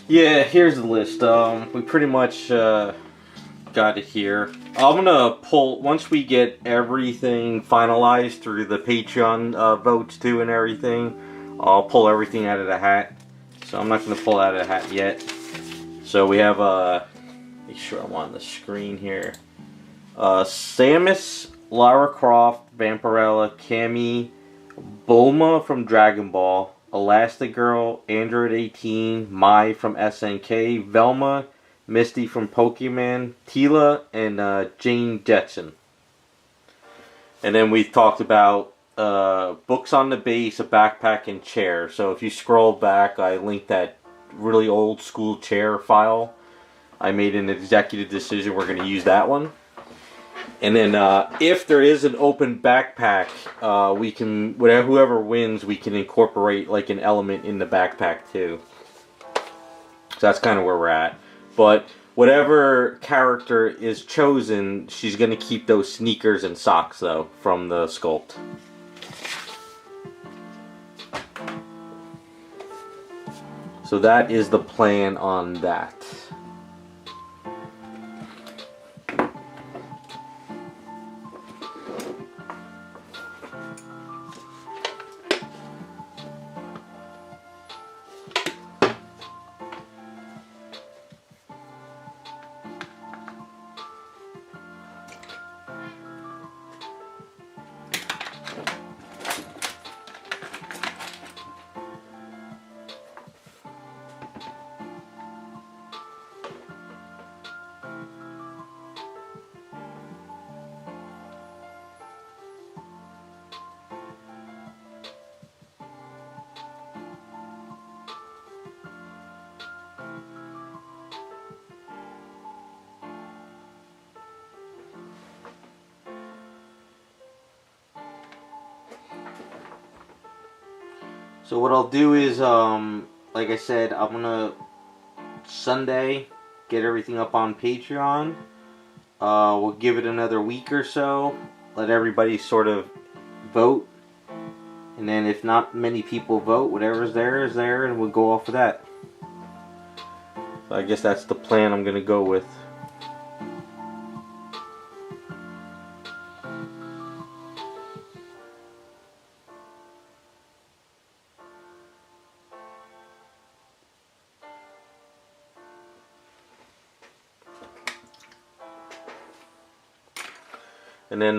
Yeah, here's the list. We pretty much got it here. I'm gonna pull, once we get everything finalized through the Patreon votes too and everything, I'll pull everything out of the hat. So I'm not gonna pull out of the hat yet. So we have, make sure I'm on the screen here. Samus, Lara Croft, Vampirella, Cammy, Bulma from Dragon Ball, Elastigirl, Android 18, Mai from SNK, Velma, Misty from Pokemon, Tila, and Jane Jetson. And then we talked about books on the base, a backpack, and chair. So if you scroll back, I linked that really old school chair file. I made an executive decision we're going to use that one. And then if there is an open backpack, we can, whoever wins, we can incorporate like an element in the backpack too. So that's kind of where we're at. But whatever character is chosen, she's going to keep those sneakers and socks though from the sculpt. So that is the plan on that. So what I'll do is, like I said, I'm gonna Sunday get everything up on Patreon. We'll give it another week or so, let everybody sort of vote, and then if not many people vote, whatever's there is there, and we'll go off of that. So I guess that's the plan I'm gonna go with. And then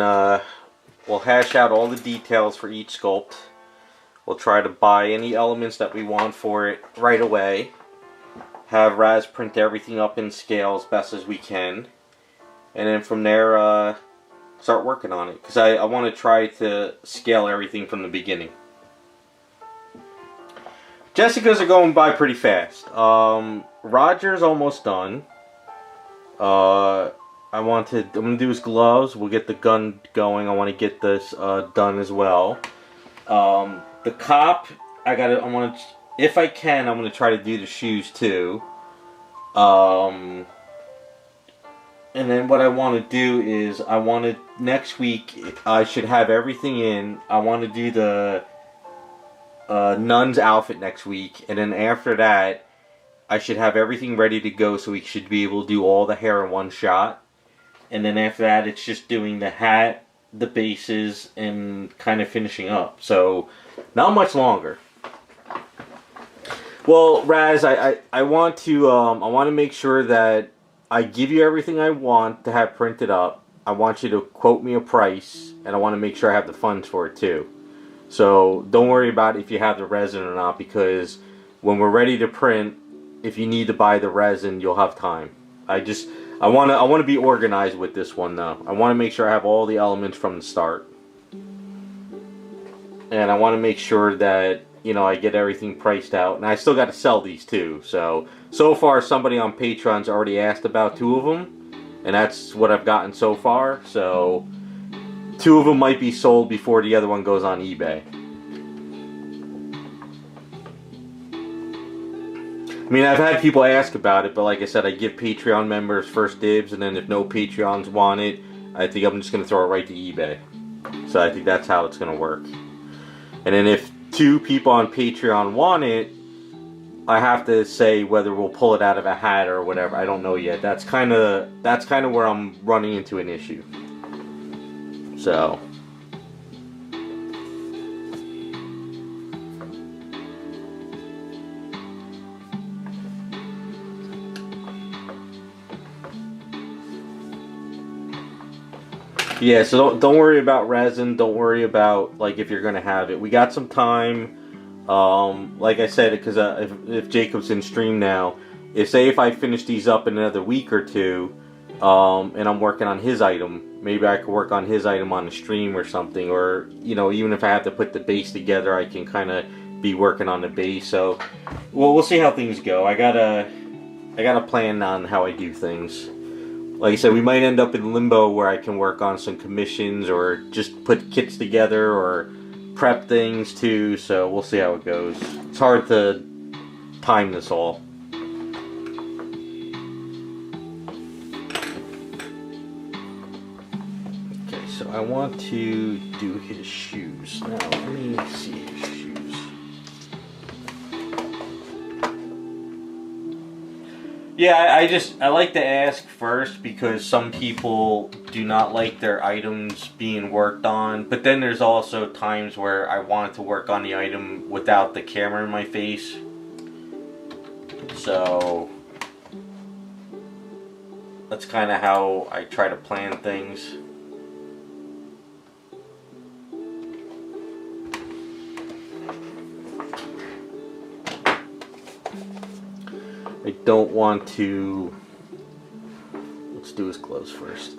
we'll hash out all the details for each sculpt. We'll try to buy any elements that we want for it right away. Have Raz print everything up in scale as best as we can. And then from there, start working on it. Because I want to try to scale everything from the beginning. Jessica's are going by pretty fast. Roger's almost done. I'm gonna do his gloves. We'll get the gun going. I want to get this done as well. The cop, if I can, I'm gonna try to do the shoes too. And then what I want to do is next week I should have everything in. I want to do the nun's outfit next week, and then after that I should have everything ready to go, so we should be able to do all the hair in one shot. And then after that, it's just doing the hat, the bases, and kind of finishing up. So, not much longer. Well, Raz, I want to make sure that I give you everything I want to have printed up. I want you to quote me a price, and I want to make sure I have the funds for it too. So, don't worry about if you have the resin or not, because when we're ready to print, if you need to buy the resin, you'll have time. I want to be organized with this one though. I want to make sure I have all the elements from the start. And I want to make sure that, you know, I get everything priced out. And I still got to sell these too. So far somebody on Patreon's already asked about 2 of them. And that's what I've gotten so far. So 2 of them might be sold before the other one goes on eBay. I mean, I've had people ask about it, but like I said, I give Patreon members first dibs, and then if no Patreons want it, I think I'm just going to throw it right to eBay. So I think that's how it's going to work. And then if 2 people on Patreon want it, I have to say whether we'll pull it out of a hat or whatever. I don't know yet. That's kind of where I'm running into an issue. So. Yeah, so don't worry about resin. Don't worry about like if you're gonna have it. We got some time. Like I said, because if Jacob's in stream now, if I finish these up in another week or two, and I'm working on his item, maybe I could work on his item on the stream or something, or even if I have to put the base together, I can kind of be working on the base. So, well, we'll see how things go. I got a plan on how I do things. Like I said, we might end up in limbo where I can work on some commissions or just put kits together or prep things too, so we'll see how it goes. It's hard to time this all. Okay, so I want to do his shoes. Now, let me see his shoes. Yeah, I like to ask first because some people do not like their items being worked on, but then there's also times where I want to work on the item without the camera in my face. So that's kind of how I try to plan things. I don't want to. Let's do his clothes first.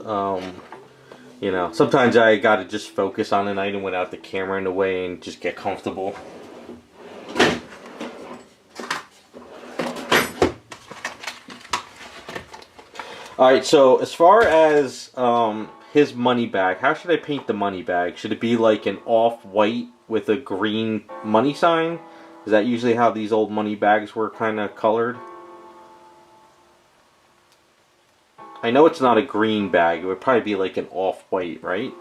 Sometimes I gotta just focus on an item without the camera in the way and just get comfortable. Alright, so as far as his money bag, how should I paint the money bag? Should it be like an off-white with a green money sign? Is that usually how these old money bags were kind of colored? I know it's not a green bag. It would probably be like an off-white, right?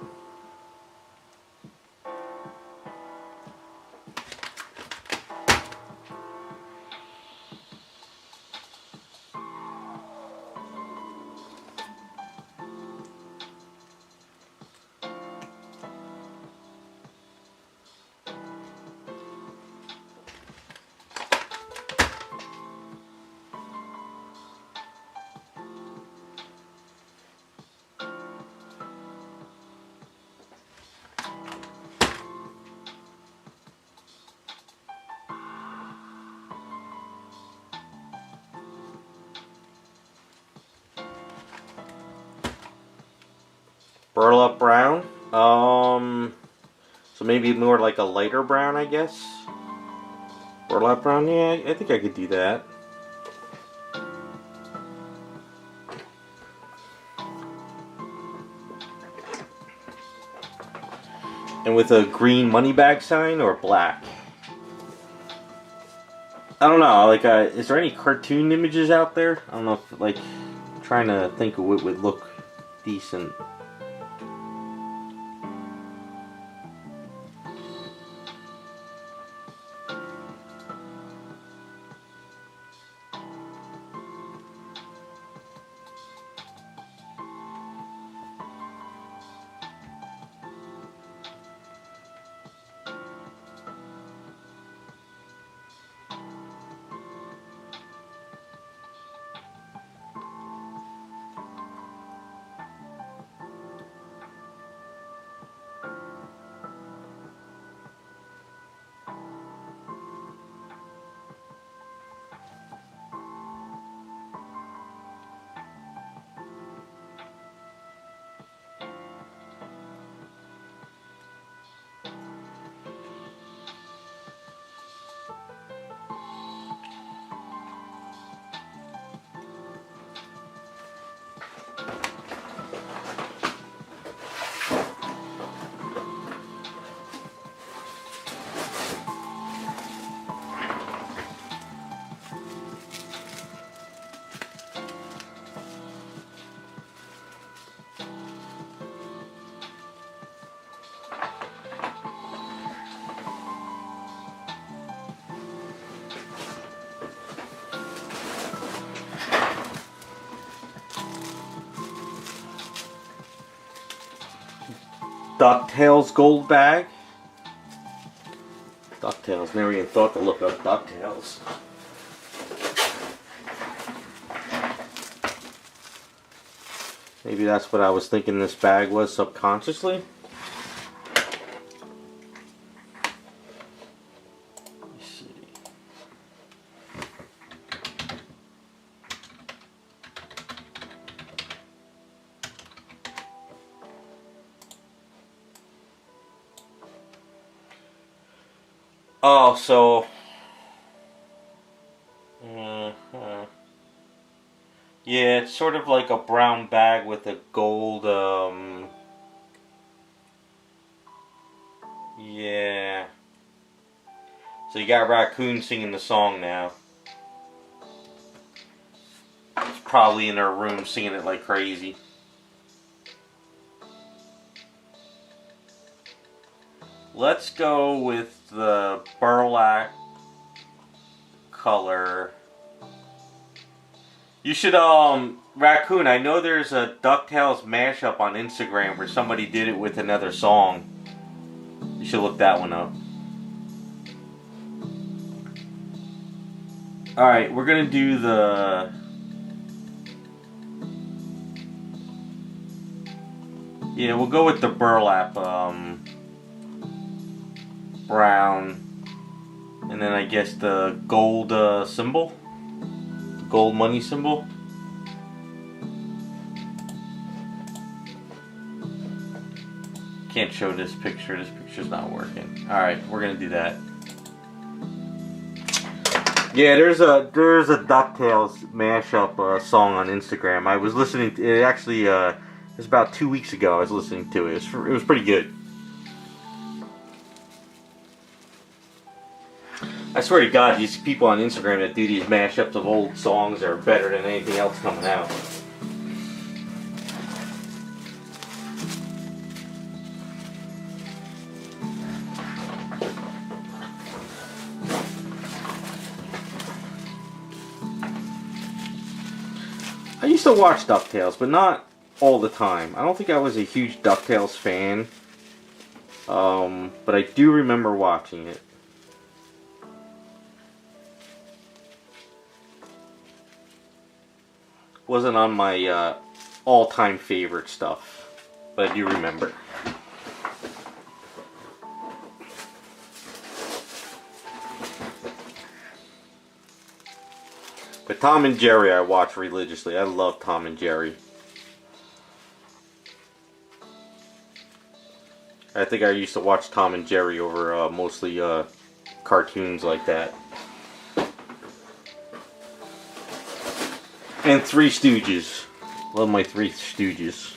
Burlap brown. So maybe more like a lighter brown, I guess. Burlap brown, yeah, I think I could do that. And with a green money bag sign or black? I don't know, like, is there any cartoon images out there? I don't know if, like, I'm trying to think of what would look decent. DuckTales gold bag. DuckTales, never even thought to look up DuckTales. Maybe that's what I was thinking this bag was subconsciously. Let's see. Oh, so yeah, it's sort of like a brown bag with a gold, yeah. So you got Raccoon singing the song now. She's probably in her room singing it like crazy. Let's go with the burlap color. You should, Raccoon, I know there's a DuckTales mashup on Instagram where somebody did it with another song. You should look that one up. Alright, we're gonna do the... Yeah, we'll go with the burlap, brown. And then I guess the gold, symbol. Gold money symbol. Can't show this picture. This picture's not working. Alright, we're gonna do that. Yeah, there's a DuckTales mashup song on Instagram. I was listening to it actually, it was about 2 weeks ago I was listening to it. It was pretty good. I swear to God, these people on Instagram that do these mashups of old songs are better than anything else coming out. I used to watch DuckTales, but not all the time. I don't think I was a huge DuckTales fan, but I do remember watching it. Wasn't on my all-time favorite stuff, but I do remember. But Tom and Jerry I watch religiously. I love Tom and Jerry. I think I used to watch Tom and Jerry over mostly cartoons like that. And Three Stooges. Love my Three Stooges.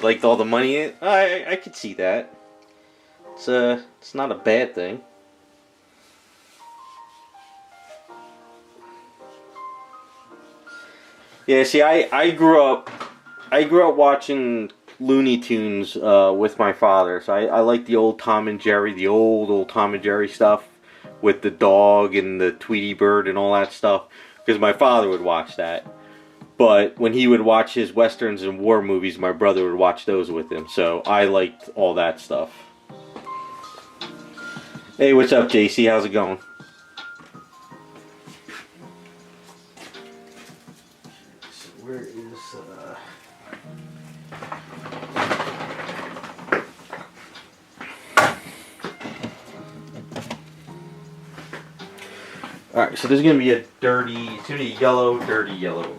Liked all the money in it. I could see that. It's not a bad thing. Yeah, see, I grew up watching Looney Tunes with my father, so I like the old Tom and Jerry, the old Tom and Jerry stuff with the dog and the Tweety Bird and all that stuff, because my father would watch that. But when he would watch his westerns and war movies, my brother would watch those with him. So I liked all that stuff. Hey, what's up, JC? How's it going? So where is Alright, so there's going to be it's going to be yellow, dirty yellow.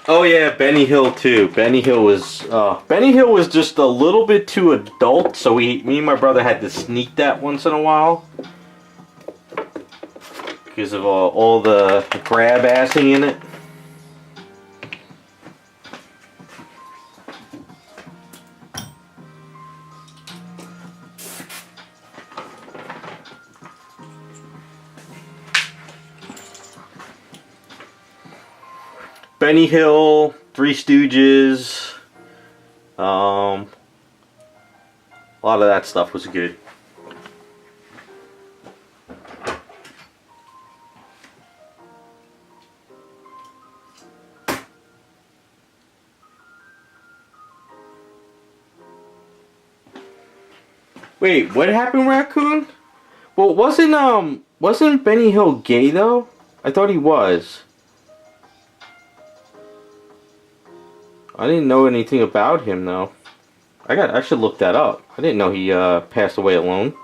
Oh yeah, Benny Hill too. Benny Hill was just a little bit too adult, so me and my brother had to sneak that once in a while because of all the grab assing in it. Benny Hill, Three Stooges. A lot of that stuff was good. Wait, what happened, Raccoon? Well, wasn't Benny Hill gay though? I thought he was. I didn't know anything about him though. I should look that up. I didn't know he passed away alone.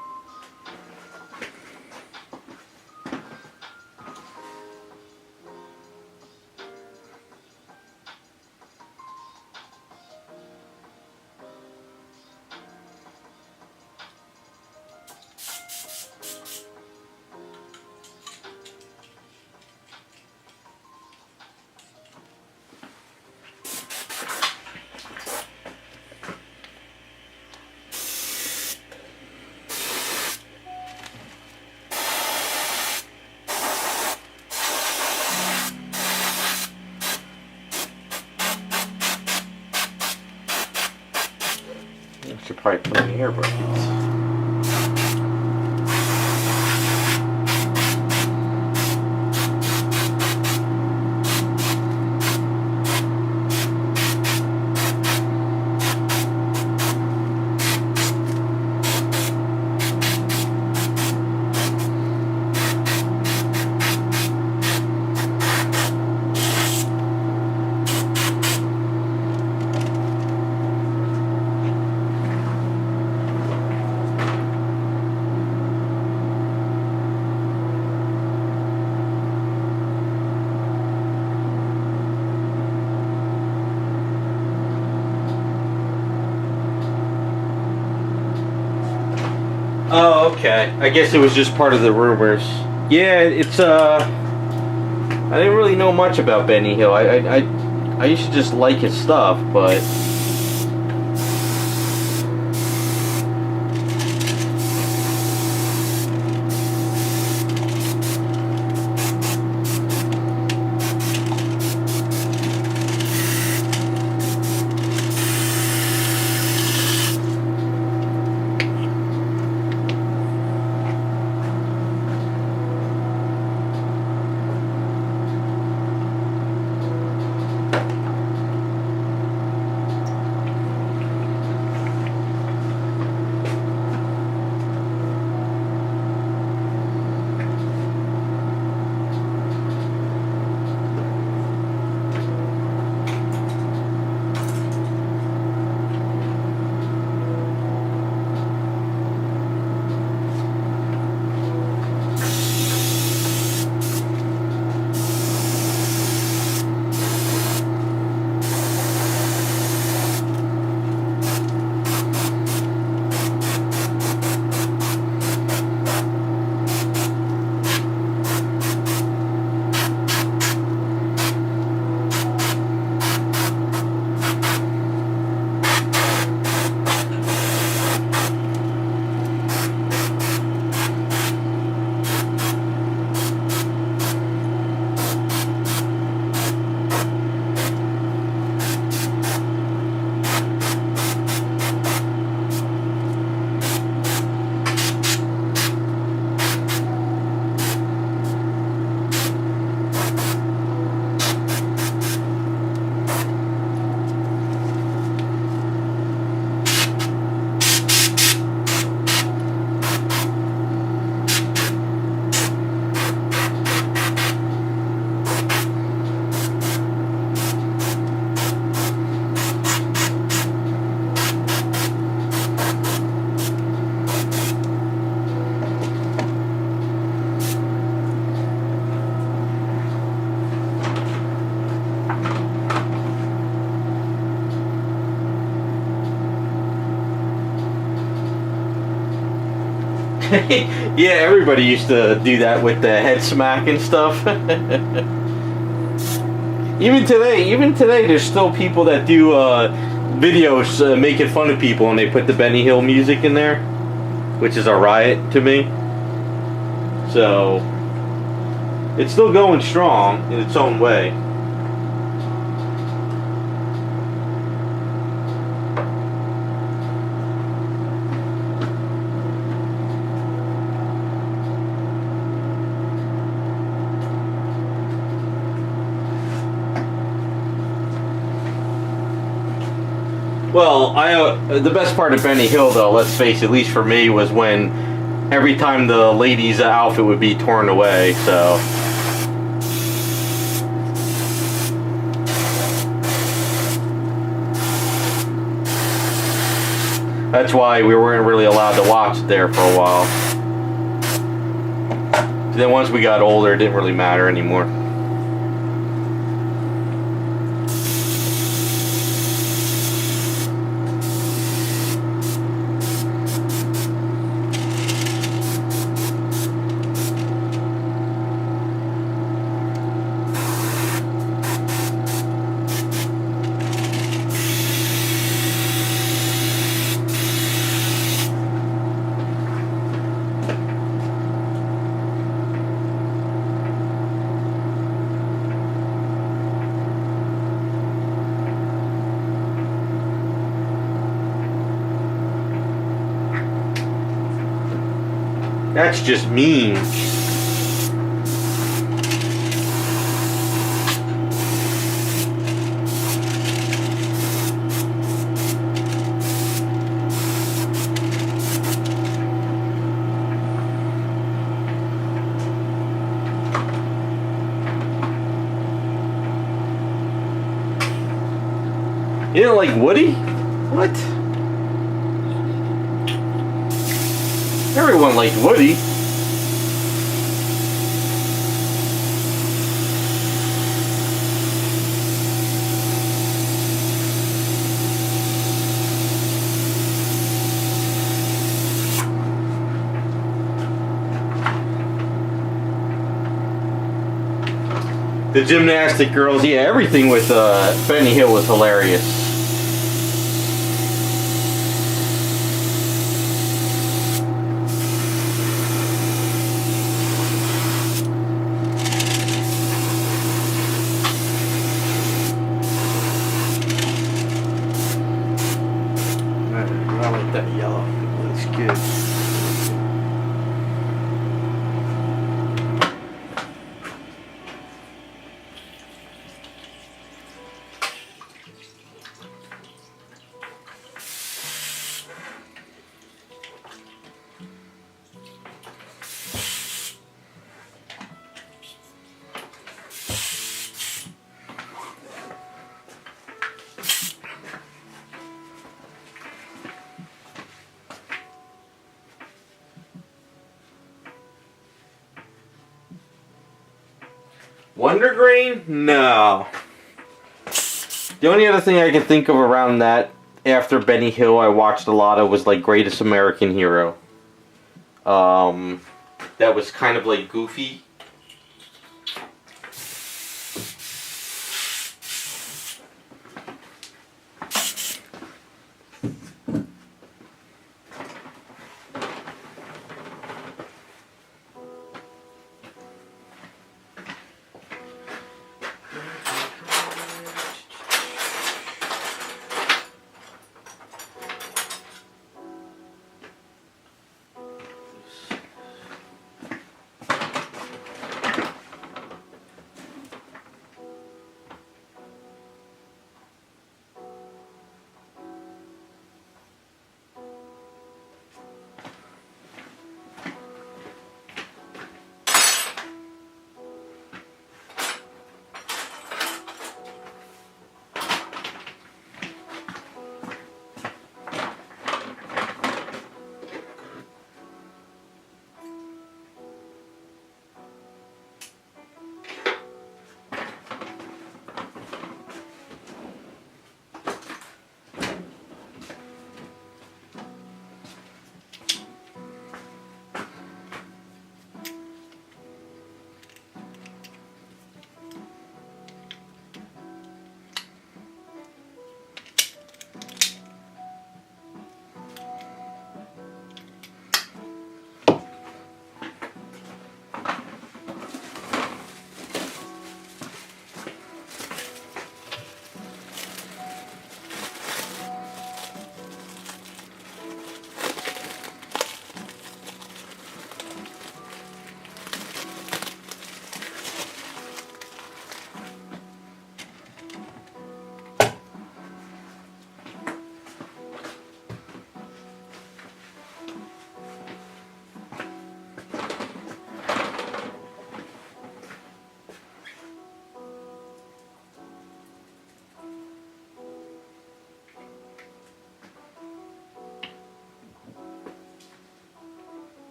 I should probably put in the air brackets. Oh, okay. I guess it was just part of the rumors. Yeah, it's I didn't really know much about Benny Hill. I used to just like his stuff, but yeah, everybody used to do that with the head smack and stuff. Even today, there's still people that do videos making fun of people, and they put the Benny Hill music in there, which is a riot to me. So it's still going strong in its own way. Well, the best part of Benny Hill, though, let's face it, at least for me, was when every time the lady's outfit would be torn away. So that's why we weren't really allowed to watch it there for a while. Then once we got older, it didn't really matter anymore. That's just mean. You don't like Woody? What? Everyone liked Woody. The gymnastic girls, yeah, everything with Benny Hill was hilarious. I like that yellow. It looks good. Wonder Grain? No. The only other thing I can think of around that, after Benny Hill, I watched a lot of was like Greatest American Hero. That was kind of like goofy.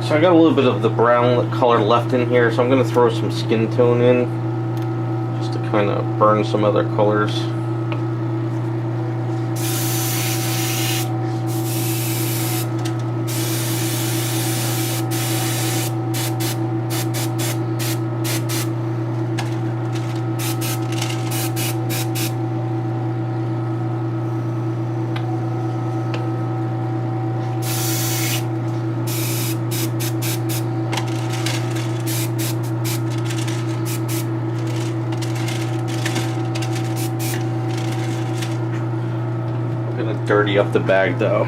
So I got a little bit of the brown color left in here, so I'm going to throw some skin tone in just to kind of burn some other colors. Dirty up the bag though.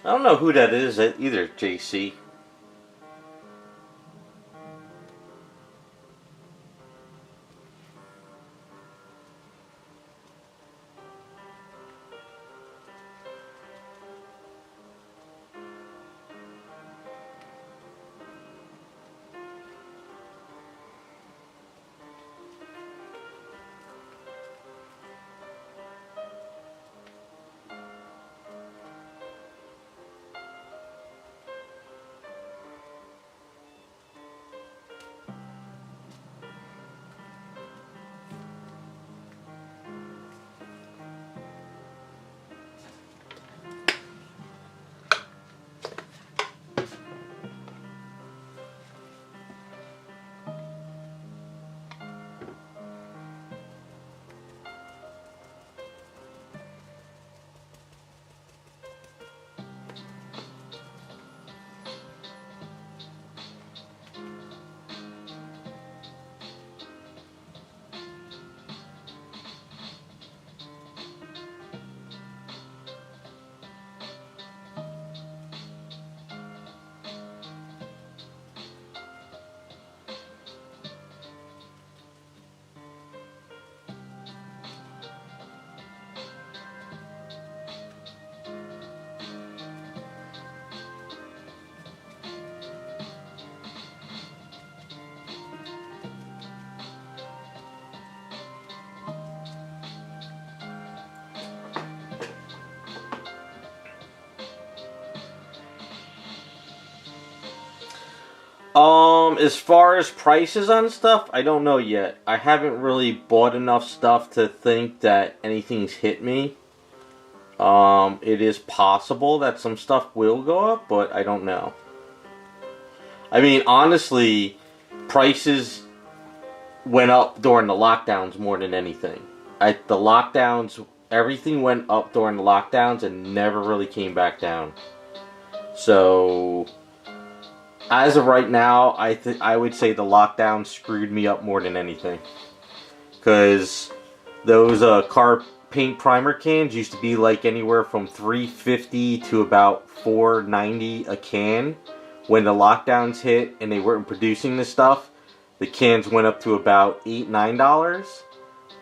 I don't know who that is either, JC. As far as prices on stuff, I don't know yet. I haven't really bought enough stuff to think that anything's hit me. It is possible that some stuff will go up, but I don't know. I mean, honestly, prices went up during the lockdowns more than anything. The lockdowns, everything went up during the lockdowns and never really came back down. So, as of right now, I would say the lockdown screwed me up more than anything. Because those car paint primer cans used to be like anywhere from $3.50 to about $4.90 a can. When the lockdowns hit and they weren't producing this stuff, the cans went up to about $8, $9.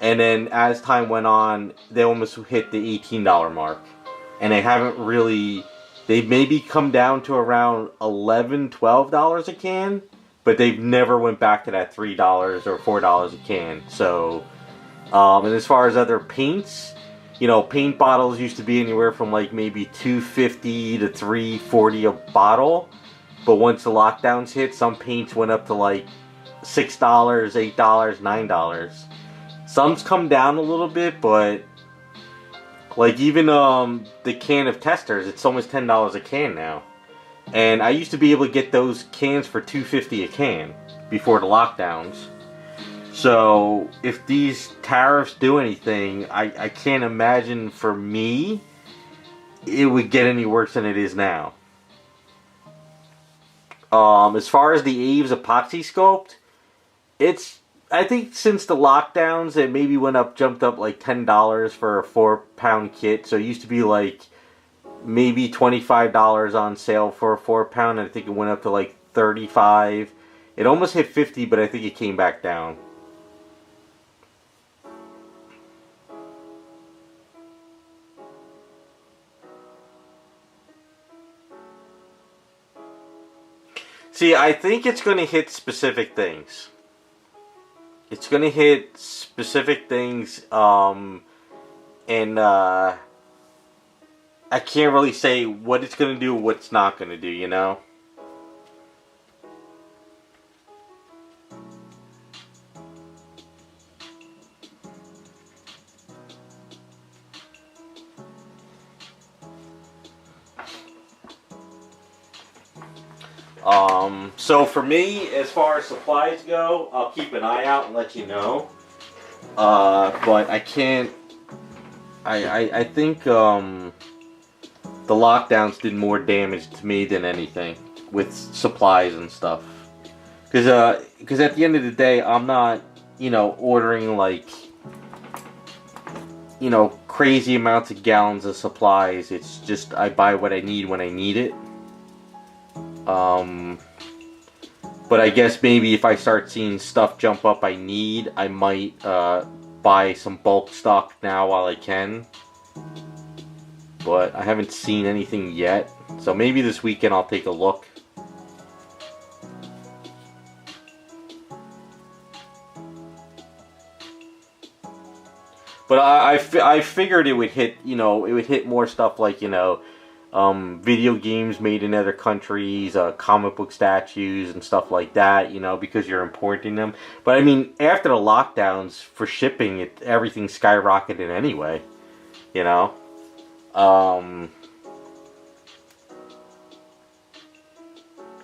And then as time went on, they almost hit the $18 mark. And they haven't really, they've maybe come down to around $11, $12 a can, but they've never went back to that $3 or $4 a can. So, and as far as other paints, you know, paint bottles used to be anywhere from like maybe $2.50 to $3.40 a bottle. But once the lockdowns hit, some paints went up to like $6, $8, $9. Some's come down a little bit, but like even the can of testers, it's almost $10 a can now. And I used to be able to get those cans for $2.50 a can before the lockdowns. So if these tariffs do anything, I can't imagine for me it would get any worse than it is now. As far as the Aves epoxy sculpt, I think since the lockdowns, it maybe jumped up like $10 for a 4-pound kit. So it used to be like maybe $25 on sale for a 4-pound. And I think it went up to like $35. It almost hit $50, but I think it came back down. See, I think it's going to hit specific things. It's going to hit specific things, and I can't really say what it's going to do, what it's not going to do, you know? So for me, as far as supplies go, I'll keep an eye out and let you know. But I can't. I think the lockdowns did more damage to me than anything with supplies and stuff. Because at the end of the day, I'm not, you know, ordering like, you know, crazy amounts of gallons of supplies. It's just I buy what I need when I need it. But I guess maybe if I start seeing stuff jump up I need, I might buy some bulk stock now while I can. But I haven't seen anything yet. So maybe this weekend I'll take a look. But I figured it would hit, you know, it would hit more stuff like, you know, video games made in other countries, comic book statues and stuff like that, you know, because you're importing them. But I mean, after the lockdowns for shipping, everything skyrocketed anyway, you know.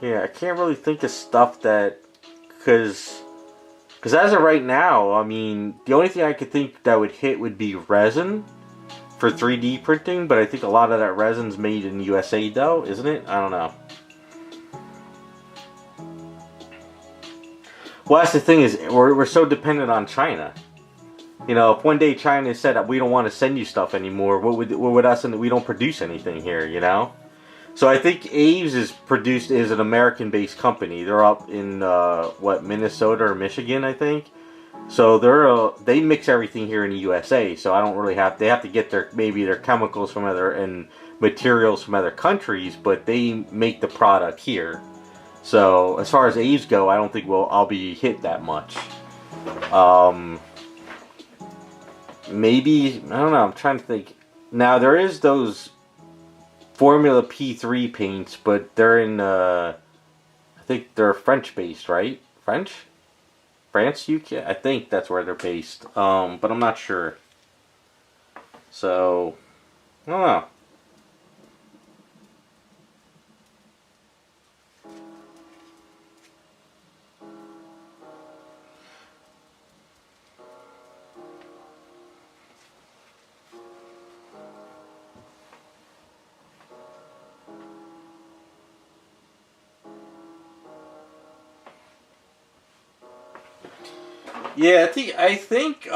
Yeah, I can't really think of stuff that, because as of right now, I mean, the only thing I could think that would hit would be resin for 3D printing, but I think a lot of that resin's made in USA though, isn't it? I don't know. Well, that's the thing is, we're so dependent on China. You know, if one day China said that we don't want to send you stuff anymore, what would us, and we don't produce anything here, you know? So I think Aves is an American-based company. They're up in Minnesota or Michigan, I think. So they mix everything here in the USA. So I don't really they have to get their chemicals from and materials from other countries, but they make the product here. So as far as Aves go, I don't think I'll be hit that much. Maybe, I don't know, I'm trying to think. Now there is those Formula P3 paints, but they're in I I think they're French based, right? France, UK. I think that's where they're based. But I'm not sure. So I don't know. Yeah, I think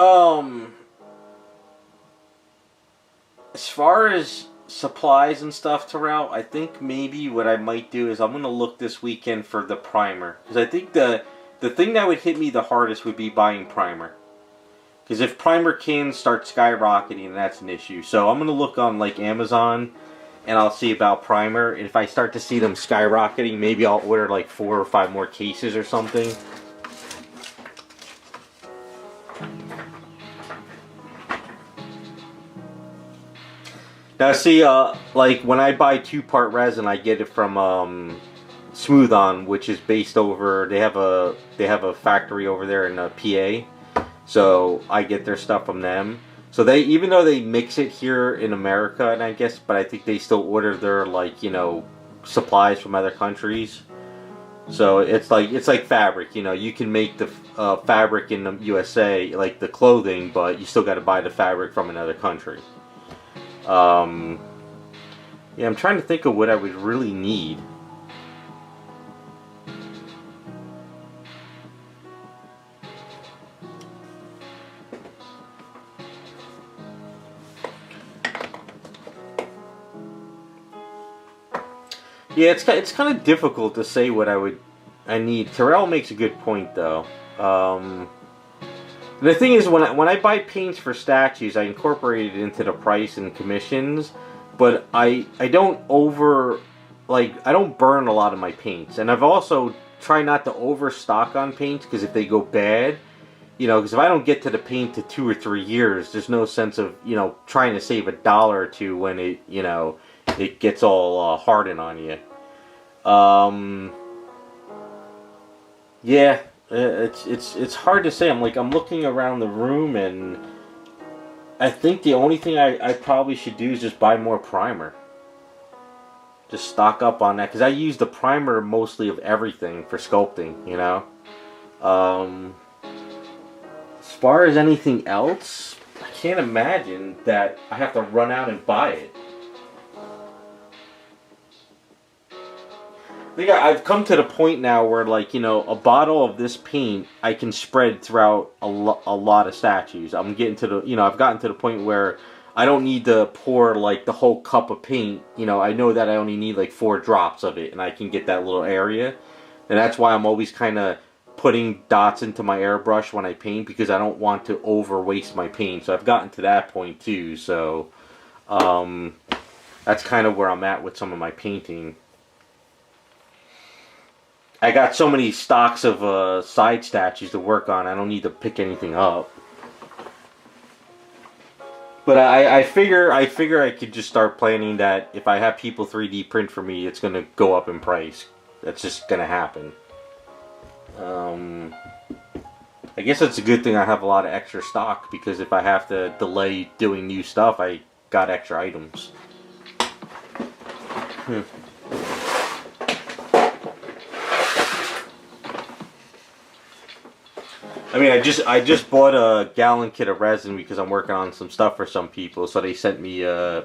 as far as supplies and stuff to route, I think maybe what I might do is I'm gonna look this weekend for the primer, because I think the thing that would hit me the hardest would be buying primer. Because if primer cans start skyrocketing, that's an issue. So I'm gonna look on like Amazon, and I'll see about primer. And if I start to see them skyrocketing, maybe I'll order like 4 or 5 more cases or something. Now see, like when I buy 2-part resin, I get it from Smooth On, which is based over. They have a factory over there in PA, so I get their stuff from them. So they, even though they mix it here in America, and I guess, but I think they still order their like supplies from other countries. So it's like fabric. You can make the fabric in the USA, like the clothing, but you still got to buy the fabric from another country. Um, yeah, I'm trying to think of what I would really need. Yeah, it's kind of difficult to say what I need. Terrell makes a good point though. Um, the thing is, when I buy paints for statues, I incorporate it into the price and commissions, but I don't I don't burn a lot of my paints, and I've also tried not to overstock on paints, because if they go bad, because if I don't get to the paint to 2 or 3 years, there's no sense of trying to save $1 or two when it gets all hardened on you. Um, yeah, it's hard to say. I'm looking around the room, and I think the only thing I probably should do is just buy more primer. Just stock up on that, because I use the primer mostly of everything for sculpting. Um, as far as anything else, I can't imagine that I have to run out and buy it. I think I've come to the point now where, a bottle of this paint I can spread throughout a lot of statues. I'm getting to I've gotten to the point where I don't need to pour like the whole cup of paint. I know that I only need like 4 drops of it, and I can get that little area. And that's why I'm always kind of putting dots into my airbrush when I paint, because I don't want to over waste my paint. So I've gotten to that point too. So that's kind of where I'm at with some of my painting. I got so many stocks of side statues to work on, I don't need to pick anything up. But I figure I could just start planning that if I have people 3D print for me, it's gonna go up in price. That's just gonna happen. I guess it's a good thing I have a lot of extra stock, because if I have to delay doing new stuff, I got extra items. I mean, I just bought a gallon kit of resin because I'm working on some stuff for some people, so they sent me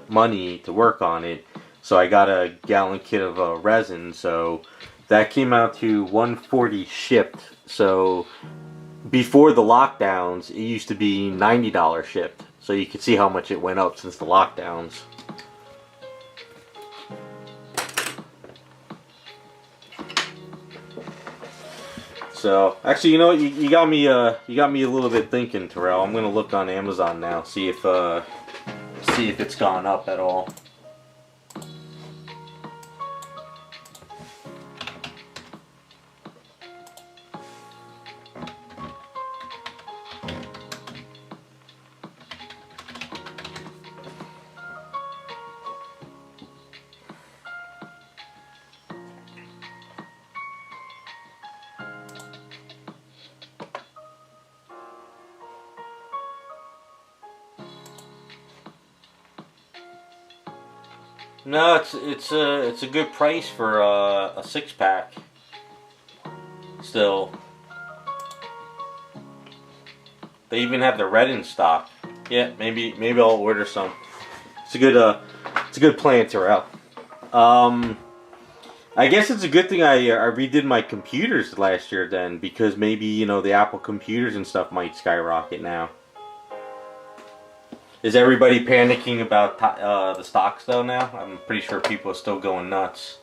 money to work on it. So I got a gallon kit of resin, so that came out to $140 shipped. So before the lockdowns, it used to be $90 shipped. So you can see how much it went up since the lockdowns. So actually, you know what? You got me a little bit thinking, Terrell. I'm gonna look on Amazon now, see if it's gone up at all. No, it's a good price for a 6-pack. Still, they even have the red in stock. Yeah, maybe I'll order some. It's a good plan, Terrell. I guess it's a good thing I redid my computers last year then, because maybe, you know, the Apple computers and stuff might skyrocket now. Is everybody panicking about the stocks though now? I'm pretty sure people are still going nuts.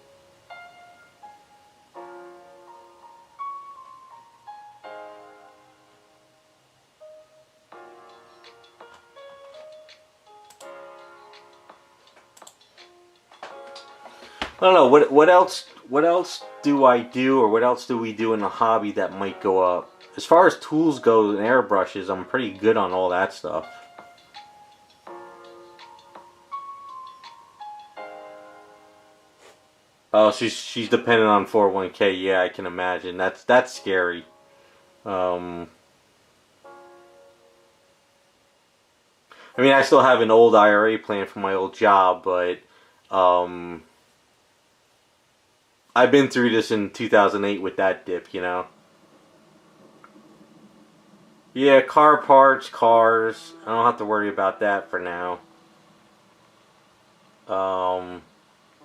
I don't know, what else do I do, or what else do we do in the hobby that might go up? As far as tools go and airbrushes, I'm pretty good on all that stuff. Oh, she's dependent on 401k. Yeah, I can imagine. That's scary. Um, I mean, I still have an old IRA plan from my old job, but um, I've been through this in 2008 with that dip, you know. Yeah, car parts, cars. I don't have to worry about that for now. Um,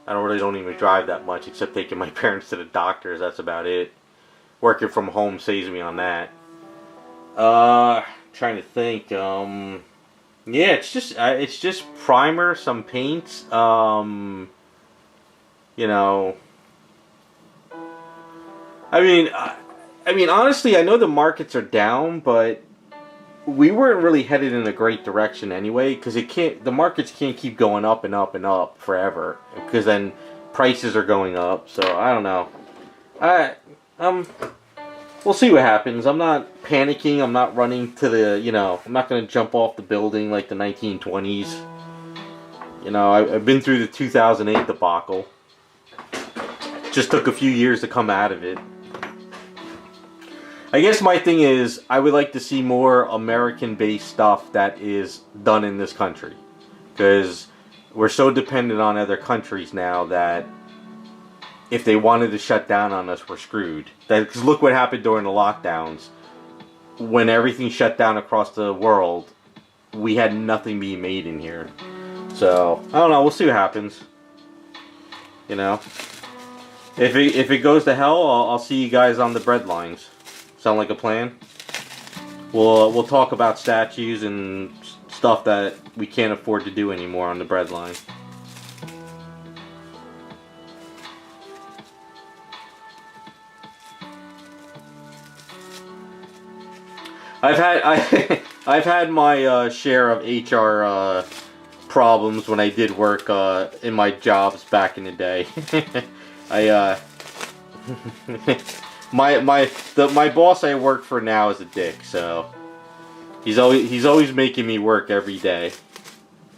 I don't even drive that much, except taking my parents to the doctors. That's about it. Working from home saves me on that. Trying to think. Yeah, it's just primer, some paints. You know, I mean, honestly, I know the markets are down, but we weren't really headed in a great direction anyway. Because the markets can't keep going up and up and up forever. Because then prices are going up. So I don't know. I um, we'll see what happens. I'm not panicking. I'm not running to the. You know, I'm not gonna jump off the building like the 1920s. You know, I've been through the 2008 debacle. Just took a few years to come out of it. I guess my thing is, I would like to see more American-based stuff that is done in this country. Because we're so dependent on other countries now that if they wanted to shut down on us, we're screwed. Because look what happened during the lockdowns. When everything shut down across the world, we had nothing being made in here. So, I don't know, we'll see what happens. You know? If it goes to hell, I'll see you guys on the bread lines. Sound like a plan? We'll talk about statues and stuff that we can't afford to do anymore on the bread line. I've had my share of HR problems when I did work in my jobs back in the day. I my boss I work for now is a dick, so he's always making me work every day,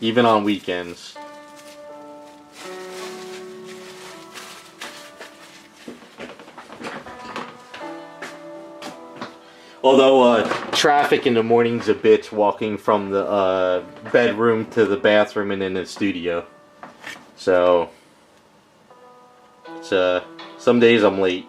even on weekends. Although traffic in the morning's a bitch walking from the bedroom to the bathroom and in the studio. So it's some days I'm late.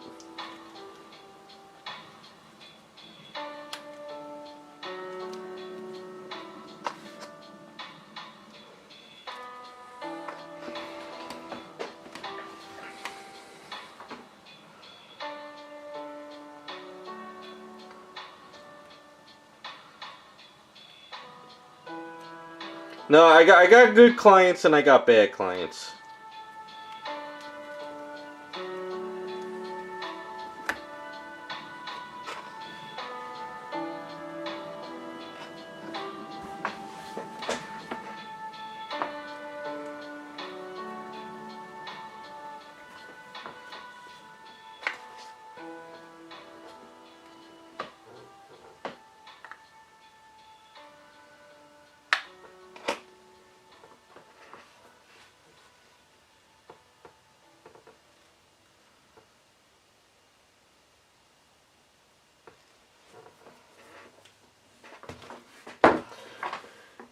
No, I got good clients and I got bad clients.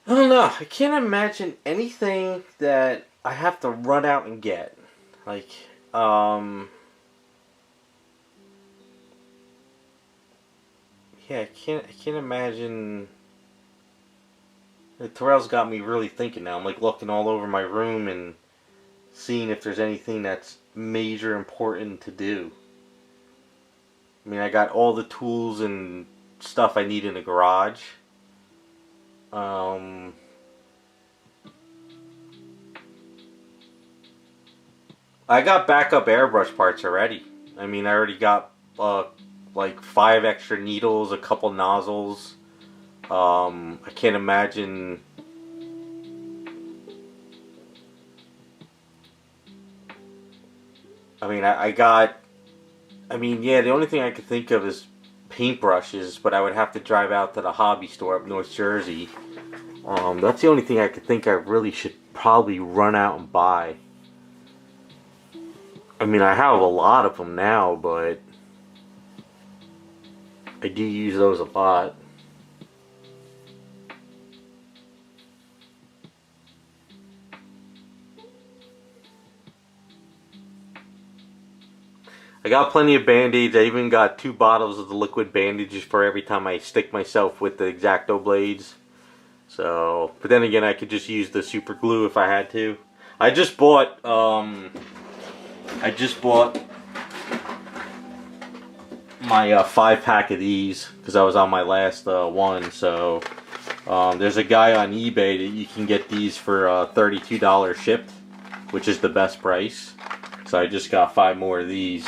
I don't know. I can't imagine anything that I have to run out and get. Like, yeah, I can't imagine. Terrell's got me really thinking now. I'm like looking all over my room and seeing if there's anything that's major important to do. I mean, I got all the tools and stuff I need in the garage. I got backup airbrush parts already. I mean, I already got like 5 extra needles, a couple nozzles. I can't imagine. I mean, I got. I mean, yeah, the only thing I could think of is paintbrushes, but I would have to drive out to the hobby store up North Jersey. That's the only thing I could think I really should probably run out and buy. I mean, I have a lot of them now, but I do use those a lot. I got plenty of Band-Aids. I even got 2 bottles of the liquid bandages for every time I stick myself with the X-Acto blades. So, but then again, I could just use the super glue if I had to. I just bought my 5-pack of these because I was on my last one. So, there's a guy on eBay that you can get these for $32 shipped, which is the best price. So I just got 5 more of these.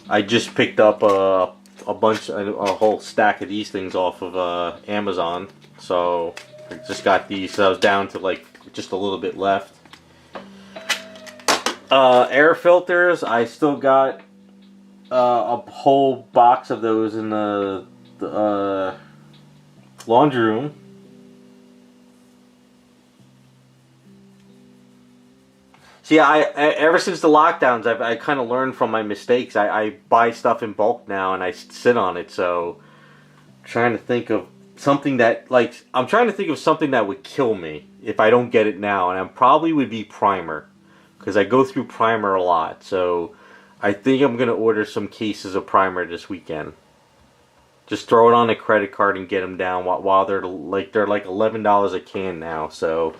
I just picked up a whole stack of these things off of Amazon. So I just got these. So I was down to like just a little bit left. Air filters. I still got a whole box of those in the laundry room. See, ever since the lockdowns, I kind of learned from my mistakes. I buy stuff in bulk now and I sit on it. So, I'm trying to think of something that would kill me if I don't get it now, and I probably would be primer, because I go through primer a lot. So, I think I'm gonna order some cases of primer this weekend. Just throw it on a credit card and get them down while they're like $11 a can now. So.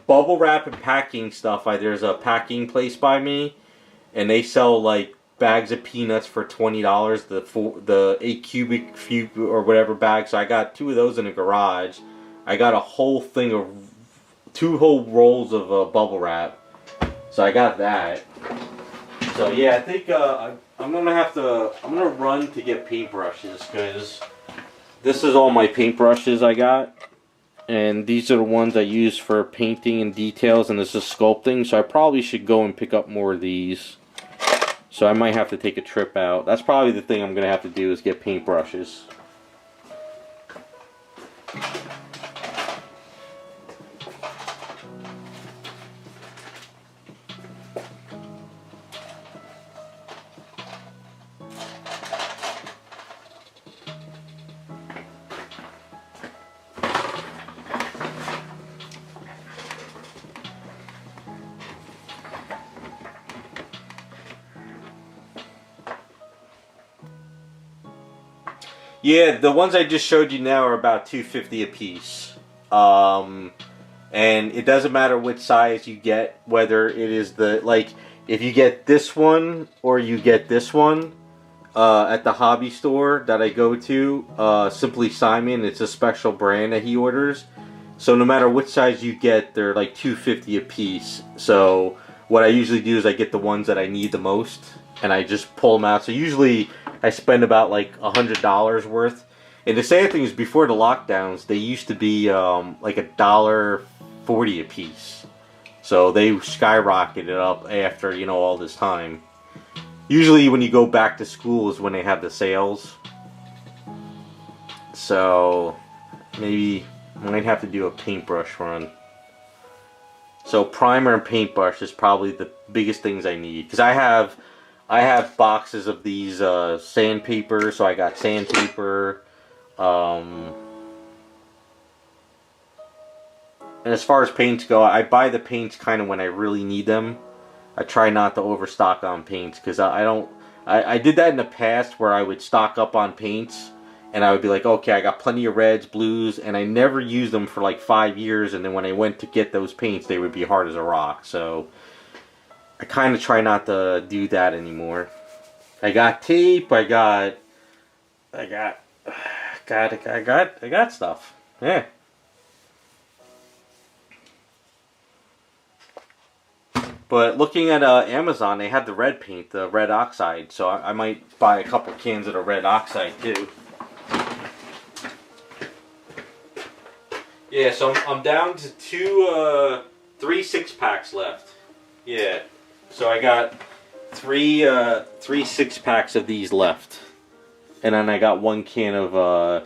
Bubble wrap and packing stuff. There's a packing place by me, and they sell like bags of peanuts for $20. The 8 cubic few or whatever bag. So I got 2 of those in the garage. I got a whole thing of 2 whole rolls of bubble wrap. So I got that. So yeah, I think I'm gonna run to get paintbrushes, because this is all my paintbrushes I got. And these are the ones I use for painting and details, and this is sculpting, so I probably should go and pick up more of these. So I might have to take a trip out. That's probably the thing I'm going to have to do, is get paintbrushes. Yeah, the ones I just showed you now are about $2.50 a piece. And it doesn't matter which size you get, whether it is if you get this one or you get this one at the hobby store that I go to, Simply Simon, it's a special brand that he orders. So no matter which size you get, they're like $2.50 a piece. So what I usually do is I get the ones that I need the most, and I just pull them out. So usually I spend about like $100 worth. And the sad thing is, before the lockdowns, they used to be like $1.40 a piece. So they skyrocketed up after, all this time. Usually when you go back to school is when they have the sales. So maybe I might have to do a paintbrush run. So primer and paintbrush is probably the biggest things I need, because I have I have boxes of these sandpaper, so I got sandpaper. And as far as paints go, I buy the paints kind of when I really need them. I try not to overstock on paints because I don't. I did that in the past where I would stock up on paints and I would be like, okay, I got plenty of reds, blues, and I never used them for like 5 years. And then when I went to get those paints, they would be hard as a rock. So I kind of try not to do that anymore. I got tape. I got stuff. Yeah. But looking at Amazon, they had the red paint, the red oxide. So I might buy a couple cans of the red oxide too. Yeah, so I'm down to three 6-packs left. Yeah, so I got three 6-packs of these left, and then I got 1 can of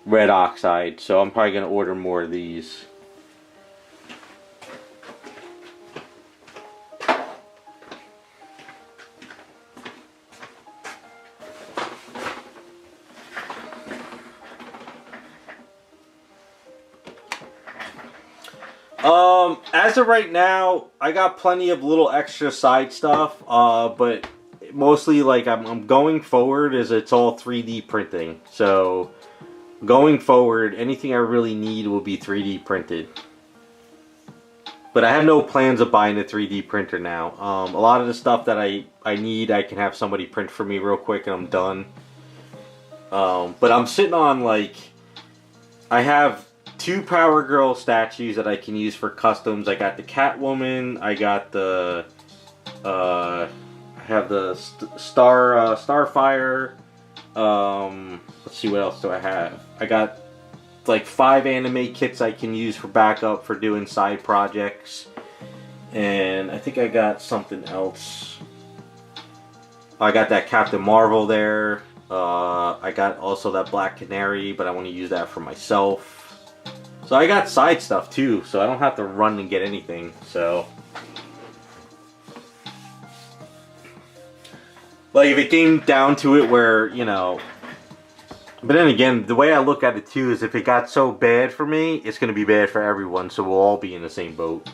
red oxide. So I'm probably gonna order more of these. As of right now, I got plenty of little extra side stuff, but mostly like I'm going forward is it's all 3D printing. So going forward, anything I really need will be 3D printed. But I have no plans of buying a 3D printer now. A lot of the stuff that I need, I can have somebody print for me real quick and I'm done. But I'm sitting on like, I have 2 Power Girl statues that I can use for customs. I got the Catwoman. I got the I have the Starfire. Let's see, what else do I have? I got like 5 anime kits I can use for backup for doing side projects, and I think I got something else. I got that Captain Marvel there. I got also that Black Canary, but I want to use that for myself. So I got side stuff too, so I don't have to run and get anything. So, like, if it came down to it where, you know, but then again, the way I look at it too is if it got so bad for me, it's going to be bad for everyone, so we'll all be in the same boat.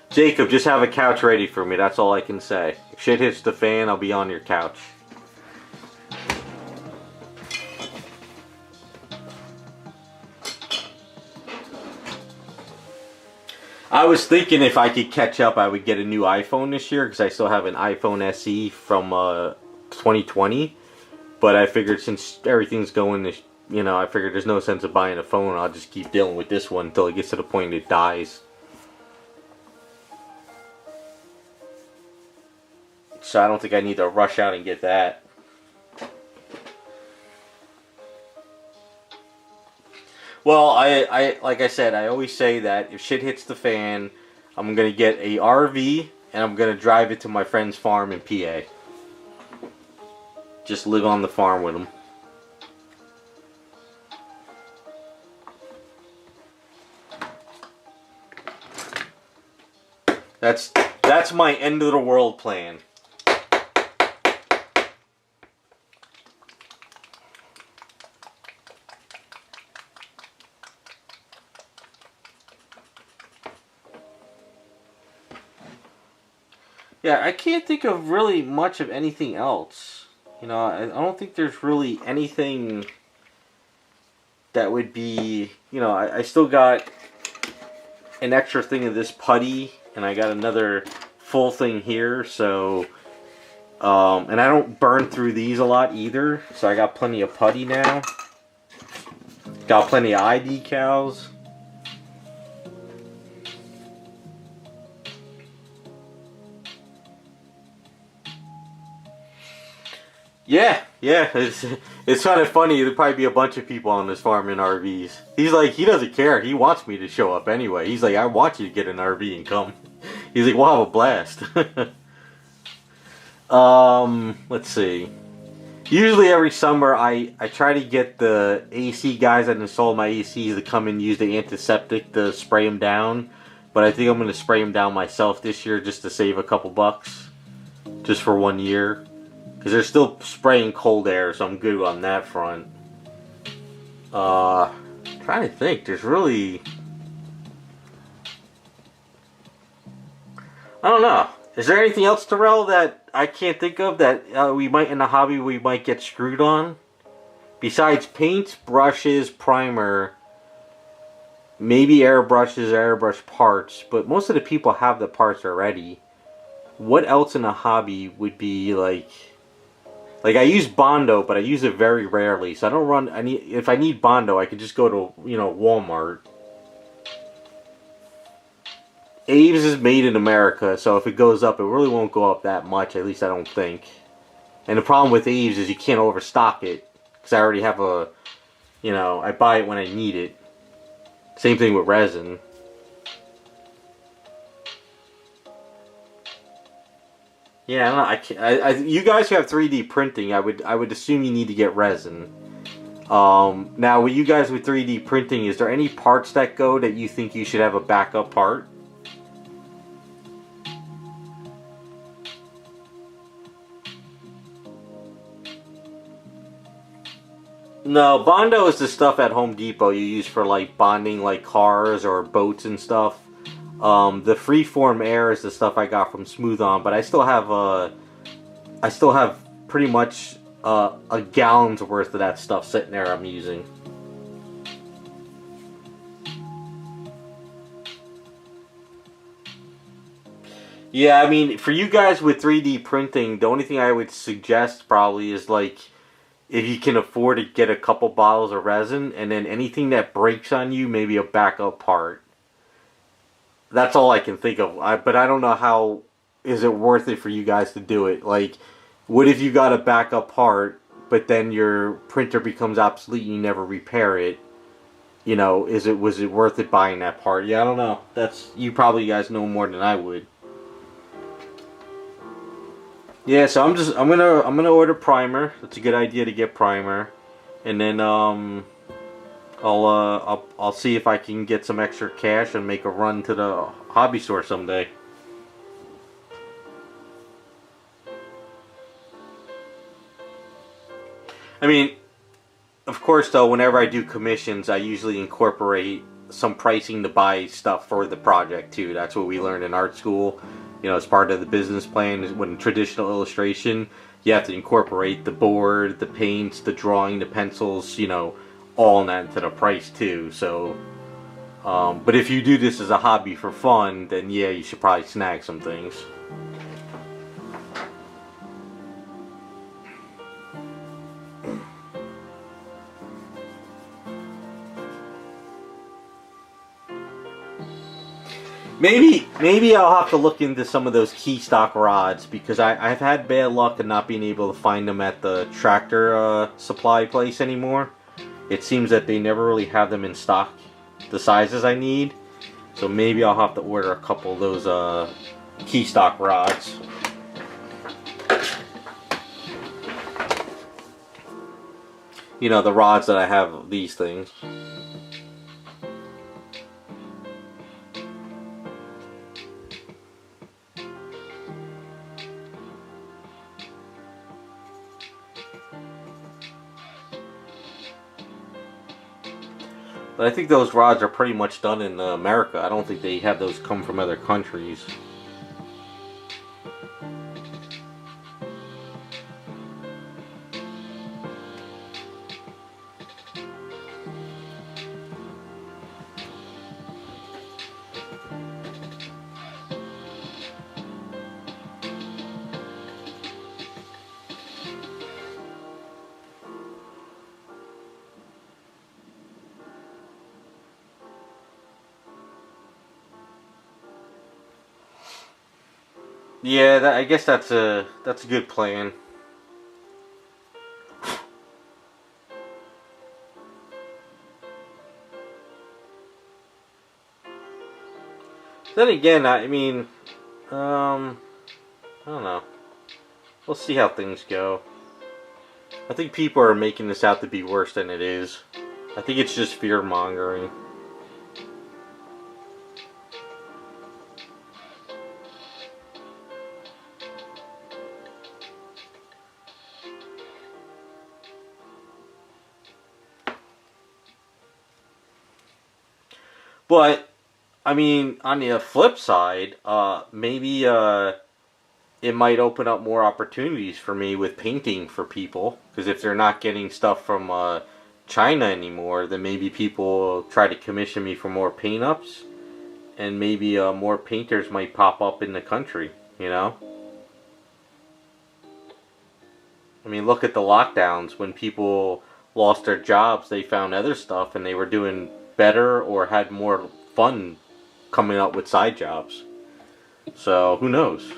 Jacob, just have a couch ready for me, that's all I can say. If shit hits the fan, I'll be on your couch. I was thinking if I could catch up, I would get a new iPhone this year because I still have an iPhone SE from 2020. But I figured since everything's going, you know, I figured there's no sense of buying a phone. I'll just keep dealing with this one until it gets to the point it dies. So I don't think I need to rush out and get that. Well, I like I said, I always say that if shit hits the fan, I'm going to get a RV and I'm going to drive it to my friend's farm in PA. Just live on the farm with him. That's my end of the world plan. Yeah, I can't think of really much of anything else. You know, I don't think there's really anything that would be, you know, I still got an extra thing of this putty, and I got another full thing here, so, and I don't burn through these a lot either, so I got plenty of putty now. Got plenty of eye decals. Yeah, it's kind of funny. There'll probably be a bunch of people on this farm in RVs. He's like, he doesn't care. He wants me to show up anyway. He's like, I want you to get an RV and come. He's like, we'll have a blast. Let's see. Usually every summer I try to get the AC guys that install my ACs to come and use the antiseptic to spray them down. but I think I'm going to spray them down myself this year just to save a couple bucks. Just for 1 year. Because they're still spraying cold air, so I'm good on that front. Trying to think, there's really... I don't know. Is there anything else, Terrell, that I can't think of that we might, in the hobby, we might get screwed on? Besides paints, brushes, primer, maybe airbrushes, airbrush parts, but most of the people have the parts already. What else in a hobby would be like I use Bondo, but I use it very rarely, so I don't run. If I need Bondo, I could just go to Walmart. Aves is made in America, so if it goes up, it really won't go up that much. At least I don't think. And the problem with Aves is you can't overstock it because I already have I buy it when I need it. Same thing with resin. Yeah, I don't know. you guys who have 3D printing, I would assume you need to get resin. Now, with you guys with 3D printing, is there any parts that go that you think you should have a backup part? No, Bondo is the stuff at Home Depot you use for like bonding like cars or boats and stuff. The freeform air is the stuff I got from Smooth On, but I still have pretty much a gallon's worth of that stuff sitting there I'm using. Yeah, I mean, for you guys with 3D printing, the only thing I would suggest probably is like if you can afford to get a couple bottles of resin, and then anything that breaks on you, maybe a backup part. That's all I can think of. But I don't know how is it worth it for you guys to do it. Like, what if you got a backup part, but then your printer becomes obsolete and you never repair it? Was it worth it buying that part? Yeah, I don't know. You probably guys know more than I would. Yeah, so I'm gonna order primer. That's a good idea to get primer, and then I'll see if I can get some extra cash and make a run to the hobby store someday. I mean, of course though, whenever I do commissions, I usually incorporate some pricing to buy stuff for the project too. That's what we learned in art school. As part of the business plan, when traditional illustration, you have to incorporate the board, the paints, the drawing, the pencils, all in that into the price too. So, but if you do this as a hobby for fun, then yeah, you should probably snag some things. Maybe I'll have to look into some of those key stock rods because I've had bad luck in not being able to find them at the tractor supply place anymore. It seems that they never really have them in stock, the sizes I need. So maybe I'll have to order a couple of those key stock rods. The rods that I have these things. But I think those rods are pretty much done in America. I don't think they have those come from other countries. Yeah, I guess that's a good plan. Then again, I mean, I don't know. We'll see how things go. I think people are making this out to be worse than it is. I think it's just fear mongering. But I mean, on the flip side, maybe it might open up more opportunities for me with painting for people. Because if they're not getting stuff from China anymore, then maybe people will try to commission me for more paint ups, and maybe more painters might pop up in the country. You know, I mean, look at the lockdowns when people lost their jobs. They found other stuff, and they were doing better or had more fun coming up with side jobs. So who knows?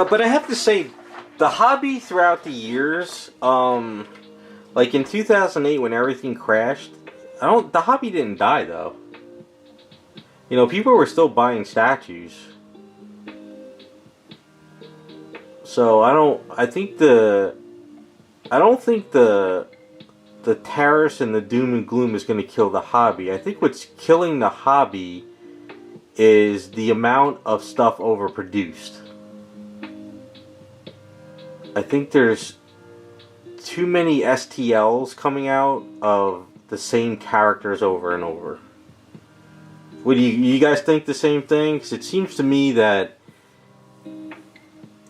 But I have to say, the hobby throughout the years, like in 2008 when everything crashed, the hobby didn't die though. You know, people were still buying statues. So I don't think the terrorists and the doom and gloom is going to kill the hobby. I think what's killing the hobby is the amount of stuff overproduced. I think there's too many STLs coming out of the same characters over and over. What do you guys think the same thing? Because it seems to me that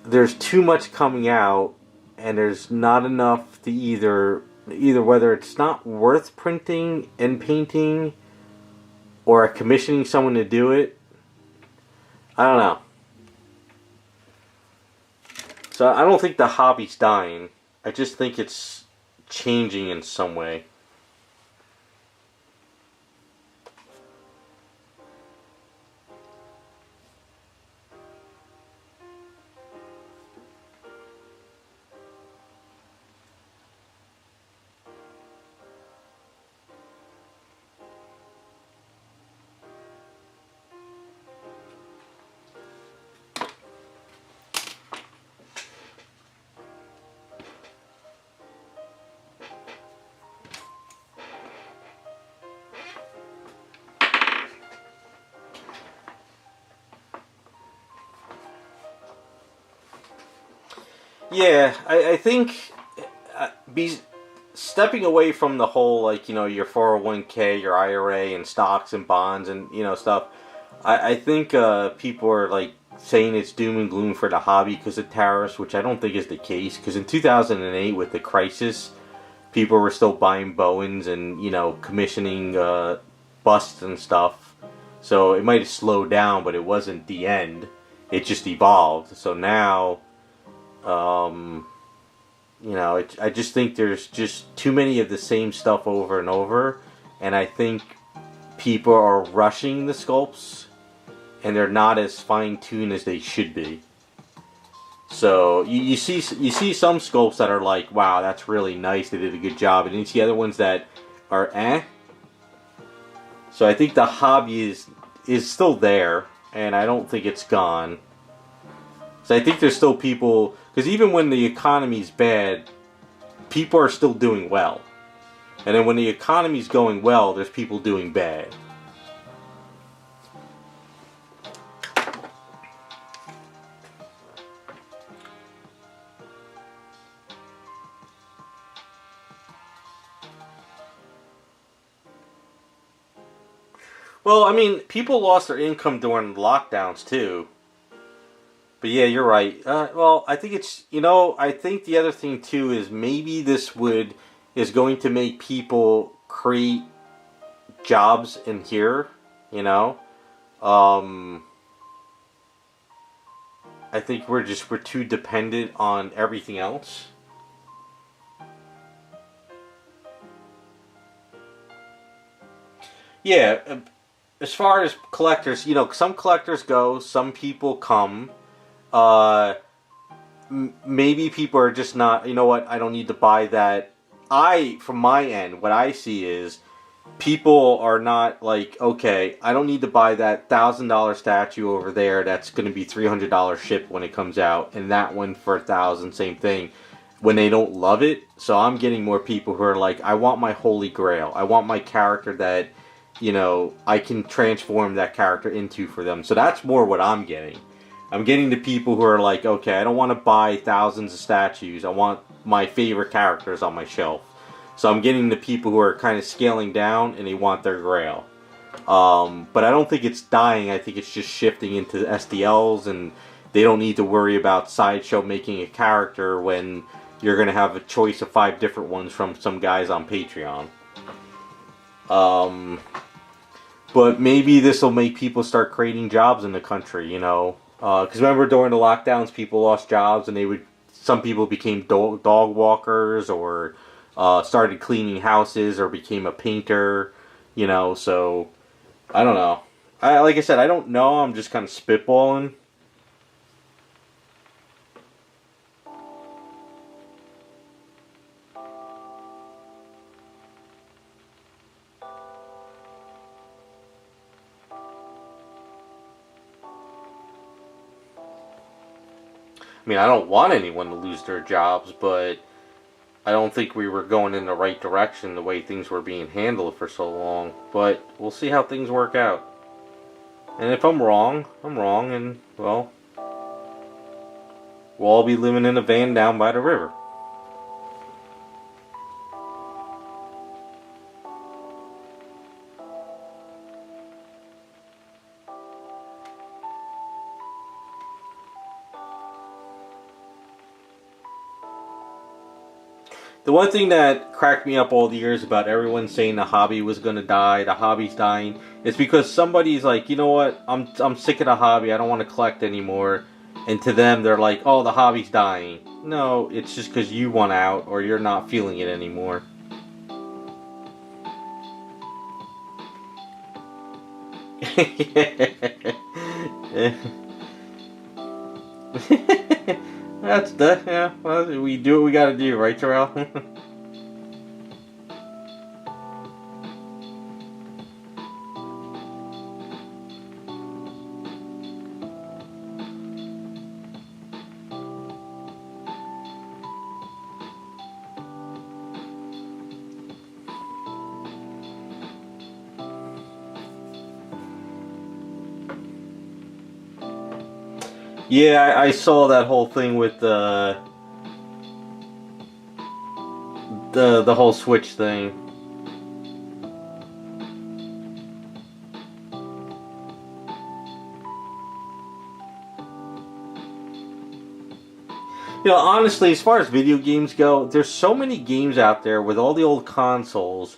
there's too much coming out, and there's not enough to either whether it's not worth printing and painting, or commissioning someone to do it. I don't know. So I don't think the hobby's dying. I just think it's changing in some way. Yeah, I think be stepping away from the whole, like, you know, your 401k, your IRA, and stocks and bonds and, you know, stuff. I think people are like saying it's doom and gloom for the hobby because of tariffs, which I don't think is the case. Because in 2008 with the crisis, people were still buying Bowens and, you know, commissioning busts and stuff. So it might have slowed down, but it wasn't the end. It just evolved. So now, you know, I just think there's just too many of the same stuff over and over, and I think people are rushing the sculpts, and they're not as fine tuned as they should be. So you see some sculpts that are like, wow, that's really nice, they did a good job, and then you see other ones that are eh. So I think the hobby is still there, and I don't think it's gone. So I think there's still people, because even when the economy's bad, people are still doing well. And then when the economy's going well, there's people doing bad. Well, I mean, people lost their income during the lockdowns too. But yeah, you're right. Well, I think it's, I think the other thing too is maybe is going to make people create jobs in here, you know. Um, I think we're too dependent on everything else. Yeah, as far as collectors, some collectors go, some people come. Uh, Maybe people are just not. You know what? I don't need to buy that. From my end, what I see is people are not like, okay, I don't need to buy that $1,000 statue over there. That's going to be $300 shipped when it comes out, and that one for $1,000, same thing. When they don't love it, so I'm getting more people who are like, I want my holy grail. I want my character that, I can transform that character into for them. So that's more what I'm getting. I'm getting the people who are like, okay, I don't want to buy thousands of statues. I want my favorite characters on my shelf. So I'm getting the people who are kind of scaling down and they want their grail. But I don't think it's dying. I think it's just shifting into SDLs, and they don't need to worry about Sideshow making a character when you're going to have a choice of 5 different ones from some guys on Patreon. But maybe this will make people start creating jobs in the country, Because remember, during the lockdowns, people lost jobs, and some people became dog walkers, or started cleaning houses, or became a painter, So I don't know. Like I said, I don't know. I'm just kind of spitballing. I mean, I don't want anyone to lose their jobs, but I don't think we were going in the right direction the way things were being handled for so long. But we'll see how things work out. And if I'm wrong, I'm wrong, and, well, we'll all be living in a van down by the river. The one thing that cracked me up all the years about everyone saying the hobby was going to die, the hobby's dying, is because somebody's like, you know what, I'm sick of the hobby, I don't want to collect anymore. And to them, they're like, oh, the hobby's dying. No, it's just because you want out, or you're not feeling it anymore. Well, we do what we gotta do, right, Terrell? Yeah, I saw that whole thing with the whole Switch thing. Honestly, as far as video games go, there's so many games out there with all the old consoles.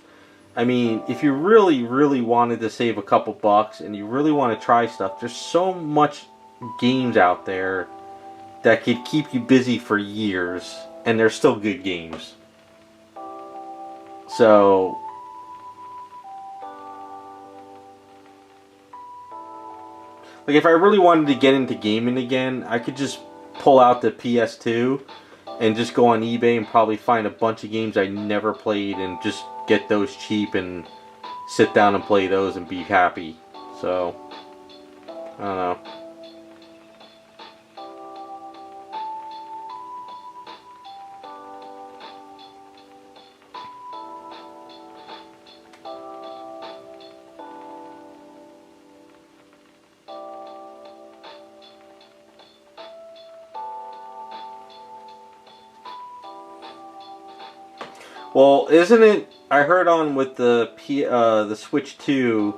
I mean, if you really, really wanted to save a couple bucks and you really want to try stuff, there's so much games out there that could keep you busy for years, and they're still good games. So, like, if I really wanted to get into gaming again, I could just pull out the PS2 and just go on eBay and probably find a bunch of games I never played and just get those cheap and sit down and play those and be happy. So, I don't know. Well, isn't it? I heard on with the Switch 2,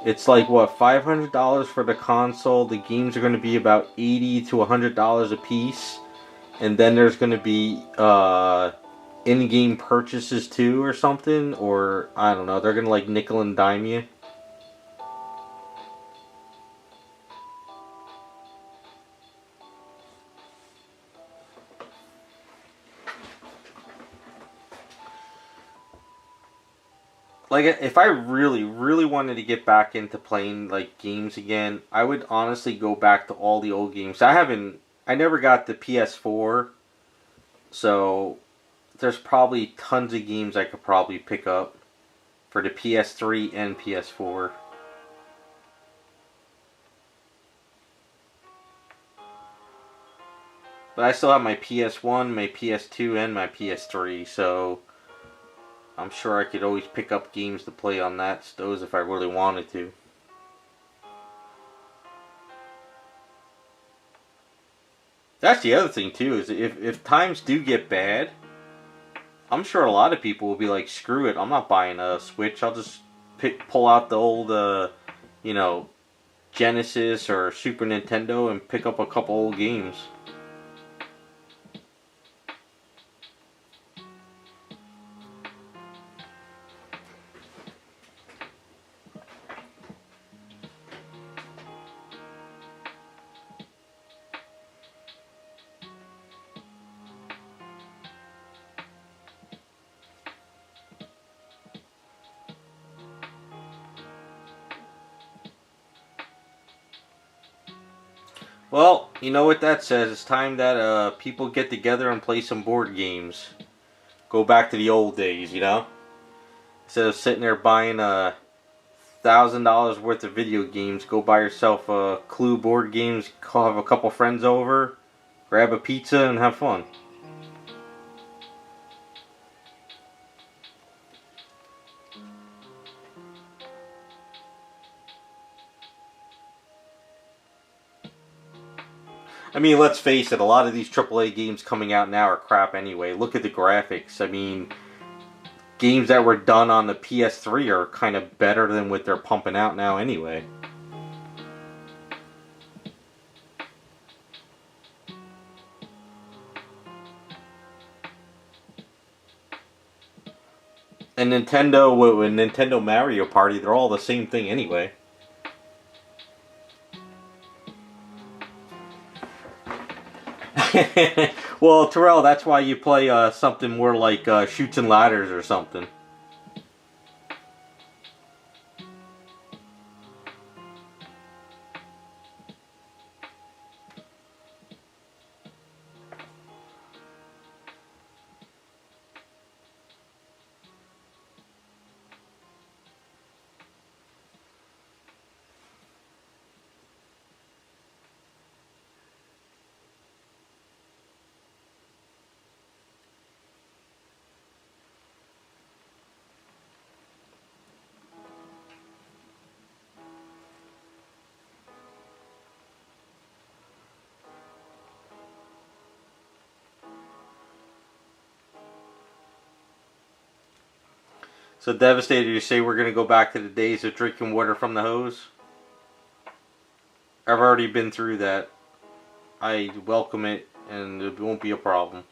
It's like what, $500 for the console. The games are going to be about $80 to $100 a piece, and then there's going to be in-game purchases too, or something, or I don't know. They're going to like nickel and dime you. Like, if I really, really wanted to get back into playing like games again, I would honestly go back to all the old games. I never got the PS4, so there's probably tons of games I could probably pick up for the PS3 and PS4. But I still have my PS1, my PS2, and my PS3, so I'm sure I could always pick up games to play on those if I really wanted to. That's the other thing too, is if times do get bad, I'm sure a lot of people will be like, screw it, I'm not buying a Switch, I'll just pull out the old, you know, Genesis or Super Nintendo and pick up a couple old games. Well, you know what that says. It's time that people get together and play some board games. Go back to the old days, you know? Instead of sitting there buying $1,000 worth of video games, go buy yourself a Clue board games, have a couple friends over, grab a pizza, and have fun. I mean, let's face it, a lot of these AAA games coming out now are crap anyway. Look at the graphics. I mean, games that were done on the PS3 are kind of better than what they're pumping out now anyway. And Nintendo, with Nintendo Mario Party, they're all the same thing anyway. Well, Terrell, that's why you play something more like Chutes and Ladders or something. So, Devastator, you say we're going to go back to the days of drinking water from the hose? I've already been through that. I welcome it, and it won't be a problem.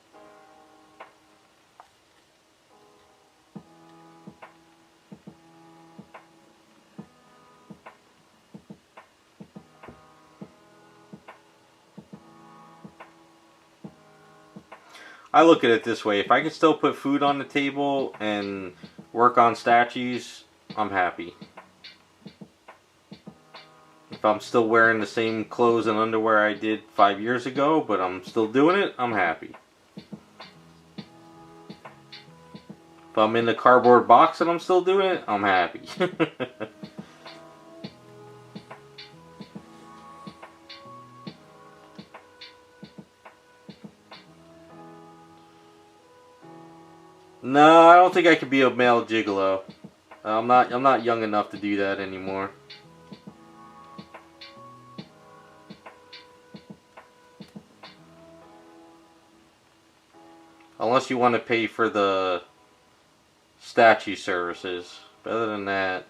I look at it this way. If I can still put food on the table and work on statues, I'm happy. If I'm still wearing the same clothes and underwear I did 5 years ago, but I'm still doing it, I'm happy. If I'm in the cardboard box and I'm still doing it, I'm happy. No, I don't think I could be a male gigolo. I'm not young enough to do that anymore. Unless you want to pay for the statue services. But other than that,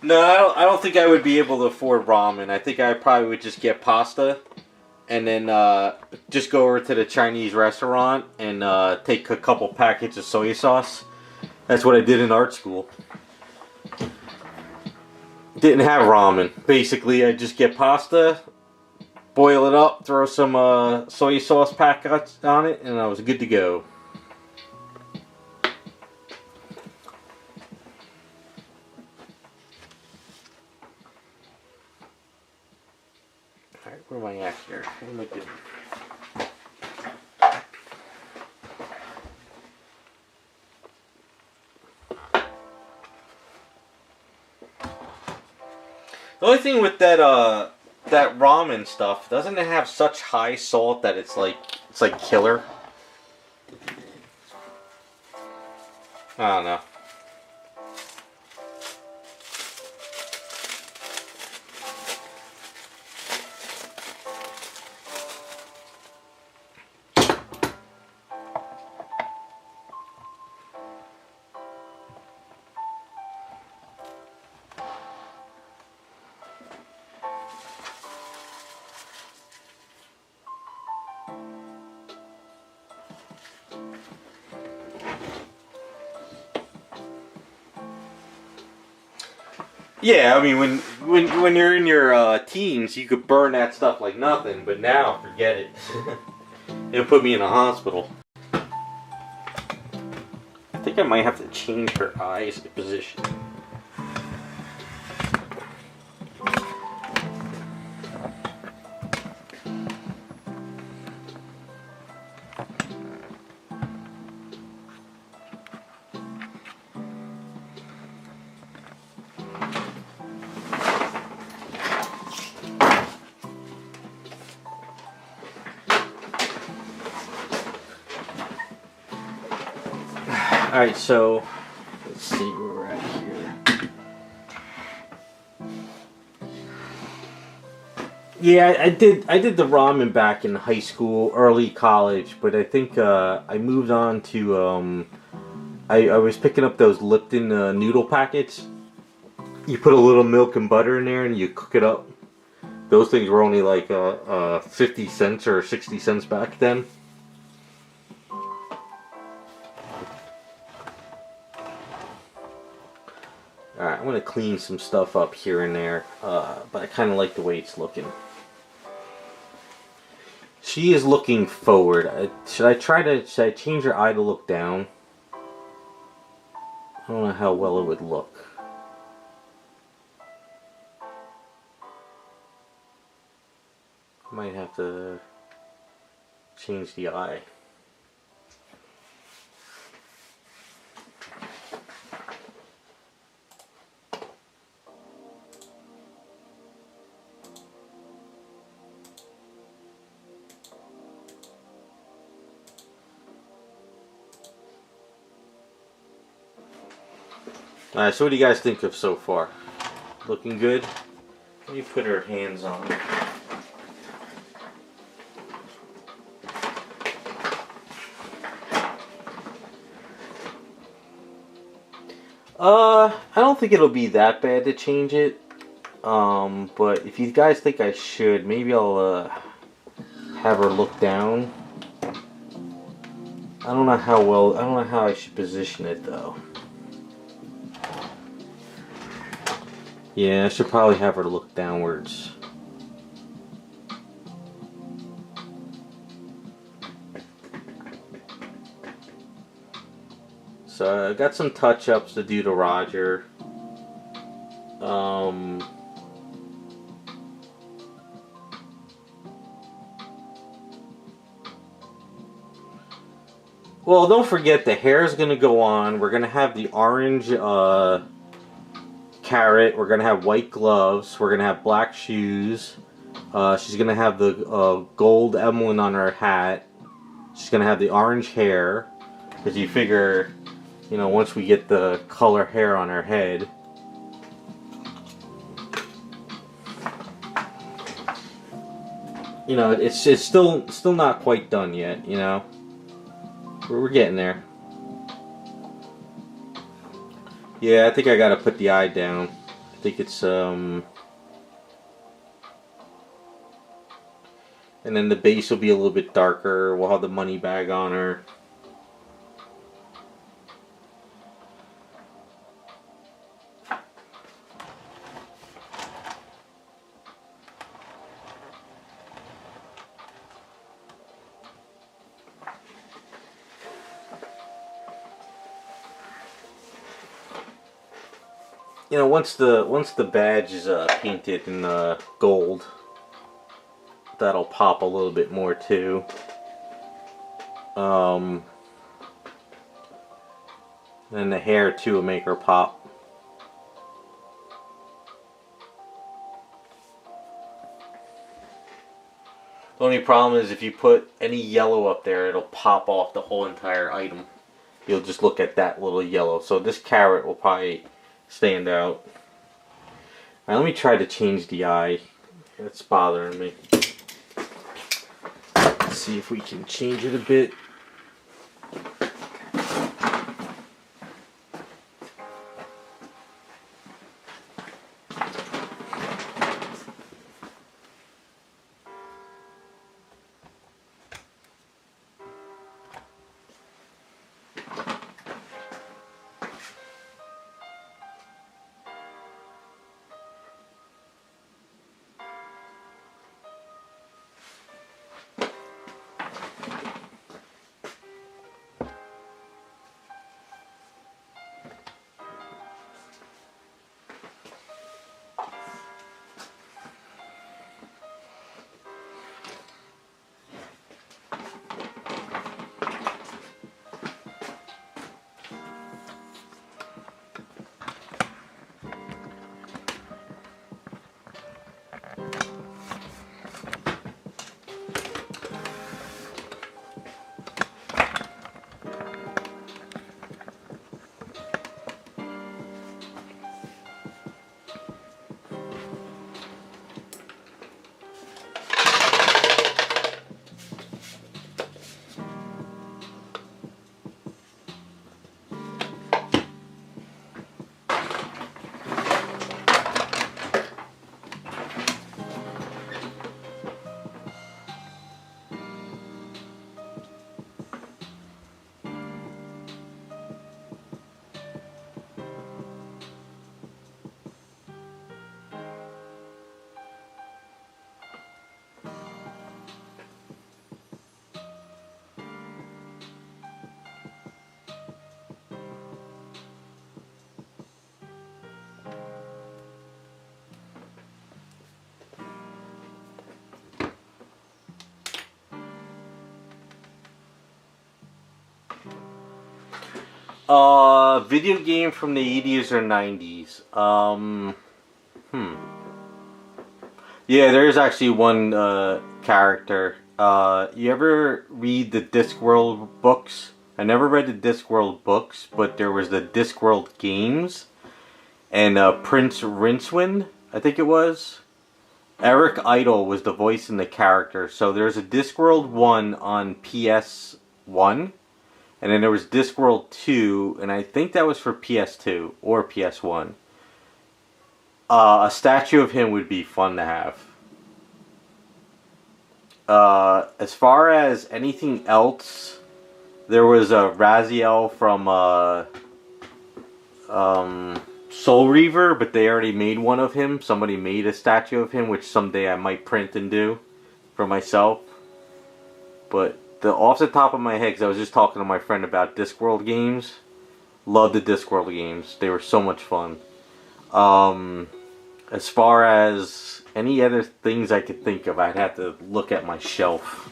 No, I don't think I would be able to afford ramen. I think I probably would just get pasta, and then just go over to the Chinese restaurant and take a couple packets of soy sauce. That's what I did in art school. Didn't have ramen. Basically, I just get pasta, boil it up, throw some soy sauce packets on it, and I was good to go. Alright, where am I at here? What am I doing? The only thing with that that ramen stuff, doesn't it have such high salt that it's like killer? I don't know. Yeah, I mean, when you're in your teens, you could burn that stuff like nothing, but now, forget it. It'll put me in a hospital. I think I might have to change her eyes position. Alright, so let's see where we're at here. Yeah, I did the ramen back in high school, early college, but I think I moved on to I was picking up those Lipton noodle packets. You put a little milk and butter in there and you cook it up. Those things were only like 50 cents or 60 cents back then. Alright, I'm going to clean some stuff up here and there, but I kind of like the way it's looking. She is looking forward. Should I change her eye to look down? I don't know how well it would look. I might have to change the eye. Alright, so what do you guys think of so far? Looking good? Let me put her hands on. I don't think it'll be that bad to change it. But if you guys think I should, maybe I'll have her look down. I don't know how I should position it though. Yeah, I should probably have her look downwards. So I got some touch-ups to do to Roger. Well, don't forget the hair is going to go on. We're going to have the orange carrot. We're going to have white gloves. We're going to have black shoes. She's going to have the gold emblem on her hat. She's going to have the orange hair. Because you figure, you know, once we get the color hair on her head. You know, it's still not quite done yet, you know. We're getting there. Yeah, I think I gotta put the eye down. I think it's and then the base will be a little bit darker. We'll have the money bag on her. You know, once the badge is painted in gold, that'll pop a little bit more too. And the hair too will make her pop. The only problem is if you put any yellow up there, it'll pop off the whole entire item. You'll just look at that little yellow. So this carrot will probably stand out. Alright, let me try to change the eye. It's bothering me. Let's see if we can change it a bit. Video game from the 80s or 90s. Yeah, there is actually one character. You ever read the Discworld books? I never read the Discworld books, but there was the Discworld games. And Prince Rincewind, I think it was. Eric Idle was the voice in the character. So there's a Discworld 1 on PS1. And then there was Discworld 2, and I think that was for PS2 or PS1. A statue of him would be fun to have. As far as anything else, there was a Raziel from Soul Reaver, but they already made one of him. Somebody made a statue of him, which someday I might print and do for myself. But off the top of my head, because I was just talking to my friend about Discworld games. Love the Discworld games. They were so much fun. As far as any other things I could think of, I'd have to look at my shelf.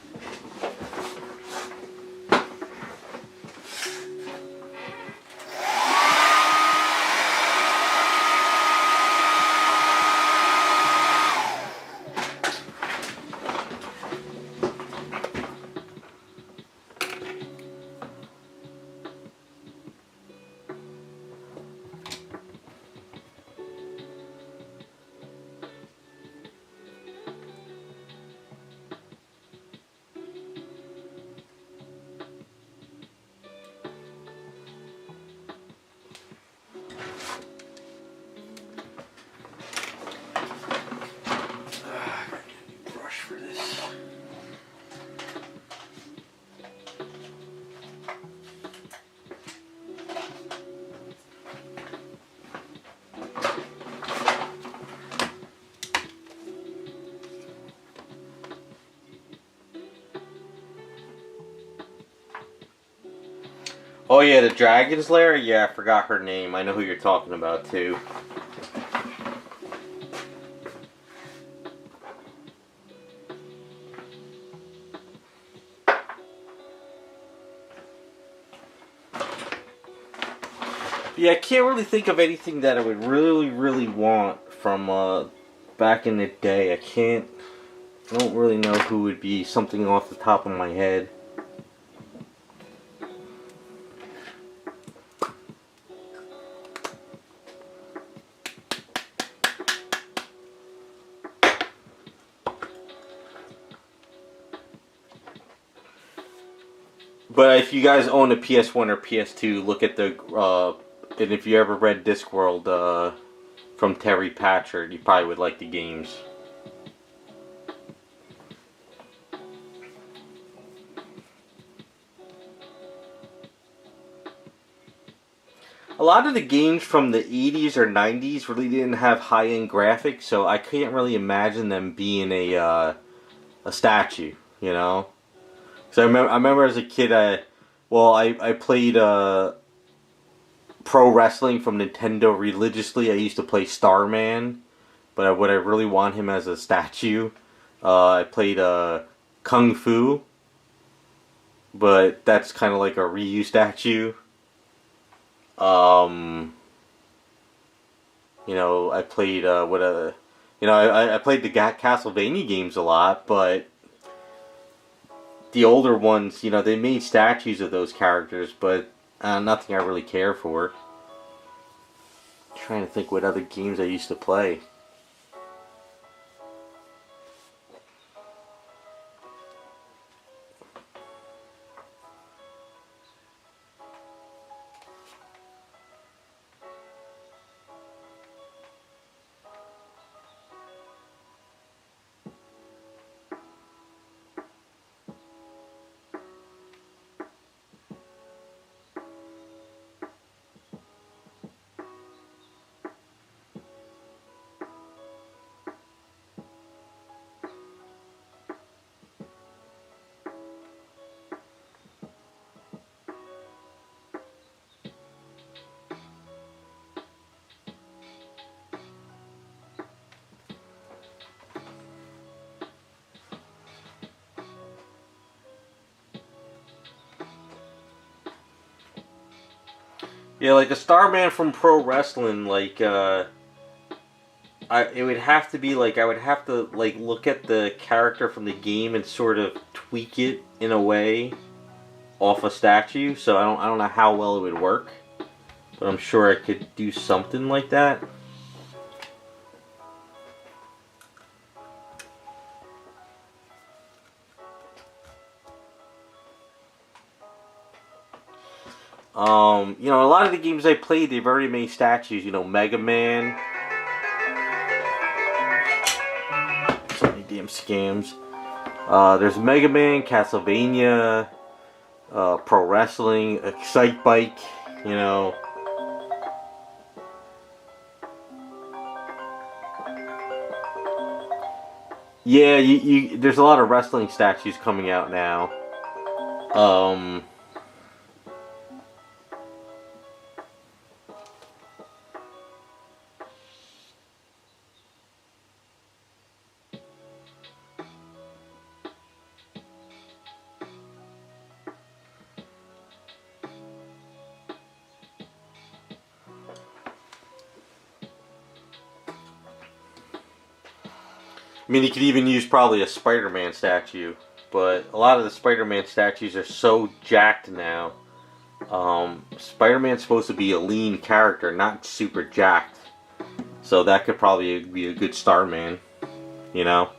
Oh yeah, the Dragon's Lair? Yeah, I forgot her name. I know who you're talking about too. Yeah, I can't really think of anything that I would really want from back in the day. I don't really know who would be something off the top of my head. But if you guys own a PS1 or PS2, look at and if you ever read Discworld, from Terry Pratchett, you probably would like the games. A lot of the games from the 80s or 90s really didn't have high-end graphics, so I can't really imagine them being a statue, you know? So I remember as a kid, I played pro wrestling from Nintendo religiously. I used to play Starman, but would I really want him as a statue? I played Kung Fu, but that's kind of like a Ryu statue. You know, I played I played the Castlevania games a lot, but the older ones, you know, they made statues of those characters, but nothing I really care for. Trying to think what other games I used to play. Yeah, like a Starman from pro wrestling, like it would have to be like I would have to like look at the character from the game and sort of tweak it in a way off a statue. So I don't know how well it would work, but I'm sure I could do something like that. You know, a lot of the games I played, they've already made statues. You know, Mega Man. So many damn scams. There's Mega Man, Castlevania, Pro Wrestling, Excite Bike. You know. Yeah, there's a lot of wrestling statues coming out now. I mean, you could even use probably a Spider-Man statue, but a lot of the Spider-Man statues are so jacked now. Spider-Man's supposed to be a lean character, not super jacked. So that could probably be a good Starman, you know?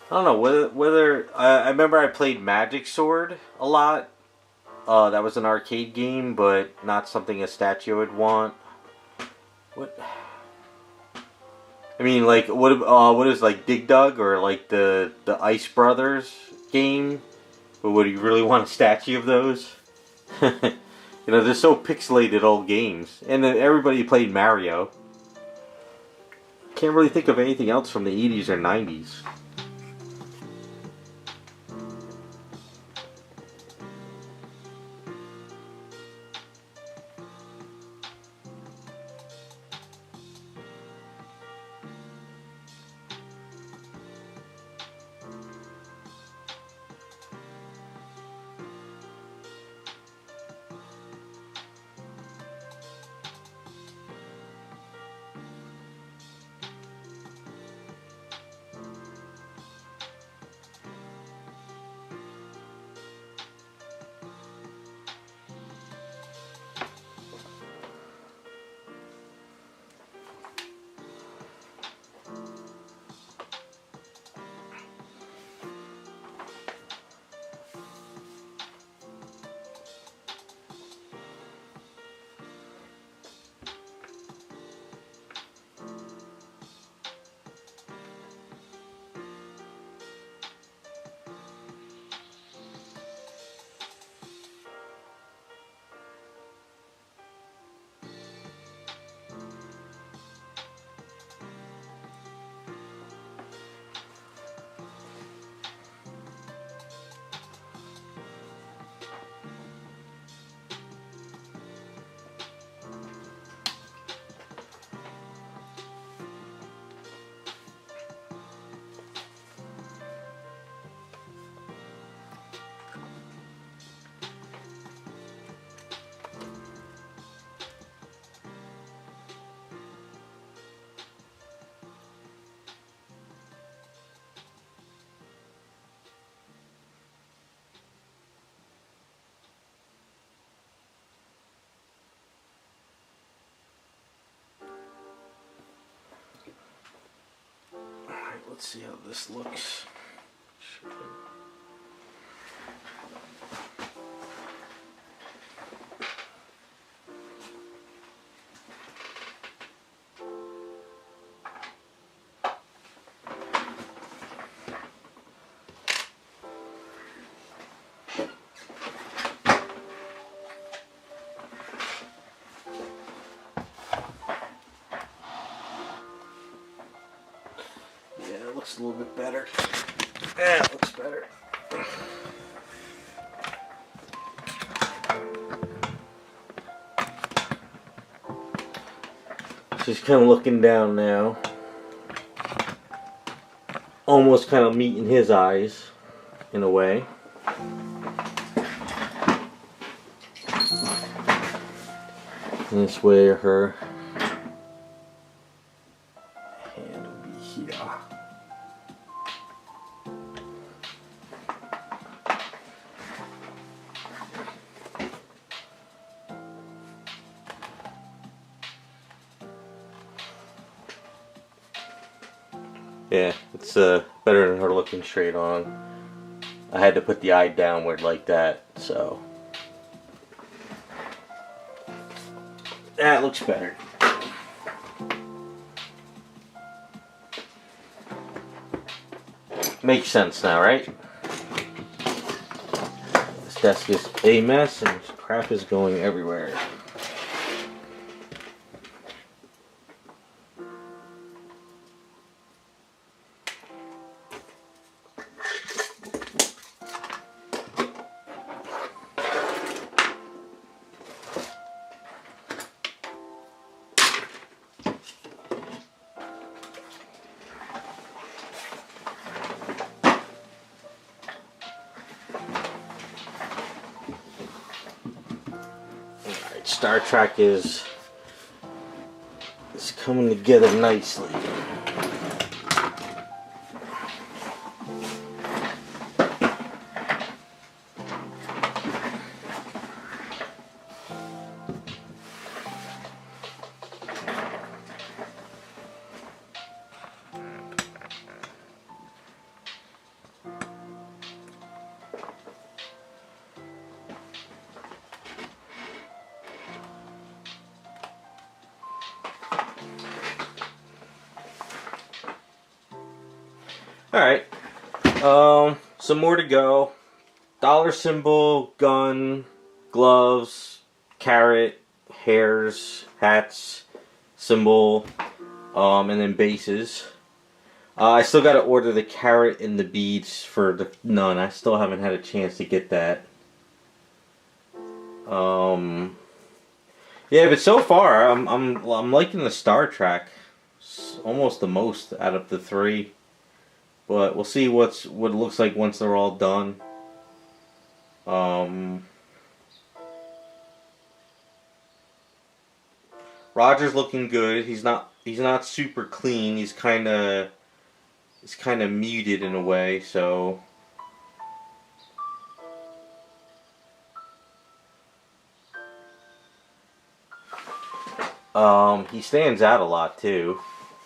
I don't know whether I remember I played Magic Sword a lot. That was an arcade game, but not something a statue would want. What I mean, like, what is, like, Dig Dug, or, like, the Ice Brothers game? But would you really want a statue of those? You know, they're so pixelated old games. And then everybody played Mario. Can't really think of anything else from the 80s or 90s. Alright, let's see how this looks. Yeah, it looks a little bit better. Yeah, it looks better. She's kind of looking down now. Almost kind of meeting his eyes, in a way. And this way her hand will be here. Yeah, it's better than her looking straight on. I had to put the eye downward like that, so that looks better. Makes sense now, right? This desk is a mess and crap is going everywhere. Star Trek is coming together nicely. Alright. Some more to go. Dollar symbol, gun, gloves, carrot, hairs, hats, symbol, and then bases. I still got to order the carrot and the beads for the nun. I still haven't had a chance to get that. Yeah, but so far I'm liking the Star Trek almost the most out of the three. But we'll see what it looks like once they're all done. Roger's looking good. He's not super clean. He's kind of muted in a way, so he stands out a lot too.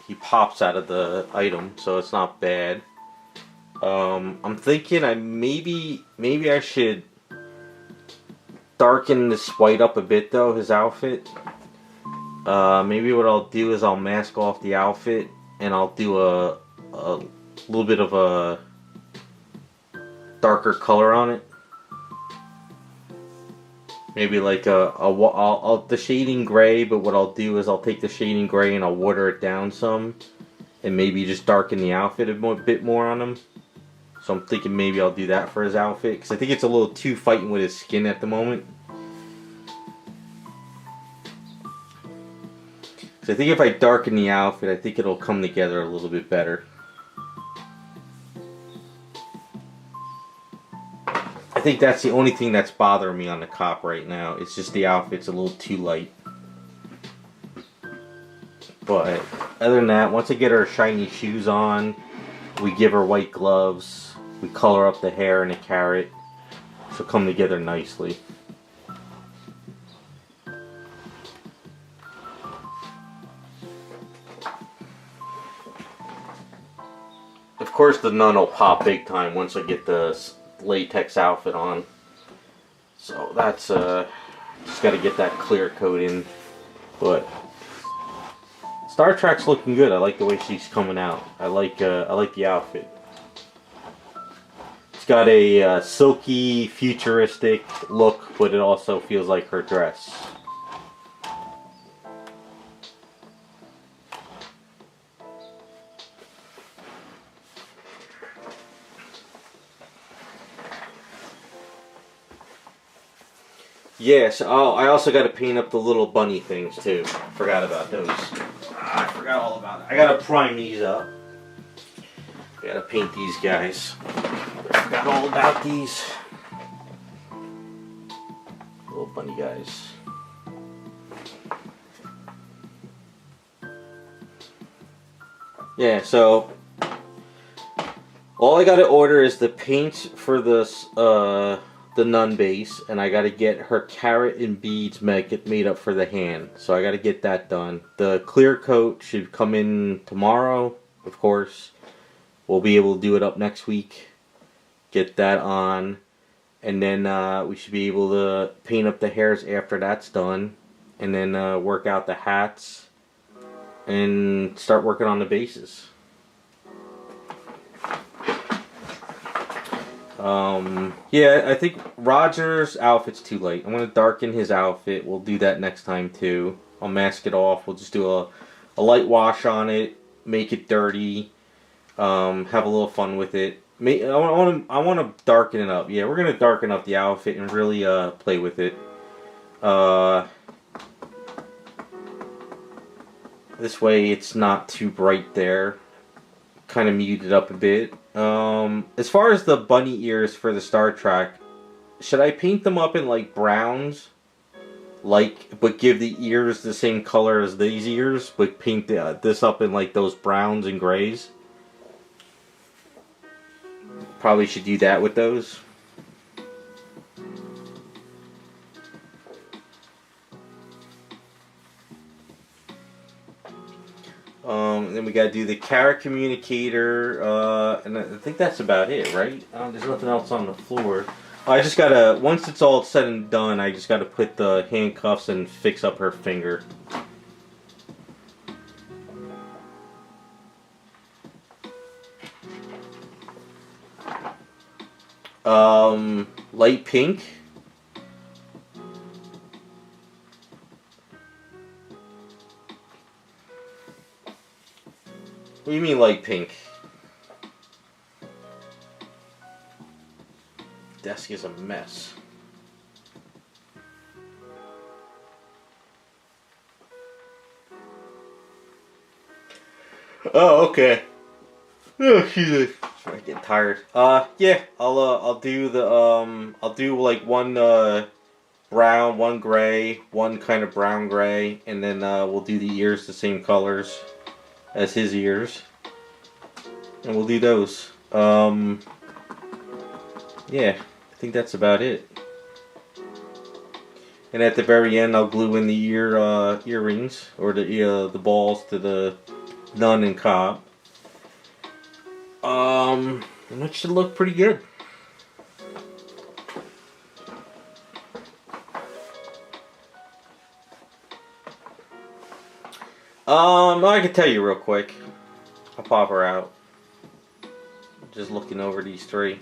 He pops out of the item, so it's not bad. I'm thinking maybe I should darken this white up a bit though, his outfit. Maybe what I'll do is I'll mask off the outfit and I'll do a little bit of a darker color on it. Maybe like the shading gray, but what I'll do is I'll take the shading gray and I'll water it down some, and maybe just darken the outfit a bit more on him. So I'm thinking maybe I'll do that for his outfit, because I think it's a little too fighting with his skin at the moment. So I think if I darken the outfit, I think it'll come together a little bit better. I think that's the only thing that's bothering me on the cop right now. It's just the outfit's a little too light. But other than that, once I get her shiny shoes on, we give her white gloves, we color up the hair and the carrot, she'll come together nicely. Of course the nun will pop big time once I get the latex outfit on. So that's just got to get that clear coat in. But Star Trek's looking good. I like the way she's coming out. I like the outfit. It's got a silky, futuristic look, but it also feels like her dress. Yes, oh, I also got to paint up the little bunny things too. Forgot about those. I forgot all about it. I got to prime these up. Got to paint these guys. Forgot all about these little bunny guys. Yeah, so all I got to order is the paint for this the nun base, and I got to get her carrot and beads made up for the hand. So I got to get that done. The clear coat should come in tomorrow, of course. We'll be able to do it up next week. Get that on, and then we should be able to paint up the hairs after that's done, and then work out the hats and start working on the bases. Yeah, I think Roger's outfit's too light. I'm going to darken his outfit. We'll do that next time too. I'll mask it off. We'll just do a light wash on it, make it dirty, have a little fun with it. I want to darken it up. Yeah, we're going to darken up the outfit and really play with it. This way it's not too bright there. Kind of muted up a bit. As far as the bunny ears for the Star Trek, should I paint them up in like browns, but give the ears the same color as these ears, but paint this up in like those browns and grays? Probably should do that with those. Then we gotta do the carrot communicator, and I think that's about it, right? There's nothing else on the floor. I just gotta, once it's all said and done, I just gotta put the handcuffs and fix up her finger. Light pink. What do you mean light pink? Desk is a mess. Oh, okay. Oh, excuse me. I get tired. Yeah, I'll do the I'll do like one brown, one gray, one kind of brown gray, and then we'll do the ears the same colors as his ears, and we'll do those. Yeah, I think that's about it. And at the very end, I'll glue in the earrings or the balls to the nun and cob. And that should look pretty good. I can tell you real quick. I'll pop her out. Just looking over these three.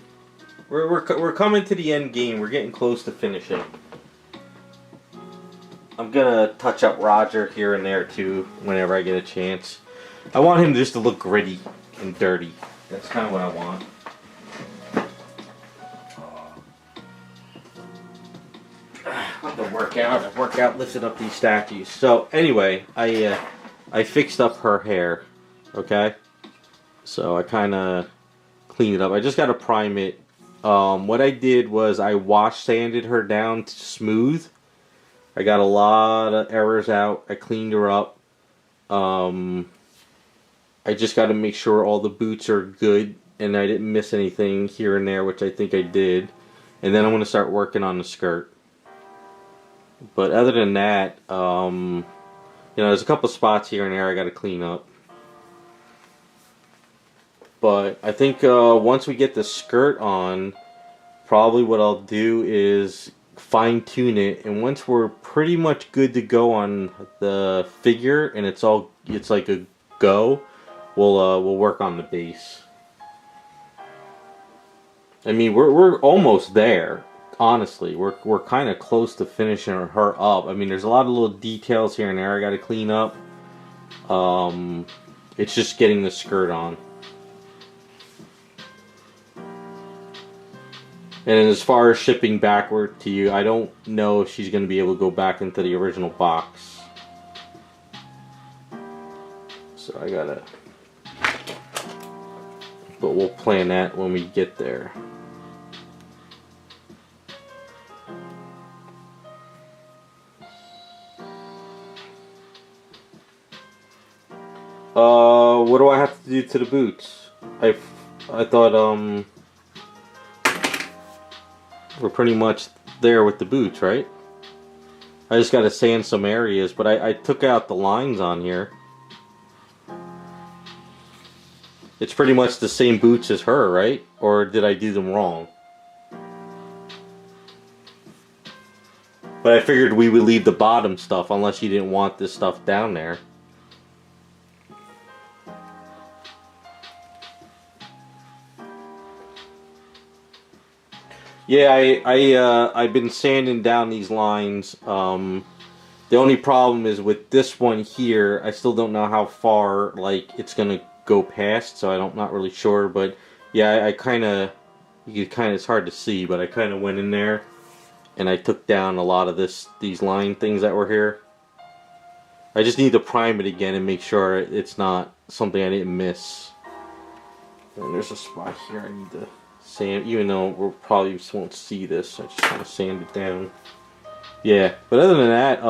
We're coming to the end game. We're getting close to finishing. I'm gonna touch up Roger here and there too whenever I get a chance. I want him just to look gritty and dirty. That's kind of what I want. I have to work out lifting up these statues. So anyway, I fixed up her hair. Okay, so I kind of cleaned it up. I just got to prime it. What I did was I wash sanded her down to smooth. I got a lot of errors out. I cleaned her up. I just got to make sure all the boots are good and I didn't miss anything here and there, which I think I did. And then I'm going to start working on the skirt. But other than that, you know, there's a couple spots here and there I got to clean up. But I think once we get the skirt on, probably what I'll do is fine tune it, and once we're pretty much good to go on the figure and it's like a go, we'll work on the base. I mean, we're almost there. Honestly, we're kind of close to finishing her up. I mean, there's a lot of little details here and there I got to clean up. It's just getting the skirt on. And as far as shipping backward to you, I don't know if she's going to be able to go back into the original box. So I gotta... But we'll plan that when we get there. What do I have to do to the boots? I thought, we're pretty much there with the boots, right? I just gotta sand some areas, but I took out the lines on here. It's pretty much the same boots as her, right? Or did I do them wrong? But I figured we would leave the bottom stuff unless you didn't want this stuff down there. Yeah, I've been sanding down these lines. The only problem is with this one here, I still don't know how far like it's gonna go past, so I'm not really sure. But yeah, I kind of, it's hard to see, but I kind of went in there and I took down a lot of these line things that were here. I just need to prime it again and make sure it's not something I didn't miss. And there's a spot here I need to sand, even though we probably won't see this. I just want to sand it down. Yeah, but other than that,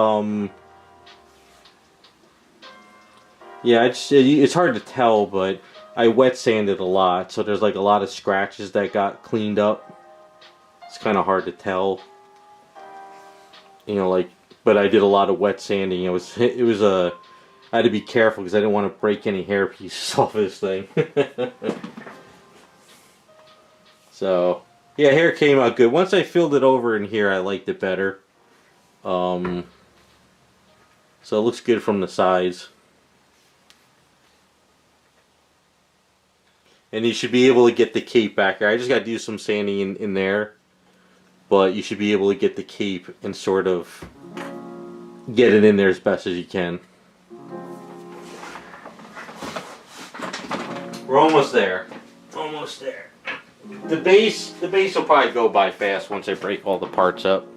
yeah, it's hard to tell, but I wet sanded a lot, so there's like a lot of scratches that got cleaned up. It's kind of hard to tell, you know, like. But I did a lot of wet sanding. It was I had to be careful because I didn't want to break any hair pieces off this thing. So yeah, hair came out good. Once I filled it over in here, I liked it better. So it looks good from the sides. And you should be able to get the cape back there. I just got to do some sanding in there. But you should be able to get the cape and sort of get it in there as best as you can. We're almost there. Almost there. The base will probably go by fast once I break all the parts up.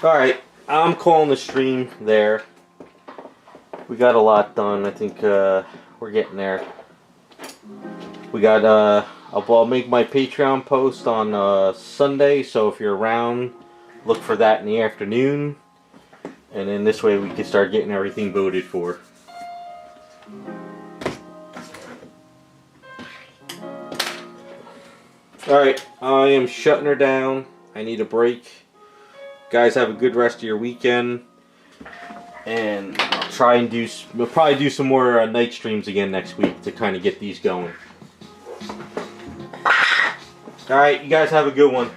Alright, I'm calling the stream there. We got a lot done. I think we're getting there. We got, I'll make my Patreon post on Sunday, so if you're around, look for that in the afternoon. And then this way we can start getting everything voted for. Alright, I am shutting her down. I need a break. Guys, have a good rest of your weekend, and I'll try and we'll probably do some more night streams again next week to kind of get these going. Alright, you guys have a good one.